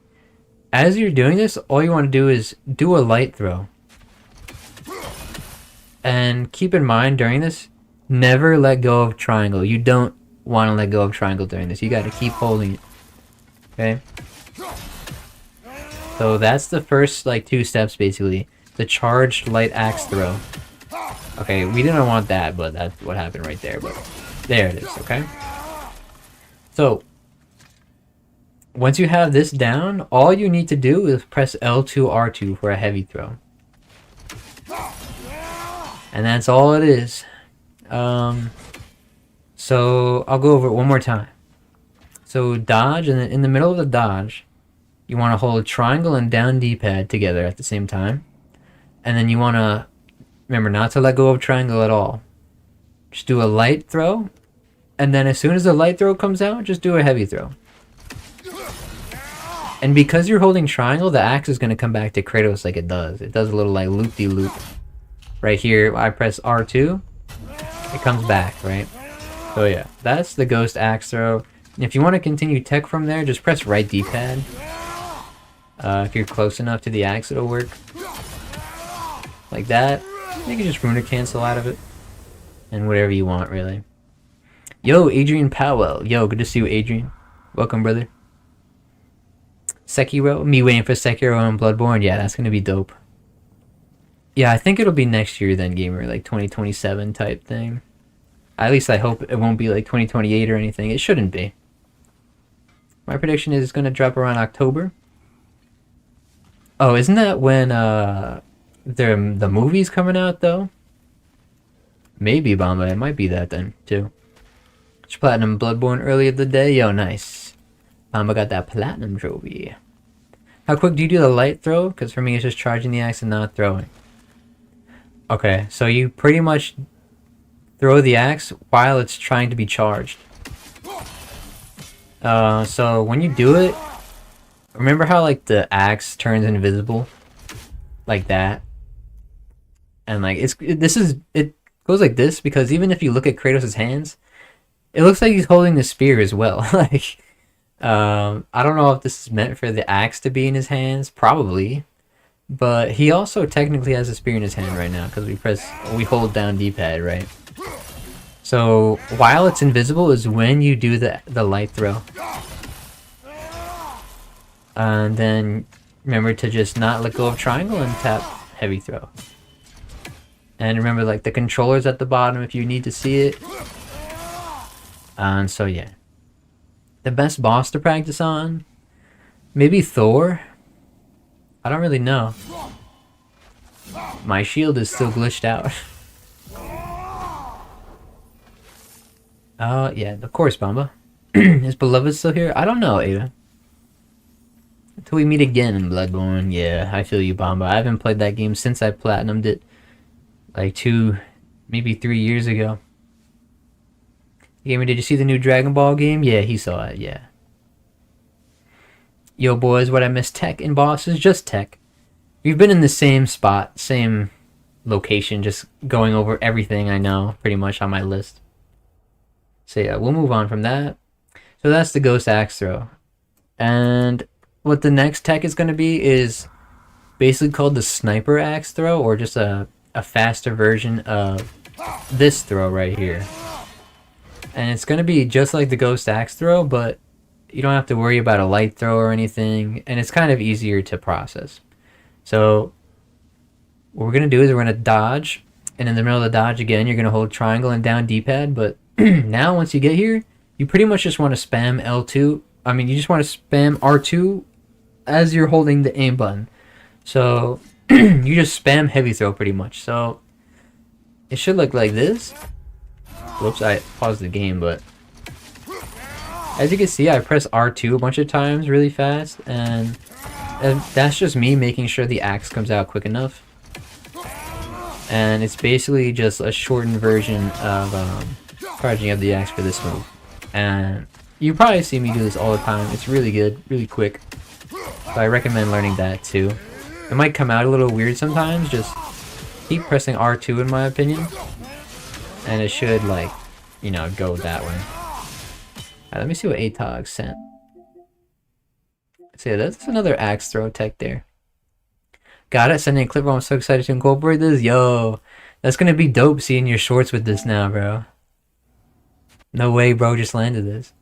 as you're doing this, all you want to do is do a light throw. And keep in mind during this, never let go of triangle. You don't want to let go of triangle during this. You got to keep holding it. Okay? So that's the first like 2 steps basically. The charged light axe throw. Okay, we didn't want that, but that's what happened right there. But there it is, okay? So once you have this down, all you need to do is press L2 R2 for a heavy throw. And that's all it is. So I'll go over it one more time. So dodge, and then in the middle of the dodge, you want to hold triangle and down D-pad together at the same time. And then you want to remember not to let go of triangle at all. Just do a light throw. And then as soon as the light throw comes out, just do a heavy throw. And because you're holding triangle, the axe is going to come back to Kratos like it does. It does a little like loop-de-loop. Right here, I press R2. It comes back, right? So yeah, that's the ghost axe throw. And if you want to continue tech from there, just press right D-pad. If you're close enough to the axe, it'll work. Like that. You can just Runic cancel out of it. And whatever you want, really. Yo, Adrian Powell. Yo, good to see you, Adrian. Welcome, brother. Sekiro? Me waiting for Sekiro and Bloodborne? Yeah, that's gonna be dope. Yeah, I think it'll be next year then, gamer. Like 2027 type thing. At least I hope it won't be like 2028 or anything. It shouldn't be. My prediction is it's gonna drop around October. Oh, isn't that when the movie's coming out though? Maybe, Bomba. It might be that then too. Just platinum Bloodborne early of the day. Yo, nice. Bomba got that platinum trophy. How quick do you do the light throw? Because for me, it's just charging the axe and not throwing. Okay, so you pretty much throw the axe while it's trying to be charged. So when you do it, remember how like the axe turns invisible, like that, and like it goes like this because even if you look at Kratos' hands, it looks like he's holding the spear as well. Like, I don't know if this is meant for the axe to be in his hands, probably, but he also technically has a spear in his hand right now because we hold down D-pad, right? So while it's invisible is when you do the light throw. And then remember to just not let go of triangle and tap heavy throw. And remember like the controller's at the bottom if you need to see it. And so yeah. The best boss to practice on? Maybe Thor? I don't really know. My shield is still glitched out. Yeah, of course, Bomba. Is Beloved still here? I don't know, Ada. Until we meet again in Bloodborne. Yeah, I feel you, Bomba. I haven't played that game since I platinumed it. Like 2, maybe 3 years ago. Gamer, did you see the new Dragon Ball game? Yeah, he saw it, yeah. Yo, boys, what I miss tech in bosses? Just tech. We've been in the same spot, same location, just going over everything I know, pretty much, on my list. So yeah, we'll move on from that. So that's the Ghost Axe Throw. And what the next tech is going to be is basically called the Sniper Axe Throw, or just a faster version of this throw right here. And it's going to be just like the Ghost Axe Throw, but you don't have to worry about a light throw or anything, and it's kind of easier to process. So what we're going to do is we're going to dodge, and in the middle of the dodge again, you're going to hold triangle and down D-pad, but now once you get here, you pretty much just want to spam L2. I mean, you just want to spam R2 as you're holding the aim button. So you just spam heavy throw pretty much. So it should look like this. Whoops, I paused the game, but as you can see, I press R2 a bunch of times really fast, and And that's just me making sure the axe comes out quick enough. And it's basically just a shortened version of charging up the axe for this move. And you probably see me do this all the time. It's really good, really quick. So I recommend learning that too. It might come out a little weird sometimes, just keep pressing R2 in my opinion. And it should, like, you know, go that way. Alright, let me see what Atog sent. So yeah, that's another axe throw tech there. Got it, sending a clip. I'm so excited to incorporate this. Yo, that's gonna be dope seeing your shorts with this now, bro. No way, bro, just landed this.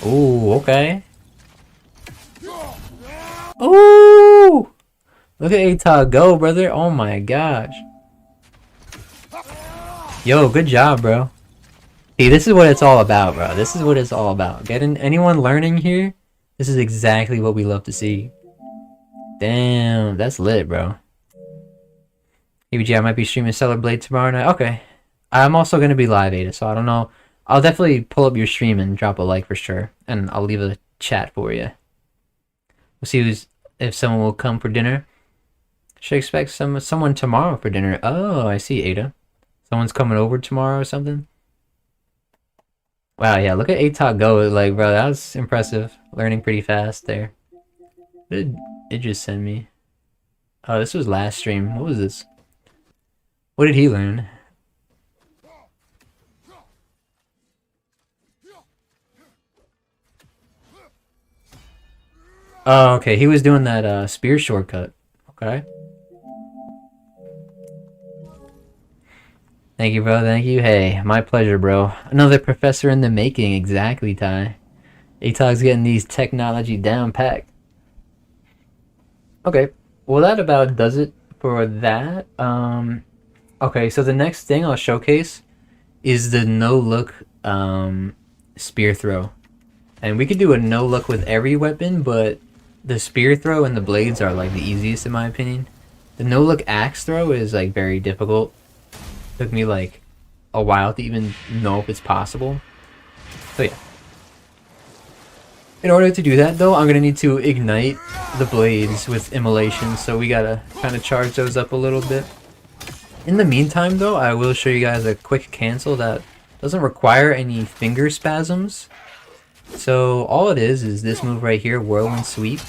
Ooh, okay. Ooh! Look at Atog go, brother. Oh my gosh. Yo, good job, bro. See, this is what it's all about, bro. This is what it's all about. Getting anyone learning here, this is exactly what we love to see. Damn, that's lit, bro. EBG, I might be streaming Stellar Blade tomorrow night. Okay. I'm also going to be live, Ada, so I don't know. I'll definitely pull up your stream and drop a like for sure. And I'll leave a chat for you. We'll see if someone will come for dinner. Should expect someone tomorrow for dinner. Oh, I see, Ada. Someone's coming over tomorrow or something? Wow, yeah, look at Atog go. Like, bro, that was impressive. Learning pretty fast there. What did it just send me? Oh, this was last stream. What was this? What did he learn? Oh, okay. He was doing that spear shortcut. Okay. Thank you, bro. Thank you. Hey, my pleasure, bro. Another professor in the making. Exactly, Ty. Atog's getting these technology down packed. Okay. Well, that about does it for that. Okay, so the next thing I'll showcase is the no-look spear throw. And we could do a no-look with every weapon, but the spear throw and the blades are like the easiest in my opinion. The no-look axe throw is like very difficult. Took me like a while to even know if it's possible. So yeah. In order to do that though, I'm gonna need to ignite the blades with immolation, so we gotta kind of charge those up a little bit. In the meantime though, I will show you guys a quick cancel that doesn't require any finger spasms. So all it is this move right here, Whirlwind Sweep.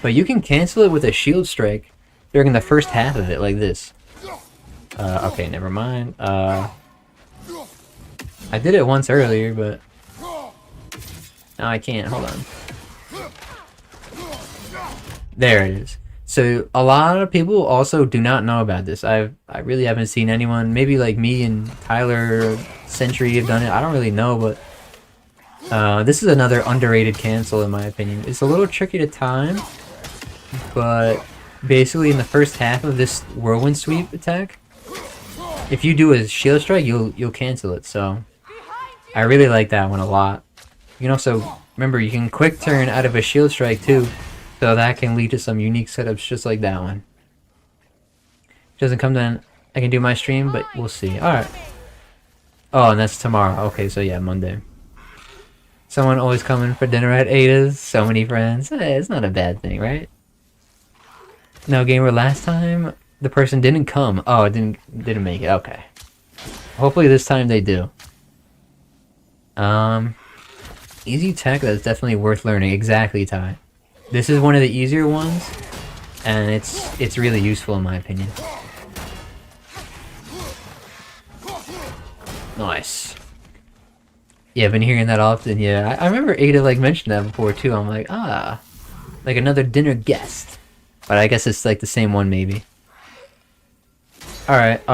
But you can cancel it with a shield strike during the first half of it, like this. Okay, never mind. I did it once earlier, but now I can't. Hold on. There it is. So a lot of people also do not know about this. I really haven't seen anyone. Maybe like me and Tyler, Sentry have done it. I don't really know, but this is another underrated cancel in my opinion. It's a little tricky to time, but basically in the first half of this Whirlwind Sweep attack, if you do a shield strike, you'll cancel it. So I really like that one a lot. You can also remember you can quick turn out of a shield strike too, so that can lead to some unique setups just like that one. Doesn't come down. I can do my stream, but we'll see. All right. Oh, and that's tomorrow. Okay, so yeah, Monday. Someone always coming for dinner at Ada's. So many friends. Hey, it's not a bad thing, right? No gamer last time. The person didn't come. Oh, it didn't make it. Okay. Hopefully this time they do. Easy tech that's definitely worth learning. Exactly, Ty. This is one of the easier ones, and it's really useful in my opinion. Nice. Yeah, I've been hearing that often. Yeah, I remember Ada like mentioned that before too. I'm like, like another dinner guest. But I guess it's like the same one maybe. Alright,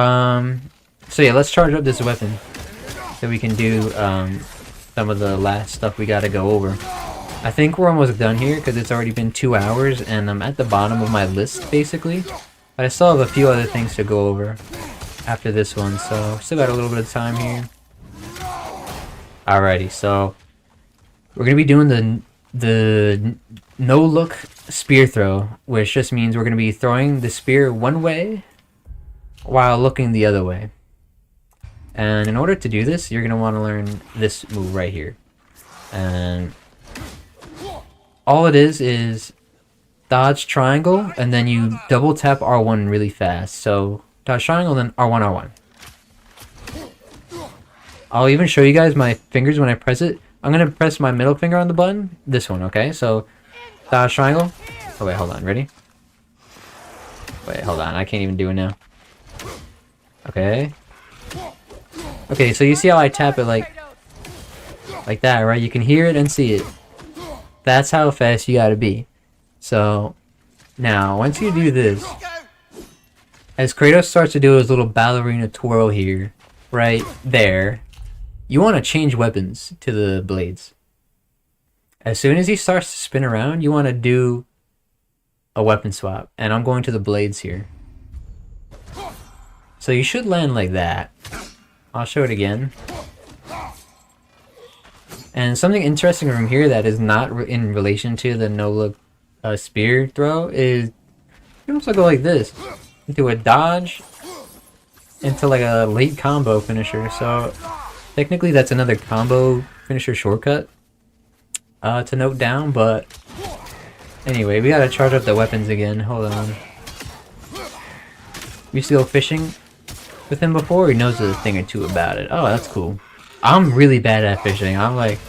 so yeah, let's charge up this weapon so we can do some of the last stuff we gotta go over. I think we're almost done here because it's already been 2 hours and I'm at the bottom of my list basically. But I still have a few other things to go over after this one, so still got a little bit of time here. Alrighty, so we're gonna be doing the no-look spear throw, which just means we're gonna be throwing the spear one way while looking the other way. And in order to do this, you're going to want to learn this move right here. And all it is dodge triangle, and then you double tap R1 really fast. So dodge triangle, then R1, R1. I'll even show you guys my fingers when I press it. I'm gonna press my middle finger on the button. This one, okay? So dodge triangle. Oh wait, hold on. Ready? Wait, hold on. I can't even do it now. Okay. Okay, so you see how I tap it like that, right? You can hear it and see it. That's how fast you gotta be. So now, once you do this, as Kratos starts to do his little ballerina twirl here, right there, you want to change weapons to the blades. As soon as he starts to spin around, you want to do a weapon swap. And I'm going to the blades here. So you should land like that. I'll show it again. And something interesting from here that is not in relation to the no-look spear throw is you can also go like this. Into a dodge into like a late combo finisher. So technically that's another combo finisher shortcut to note down, but anyway, we gotta charge up the weapons again. Hold on. We used to go fishing with him before. He knows a thing or two about it. Oh, that's cool. I'm really bad at fishing. I'm like,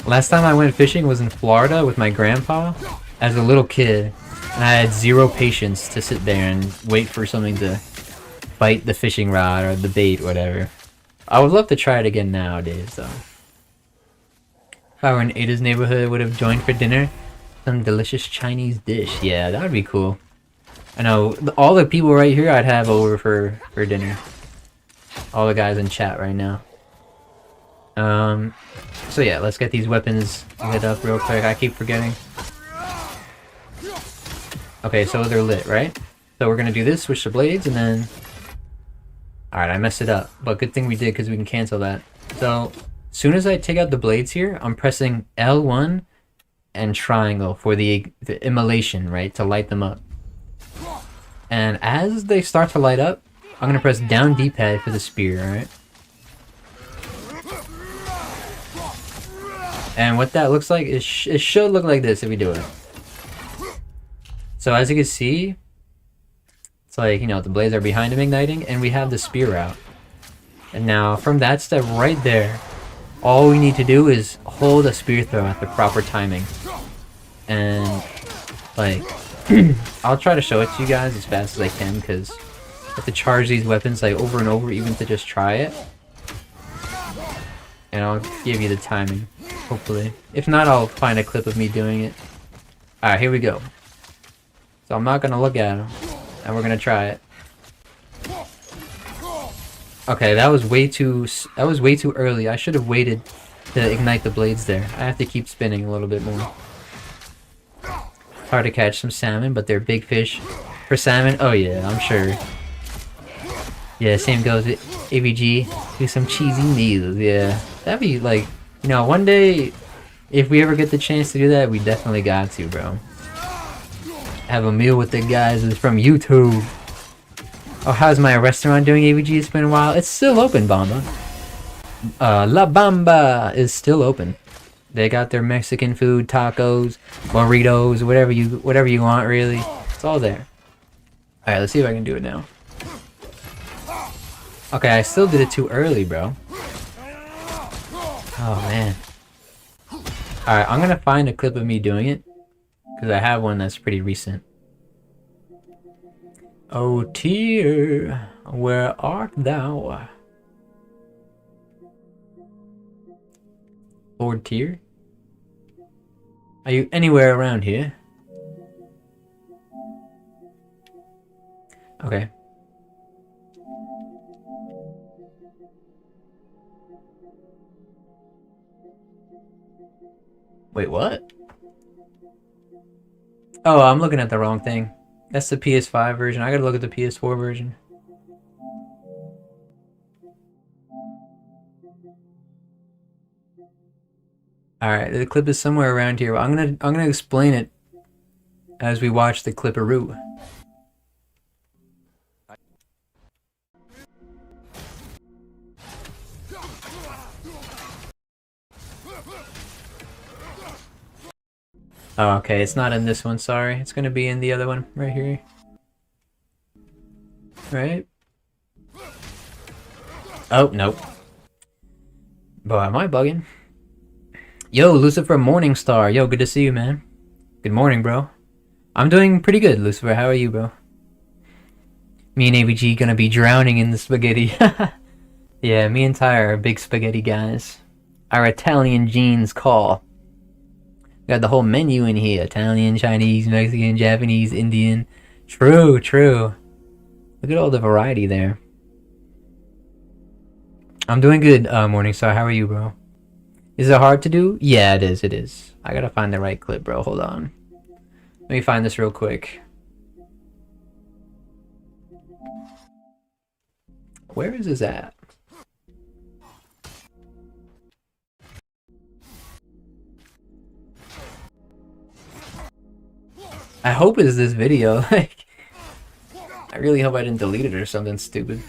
last time I went fishing was in Florida with my grandpa as a little kid, and I had zero patience to sit there and wait for something to bite the fishing rod or the bait, whatever. I would love to try it again nowadays, though. If I were in Ada's neighborhood, I would have joined for dinner. Some delicious Chinese dish. Yeah, that would be cool. I know, all the people right here I'd have over for dinner. All the guys in chat right now. So yeah, let's get these weapons lit up real quick. I keep forgetting. Okay, so they're lit, right? So we're gonna do this, switch the blades, and then... Alright, I messed it up, but good thing we did because we can cancel that. So, as soon as I take out the blades here, I'm pressing L1 and triangle for the immolation, right? To light them up. And as they start to light up, I'm gonna press down D-pad for the spear, alright? And what that looks like, it should look like this if we do it. So as you can see, it's like, you know, the blades are behind him igniting, and we have the spear out. And now, from that step right there, all we need to do is hold a spear throw at the proper timing. And, like, I'll try to show it to you guys as fast as I can, because I have to charge these weapons, like, over and over, even to just try it. And I'll give you the timing, hopefully. If not, I'll find a clip of me doing it. Alright, here we go. So I'm not gonna look at him, and we're gonna try it. Okay, that was way too early. I should have waited to ignite the blades there. I have to keep spinning a little bit more. Hard to catch some salmon, but they're big fish. For salmon, oh yeah, I'm sure. Yeah, same goes with AVG. Do some cheesy meals, yeah. That'd be like, you know, one day, if we ever get the chance to do that, we definitely got to, bro. Have a meal with the guys is from YouTube. Oh, how's my restaurant doing, AVG? It's been a while. It's still open, Bamba. La Bamba is still open. They got their Mexican food, tacos, burritos, whatever you want, really. It's all there. Alright, let's see if I can do it now. Okay, I still did it too early, bro. Oh, man. Alright, I'm gonna find a clip of me doing it. Because I have one that's pretty recent. Oh, Tyr, where art thou? Lord Tyr? Are you anywhere around here? Okay. Wait, what? Oh, I'm looking at the wrong thing. That's the PS5 version. I gotta look at the PS4 version. Alright, the clip is somewhere around here. I'm gonna explain it as we watch the clipperoo. Oh, okay, it's not in this one, sorry. It's gonna be in the other one, right here. Right? Oh, nope. Boy, am I bugging? Yo, Lucifer Morningstar. Yo, good to see you, man. Good morning, bro. I'm doing pretty good, Lucifer. How are you, bro? Me and ABG gonna be drowning in the spaghetti. Yeah, me and Ty are big spaghetti guys. Our Italian genes call. Got the whole menu in here. Italian, Chinese, Mexican, Japanese, Indian. True, true. Look at all the variety there. I'm doing good, Morningstar. How are you, bro? Is it hard to do? Yeah, it is, it is. I gotta find the right clip, bro. Hold on. Let me find this real quick. Where is this at? I hope it's this video. Like, I really hope I didn't delete it or something stupid.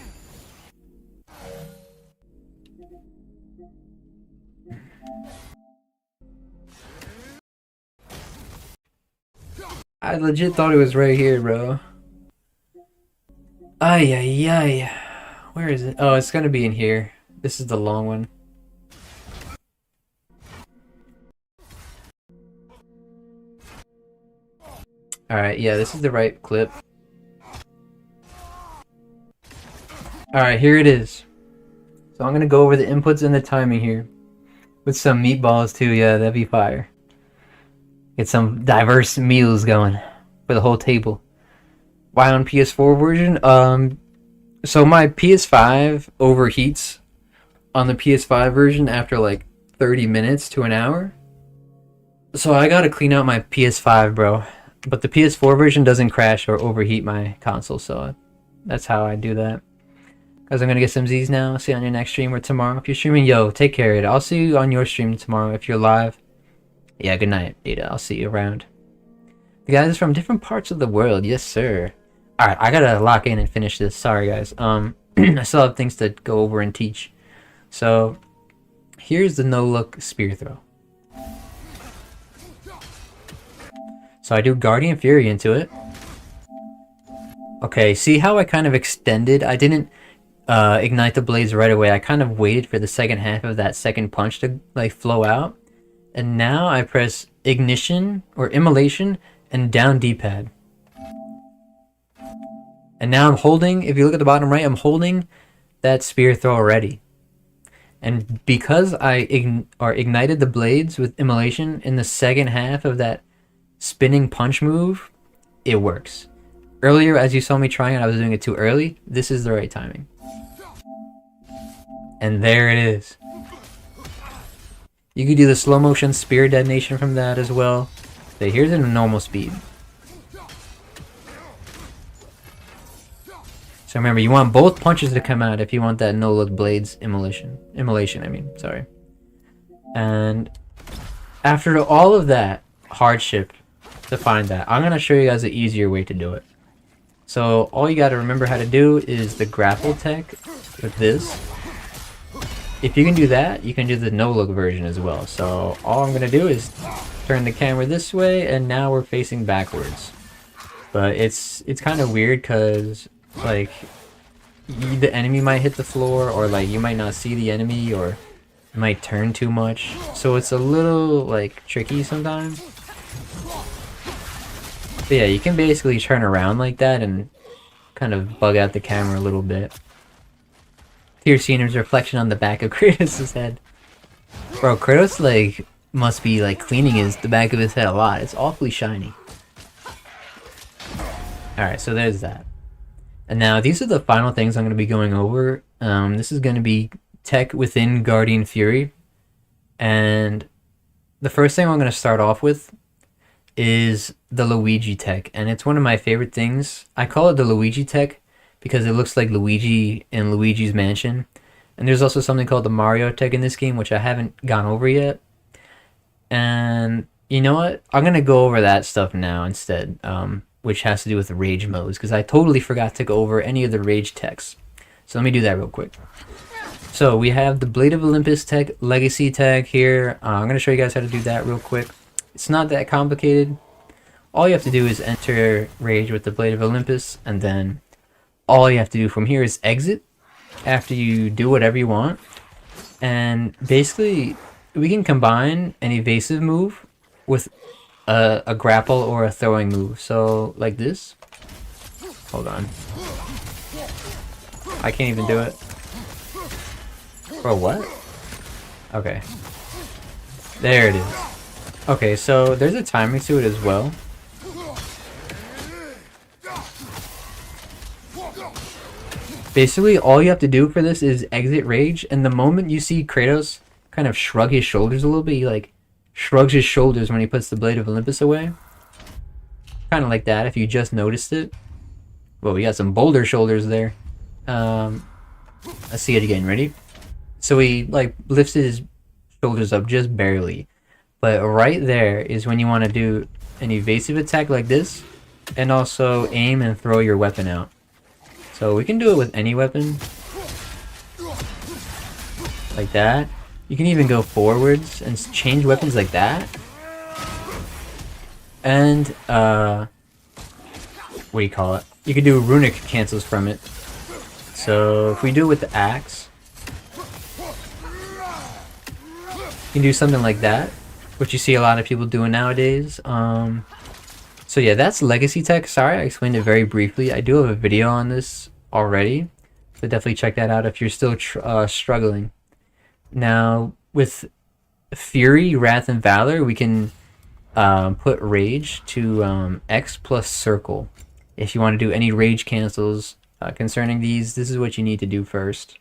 I legit thought it was right here, bro. Ay, ay, ay. Where is it? Oh, it's gonna be in here. This is the long one. Alright, yeah, this is the right clip. Alright, here it is. So I'm gonna go over the inputs and the timing here. With some meatballs too, yeah, that'd be fire. Get some diverse meals going for the whole table. Why on PS4 version? So my PS5 overheats on the PS5 version after like 30 minutes to an hour. So I gotta clean out my PS5, bro. But the PS4 version doesn't crash or overheat my console, so that's how I do that. Guys, I'm gonna get some Z's now. See you on your next stream or tomorrow. If you're streaming, yo, take care of it. I'll see you on your stream tomorrow if you're live. Yeah, good night, Ada. I'll see you around. The guys are from different parts of the world. Yes, sir. Alright, I gotta lock in and finish this. Sorry, guys. I still have things to go over and teach. So, here's the no-look spear throw. So I do Guardian Fury into it. Okay, see how I kind of extended? I didn't ignite the blades right away. I kind of waited for the second half of that second punch to like flow out. And now I press ignition or immolation and down D-pad. And now I'm holding, if you look at the bottom right, I'm holding that spear throw already. And because I ignited the blades with immolation in the second half of that spinning punch move, it works. Earlier, as you saw me trying it, I was doing it too early. This is the right timing. And there it is. You could do the slow motion spear detonation from that as well. But here's it in normal speed. So remember, you want both punches to come out if you want that no-look blades immolation. Immolation, I mean, sorry. And after all of that hardship to find that, I'm going to show you guys an easier way to do it. So all you got to remember how to do is the grapple tech with this. If you can do that, you can do the no-look version as well. So all I'm going to do is turn the camera this way, and now we're facing backwards. But it's kind of weird because like the enemy might hit the floor, or like you might not see the enemy, or it might turn too much. So it's a little like tricky sometimes. But yeah, you can basically turn around like that and kind of bug out the camera a little bit. Here, seeing his reflection on the back of Kratos' head. Bro, Kratos like must be like cleaning the back of his head a lot. It's awfully shiny. Alright, so there's that. And now these are the final things I'm going to be going over. This is going to be tech within Guardian Fury. And the first thing I'm going to start off with is the Luigi tech. And it's one of my favorite things. I call it the Luigi tech because it looks like Luigi in Luigi's Mansion. And there's also something called the Mario tech in this game, which I haven't gone over yet. And you know what? I'm going to go over that stuff now instead. Which has to do with the rage modes, because I totally forgot to go over any of the rage techs. So let me do that real quick. So we have the Blade of Olympus tech, Legacy tech here. I'm going to show you guys how to do that real quick. It's not that complicated. All you have to do is enter rage with the Blade of Olympus, and then all you have to do from here is exit after you do whatever you want. And basically, we can combine an evasive move with a grapple or a throwing move. So, like this. Hold on. I can't even do it. Bro, what? Okay. There it is. Okay, so there's a timing to it as well. Basically, all you have to do for this is exit rage, and the moment you see Kratos kind of shrug his shoulders a little bit, he like shrugs his shoulders when he puts the Blade of Olympus away. Kind of like that, if you just noticed it. Well, we got some boulder shoulders there. Let's see it again, ready? So he like lifts his shoulders up just barely. But right there is when you want to do an evasive attack like this, and also aim and throw your weapon out. So we can do it with any weapon. Like that. You can even go forwards and change weapons like that. And, what do you call it? You can do Runic cancels from it. So if we do it with the axe, you can do something like that, which you see a lot of people doing nowadays. So yeah, that's legacy tech. Sorry, I explained it very briefly. I do have a video on this already, so definitely check that out if you're still struggling. Now, with Fury, Wrath, and Valor, we can put Rage to X plus Circle. If you want to do any Rage cancels concerning these, this is what you need to do first.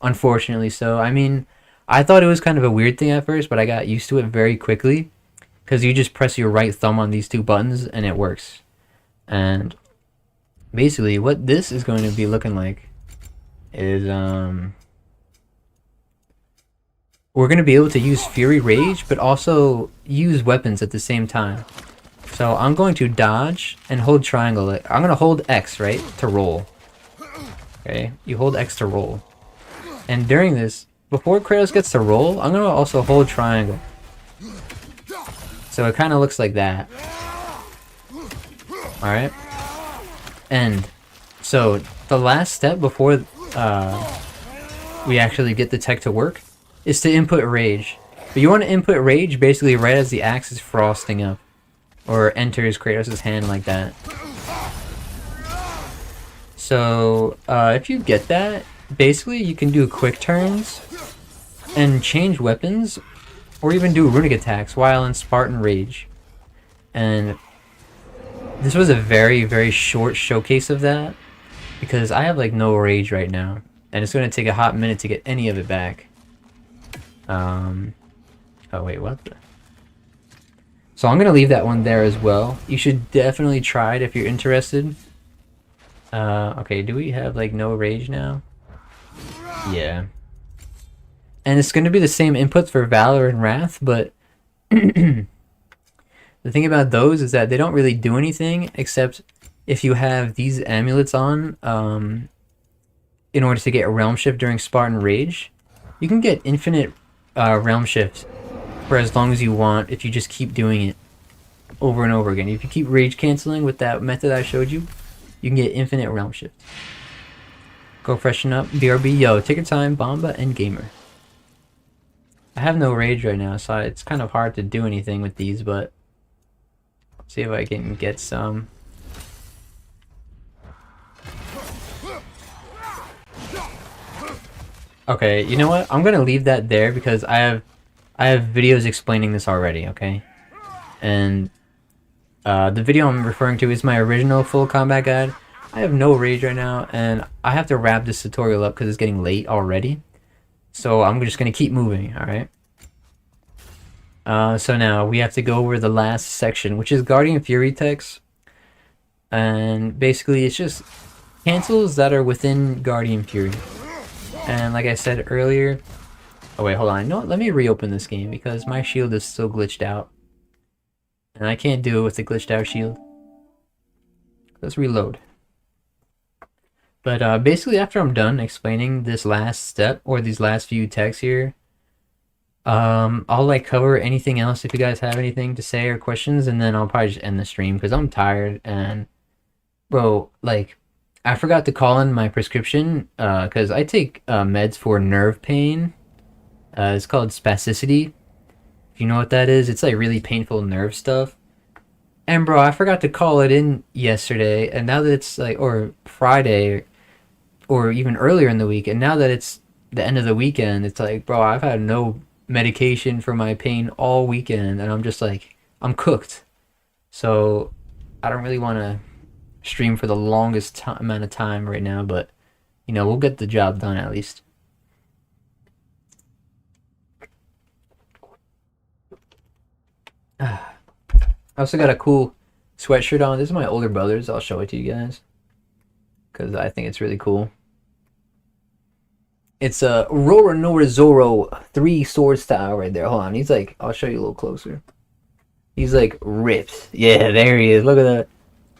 Unfortunately so. I mean, I thought it was kind of a weird thing at first, but I got used to it very quickly. Because you just press your right thumb on these two buttons and it works. And basically what this is going to be looking like is we're going to be able to use Fury Rage, but also use weapons at the same time. So I'm going to dodge and hold triangle. I'm going to hold X, right, to roll. Okay, you hold X to roll. And during this, before Kratos gets to roll, I'm going to also hold triangle. So it kind of looks like that. Alright. And so the last step before we actually get the tech to work is to input Rage. But you want to input Rage basically right as the axe is frosting up. Or enters Kratos' hand like that. So if you get that, basically you can do quick turns and change weapons, or even do runic attacks while in Spartan Rage. And this was a very, very short showcase of that, because I have like no rage right now, and it's going to take a hot minute to get any of it back. Oh wait, what the? So I'm going to leave that one there as well. You should definitely try it if you're interested. Okay, do we have like no rage now? Yeah. And it's going to be the same inputs for Valor and Wrath, but the thing about those is that they don't really do anything except if you have these amulets on in order to get Realm Shift during Spartan Rage. You can get infinite Realm Shift for as long as you want if you just keep doing it over and over again. If you keep Rage canceling with that method I showed you, you can get infinite Realm Shift. Go freshen up. BRB, yo, take your time, Bomba, and Gamer. I have no rage right now, so it's kind of hard to do anything with these, but let's see if I can get some. Okay, you know what? I'm gonna leave that there because I have videos explaining this already, okay? And the video I'm referring to is my original full combat guide. I have no rage right now, and I have to wrap this tutorial up because it's getting late already. So I'm just going to keep moving, alright? So now we have to go over the last section, which is Guardian Fury techs. And basically it's just cancels that are within Guardian Fury. And like I said earlier... Oh wait, hold on. You know what? Let me reopen this game because my shield is still glitched out. And I can't do it with the glitched out shield. Let's reload. But basically after I'm done explaining this last step, or these last few techs here, I'll like cover anything else if you guys have anything to say or questions, and then I'll probably just end the stream because I'm tired. And bro, like, I forgot to call in my prescription because I take meds for nerve pain. It's called spasticity. If you know what that is, it's like really painful nerve stuff. And bro, I forgot to call it in yesterday, and now that it's like, or Friday, or even earlier in the week, and now that it's the end of the weekend, it's like, bro, I've had no medication for my pain all weekend, and I'm just like, I'm cooked. So I don't really want to stream for the longest amount of time right now, but you know, we'll get the job done at least. I also got a cool sweatshirt on. This is my older brother's. I'll show it to you guys because I think it's really cool. It's a Roronorizoro 3 sword style right there. Hold on, he's like, I'll show you a little closer. He's like ripped. Yeah, there he is. Look at that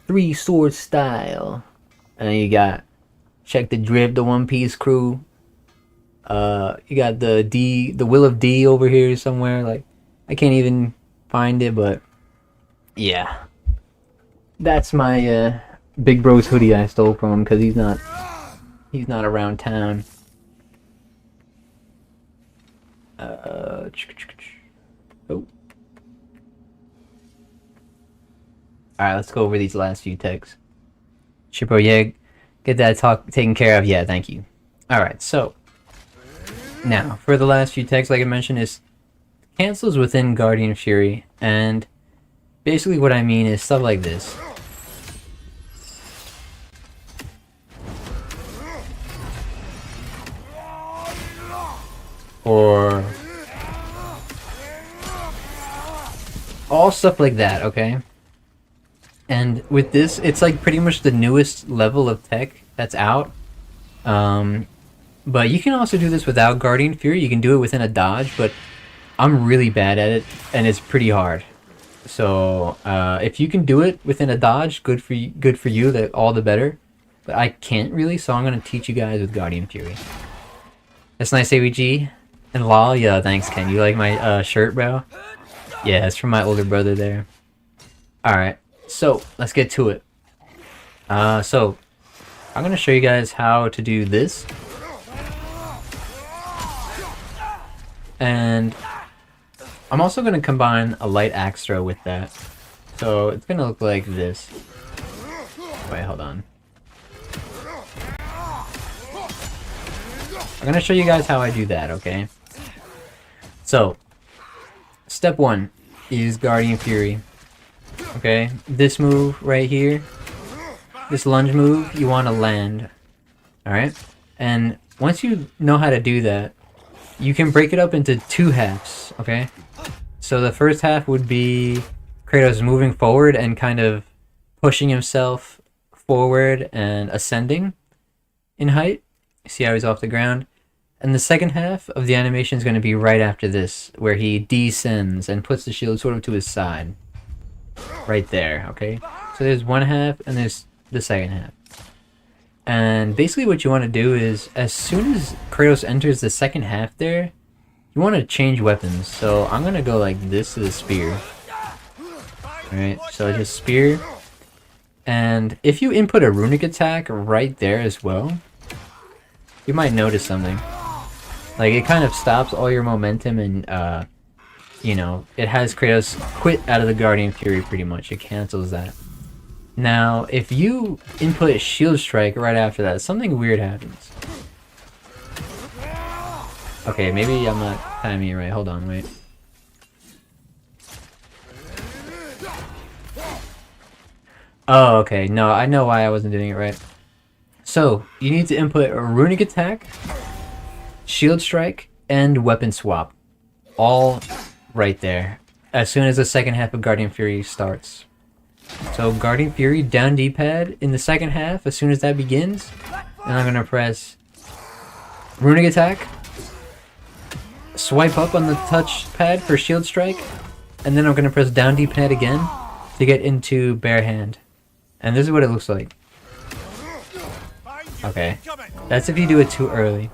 3 sword style. And then you got, check the drip, the One Piece crew. You got the Will of D over here somewhere. Like, I can't even find it, but yeah, that's my big bro's hoodie I stole from him because he's not around town. Oh. Alright, let's go over these last few texts. Shippo, yeah, get that talk taken care of. Yeah, thank you. Alright, so now for the last few texts, like I mentioned, is cancels within Guardian Fury, and basically what I mean is stuff like this. Or all stuff like that, okay? And with this, it's like pretty much the newest level of tech that's out. But you can also do this without Guardian Fury. You can do it within a dodge, but I'm really bad at it, and it's pretty hard. So if you can do it within a dodge, good for you. Good for you. That all the better. But I can't really, so I'm gonna teach you guys with Guardian Fury. That's nice, AVG. And lol, yeah, thanks, Ken. You like my shirt, bro? Yeah, it's from my older brother there. Alright, so let's get to it. So I'm gonna show you guys how to do this. And I'm also gonna combine a light axe throw with that. So it's gonna look like this. Wait, hold on. I'm gonna show you guys how I do that, okay? So, step 1 is Guardian Fury. Okay, this move right here, this lunge move, you want to land. Alright? And once you know how to do that, you can break it up into 2 halves, okay? So the first half would be Kratos moving forward and kind of pushing himself forward and ascending in height. See how he's off the ground? And the second half of the animation is going to be right after this, where he descends and puts the shield sort of to his side. Right there, okay? So there's one half and there's the second half. And basically what you want to do is, as soon as Kratos enters the second half there, you want to change weapons. So I'm going to go like this to the spear. Alright, so just spear. And if you input a runic attack right there as well, you might notice something. Like, it kind of stops all your momentum and, you know, it has Kratos quit out of the Guardian Fury pretty much. It cancels that. Now, if you input Shield Strike right after that, something weird happens. Okay, maybe I'm not timing it right. Hold on, wait. Oh, okay. No, I know why I wasn't doing it right. So, you need to input a Runic Attack, Shield Strike, and Weapon Swap. All right there. As soon as the second half of Guardian Fury starts. So, Guardian Fury, down D-pad in the second half, as soon as that begins. And I'm going to press Runic Attack, swipe up on the touchpad for Shield Strike, and then I'm going to press down D-pad again to get into bare hand. And this is what it looks like. Okay, that's if you do it too early.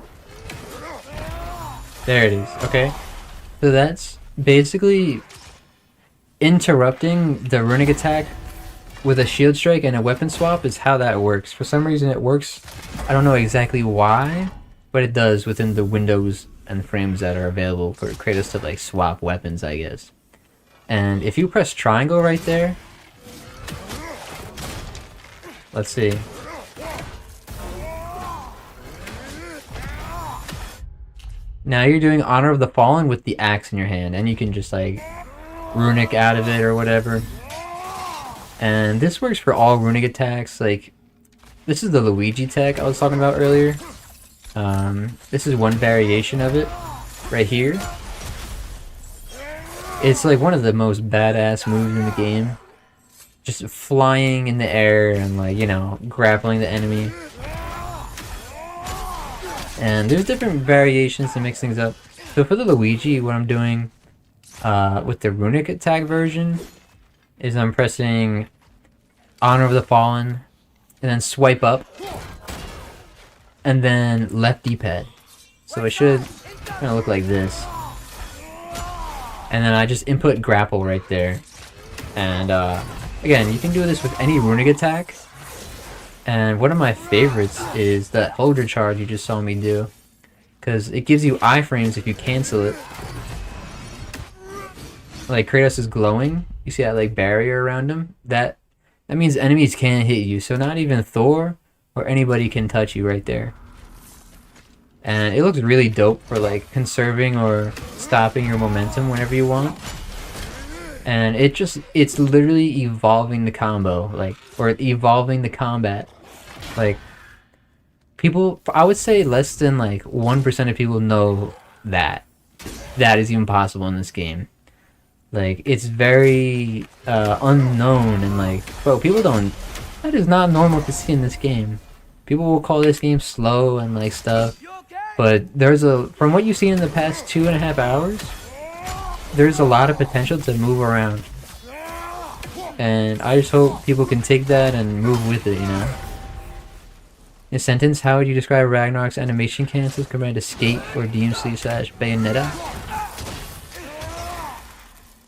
There it is, okay? So that's basically interrupting the Runic attack with a shield strike and a weapon swap is how that works. For some reason it works, I don't know exactly why, but it does within the windows and frames that are available for Kratos to like swap weapons, I guess. And if you press triangle right there, let's see. Now you're doing Honor of the Fallen with the axe in your hand, and you can just like Runic out of it or whatever. And this works for all Runic attacks. Like, this is the Luigi tech I was talking about earlier. This is one variation of it, right here. It's like one of the most badass moves in the game. Just flying in the air and like, you know, grappling the enemy. And there's different variations to mix things up. So for the Luigi, what I'm doing with the Runic attack version is I'm pressing Honor of the Fallen and then swipe up and then left D-pad. So it should kind of look like this. And then I just input Grapple right there. And again, you can do this with any Runic attack. And one of my favorites is that Holder charge you just saw me do. Because it gives you iframes if you cancel it. Like Kratos is glowing. You see that like barrier around him? That means enemies can't hit you. So not even Thor or anybody can touch you right there. And it looks really dope for like conserving or stopping your momentum whenever you want. And it's literally evolving the combo, like, or evolving the combat. Like, people, I would say less than like 1% of people know that is even possible in this game. Like, it's very unknown and like, bro, people don't, that is not normal to see in this game. People will call this game slow and like stuff. But from what you've seen in the past 2.5 hours, there's a lot of potential to move around. And I just hope people can take that and move with it, you know? In a sentence, how would you describe Ragnarok's animation cancels compared to Skate or DMC/Bayonetta?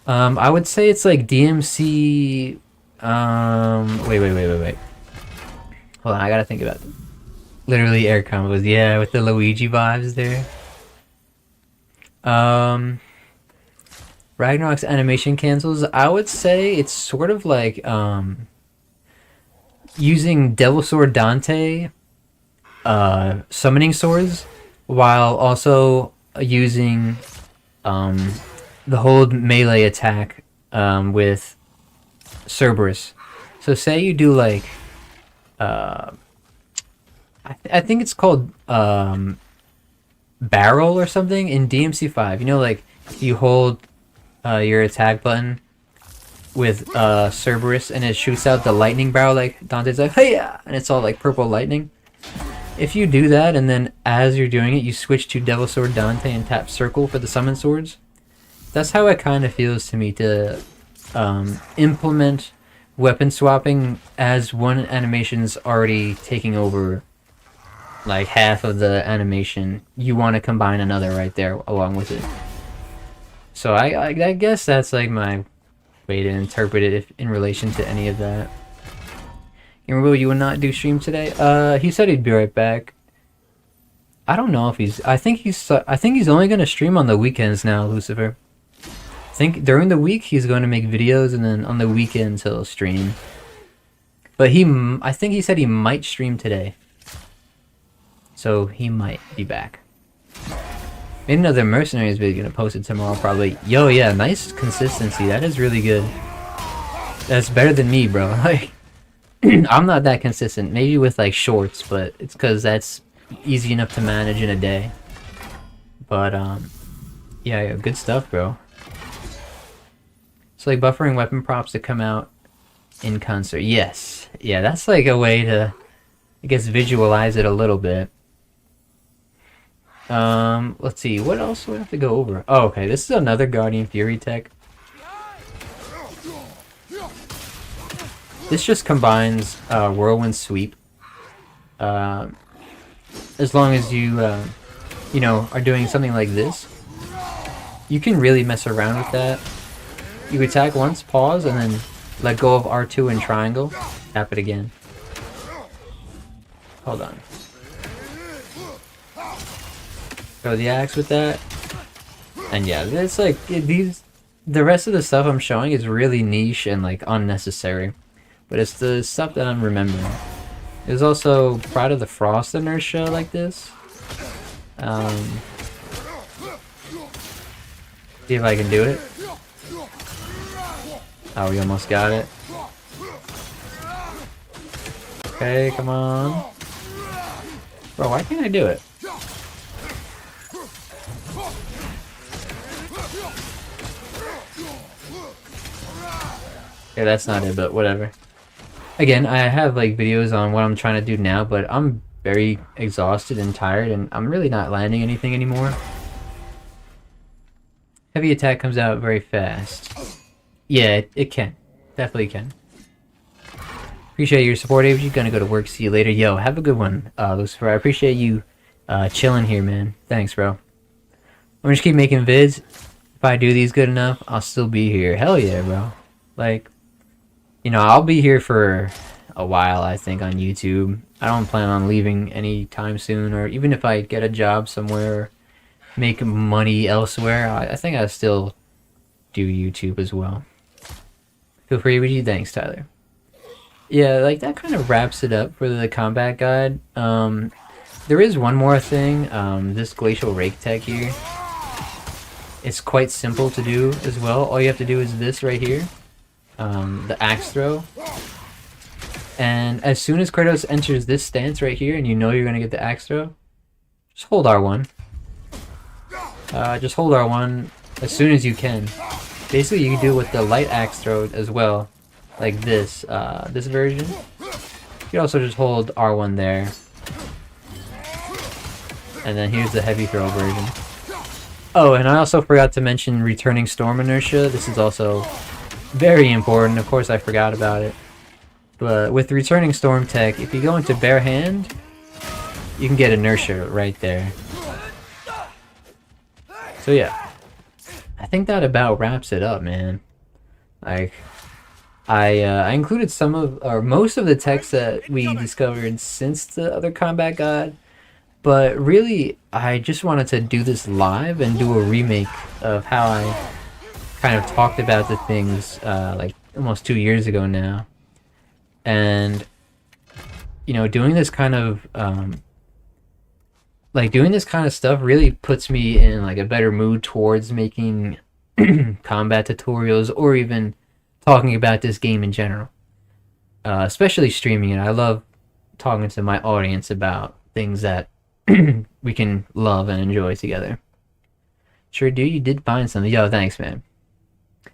I would say it's like DMC... Wait. Hold on, I gotta think about it. Literally air combos, yeah, with the Luigi vibes there. Ragnarok's animation cancels, I would say it's sort of like using Devil Sword Dante summoning swords while also using the hold melee attack with Cerberus. So say you do like I think it's called barrel or something in DMC5. You know, like you hold your attack button with Cerberus and it shoots out the lightning barrel, like Dante's like, hey, and it's all like purple lightning. If you do that and then as you're doing it you switch to Devil Sword Dante and tap circle for the summon swords, that's how it kind of feels to me to implement weapon swapping as one animation's already taking over like half of the animation. You want to combine another right there along with it. So I guess that's like my way to interpret it in relation to any of that. Will you not do stream today? He said he'd be right back. I don't know if he's. I think he's only gonna stream on the weekends now, Lucifer. I think during the week he's going to make videos, and then on the weekends he'll stream. But I think he said he might stream today. So he might be back. Maybe another Mercenaries video gonna post it tomorrow probably. Yo, yeah, nice consistency. That is really good. That's better than me, bro. Like, I'm not that consistent. Maybe with like shorts, but it's because that's easy enough to manage in a day. But yeah, good stuff, bro. So like buffering weapon props to come out in concert. Yes, yeah, that's like a way to, I guess, visualize it a little bit. Let's see, what else do we have to go over? Oh, okay, this is another Guardian Fury tech. This just combines Whirlwind Sweep. As long as you, you know, are doing something like this. you can really mess around with that. You attack once, pause, and then let go of R2 and triangle. Tap it again. Hold on. Throw the axe with that. And yeah, it's like, the rest of the stuff I'm showing is really niche and like unnecessary. But it's the stuff that I'm remembering. There's also Pride of the Frost inertia like this. See if I can do it. Oh, we almost got it. Okay, come on. Bro, why can't I do it? Yeah, that's not it, but whatever. Again, I have like videos on what I'm trying to do now, but I'm very exhausted and tired, and I'm really not landing anything anymore. Heavy attack comes out very fast. Yeah, it can. Definitely can. Appreciate your support, Avery. Gonna go to work. See you later. Yo, have a good one, Lucifer. I appreciate you chilling here, man. Thanks, bro. I'm gonna just keep making vids. If I do these good enough, I'll still be here. Hell yeah, bro. Like, you know, I'll be here for a while, I think, on YouTube. I don't plan on leaving anytime soon, or even if I get a job somewhere, make money elsewhere, I think I'll still do YouTube as well. Feel free with you. Thanks, Tyler. Yeah, like that kind of wraps it up for the combat guide. There is one more thing, this glacial rake tech here. It's quite simple to do as well. All you have to do is this right here. The axe throw. And as soon as Kratos enters this stance right here and you know you're going to get the axe throw, just hold R1. Just hold R1 as soon as you can. Basically, you can do it with the light axe throw as well, like this, this version. You can also just hold R1 there. And then here's the heavy throw version. Oh, and I also forgot to mention returning storm inertia. This is also very important. Of course, I forgot about it. But with returning storm tech, if you go into bare hand, you can get inertia right there. So yeah, I think that about wraps it up, man. Like, I included some of, or most of the techs that we discovered since the other combat guide, but really, I just wanted to do this live and do a remake of how I kind of talked about the things like almost 2 years ago now. And, you know, doing this kind of stuff really puts me in like a better mood towards making combat tutorials or even talking about this game in general. Especially streaming it. I love talking to my audience about things that we can love and enjoy together. Sure do, you did find something. Yo, thanks, man.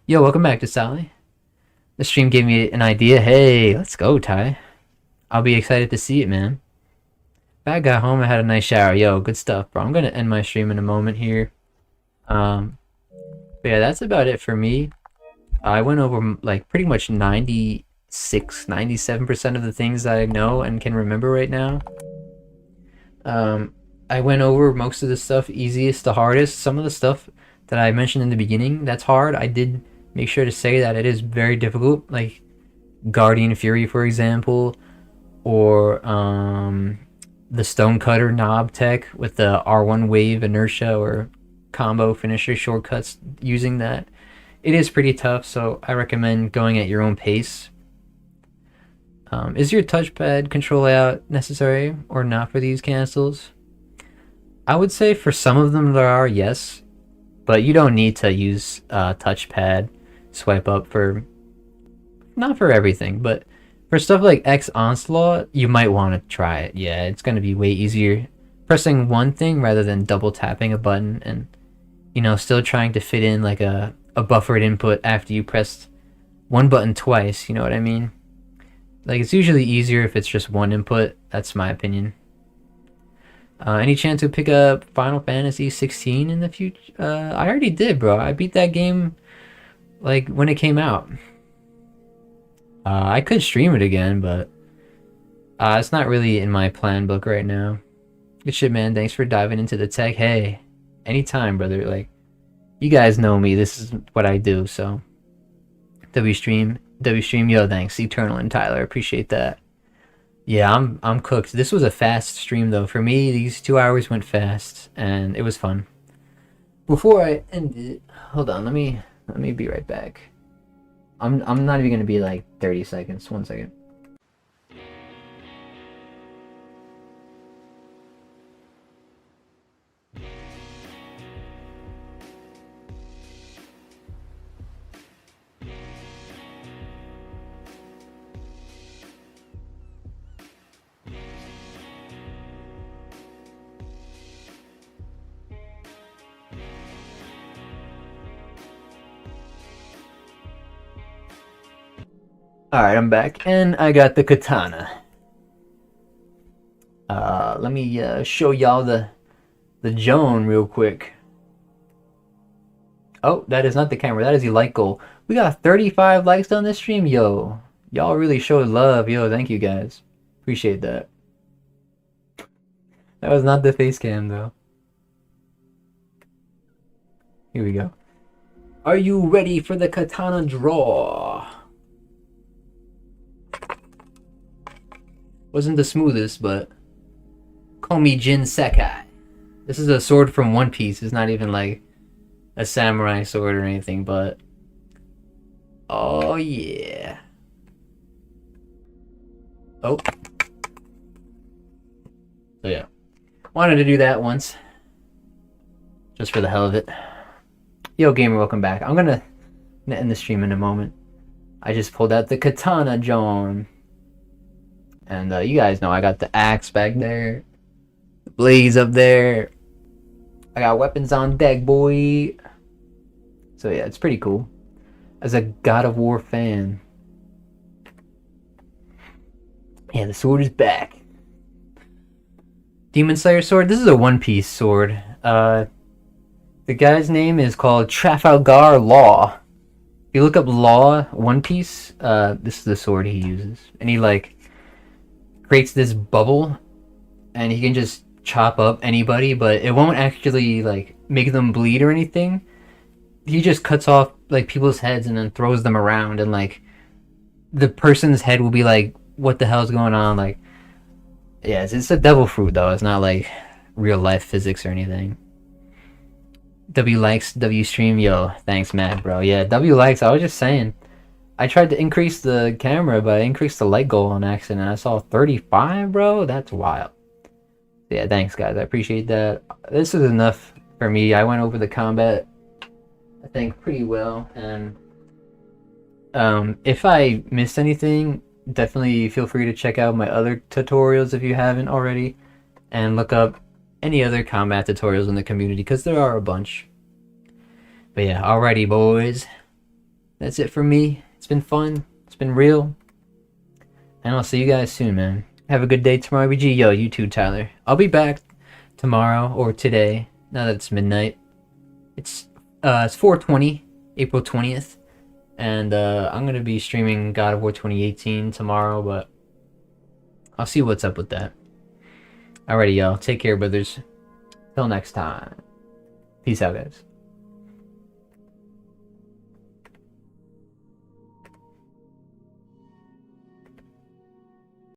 Yo, welcome back to Sally. The stream gave me an idea. Hey, let's go, Ty. I'll be excited to see it, man. I got home, I had a nice shower. Yo, good stuff, bro. I'm gonna end my stream in a moment here. But yeah, that's about it for me. I went over like pretty much 97% of the things that I know and can remember right now. I went over most of the stuff, easiest to hardest. Some of the stuff that I mentioned in the beginning, that's hard. I did make sure to say that it is very difficult, like Guardian Fury, for example, or the Stonecutter knob tech with the R1 wave inertia or combo finisher shortcuts using that. It is pretty tough, so I recommend going at your own pace. Is your touchpad control layout necessary or not for these cancels? I would say for some of them there are, yes, but you don't need to use touchpad swipe up for, not for everything, but for stuff like X Onslaught, you might want to try it. Yeah, it's going to be way easier pressing one thing rather than double tapping a button and, you know, still trying to fit in like a buffered input after you pressed one button twice, you know what I mean? Like, it's usually easier if it's just one input. That's my opinion. Any chance to pick up Final Fantasy 16 in the future? I already did, bro. I beat that game like when it came out. I could stream it again, but it's not really in my plan book right now. Good shit, man. Thanks for diving into the tech. Hey, anytime, brother. Like, You guys know me. This is what I do. So W stream. Yo, thanks, Eternal and Tyler. Appreciate that. Yeah, I'm cooked. This was a fast stream though. For me, these 2 hours went fast, and it was fun. Before I end it, hold on. Let me be right back. I'm not even gonna be like 30 seconds. 1 second. Alright, I'm back, and I got the katana. Let me show y'all the Joan real quick. Oh, that is not the camera, that is the like goal. We got 35 likes on this stream, yo. Y'all really showed love, yo, thank you guys. Appreciate that. That was not the face cam, though. Here we go. Are you ready for the katana draw? Wasn't the smoothest, but call me Jin Sekai. This is a sword from One Piece. It's not even like a samurai sword or anything, but oh yeah. Oh. So yeah. Wanted to do that once. Just for the hell of it. Yo gamer, welcome back. I'm gonna end the stream in a moment. I just pulled out the katana John. And you guys know I got the axe back there. The blades up there. I got weapons on deck, boy. So yeah, it's pretty cool. As a God of War fan. Yeah, the sword is back. Demon Slayer sword. This is a One Piece sword. The guy's name is called Trafalgar Law. If you look up Law One Piece, this is the sword he uses. And he like creates this bubble, and he can just chop up anybody, but it won't actually like make them bleed or anything. He just cuts off like people's heads and then throws them around, and like the person's head will be like, what the hell's going on? Like, yeah, it's a devil fruit though. It's not like real life physics or anything. W likes, W stream. Yo, thanks Matt, bro. Yeah, W likes. I was just saying, I tried to increase the camera, but I increased the light goal on accident. I saw 35, bro. That's wild. Yeah, thanks, guys. I appreciate that. This is enough for me. I went over the combat, I think, pretty well. And if I missed anything, definitely feel free to check out my other tutorials if you haven't already. And look up any other combat tutorials in the community, because there are a bunch. But yeah, alrighty, boys. That's it for me. It's been fun. It's been real. And I'll see you guys soon, man. Have a good day tomorrow, RBG. Yo, you too, Tyler. I'll be back tomorrow or today, now that it's midnight. It's 4/20, April 20th. And I'm going to be streaming God of War 2018 tomorrow, but I'll see what's up with that. Alrighty, y'all. Take care, brothers. Till next time. Peace out, guys.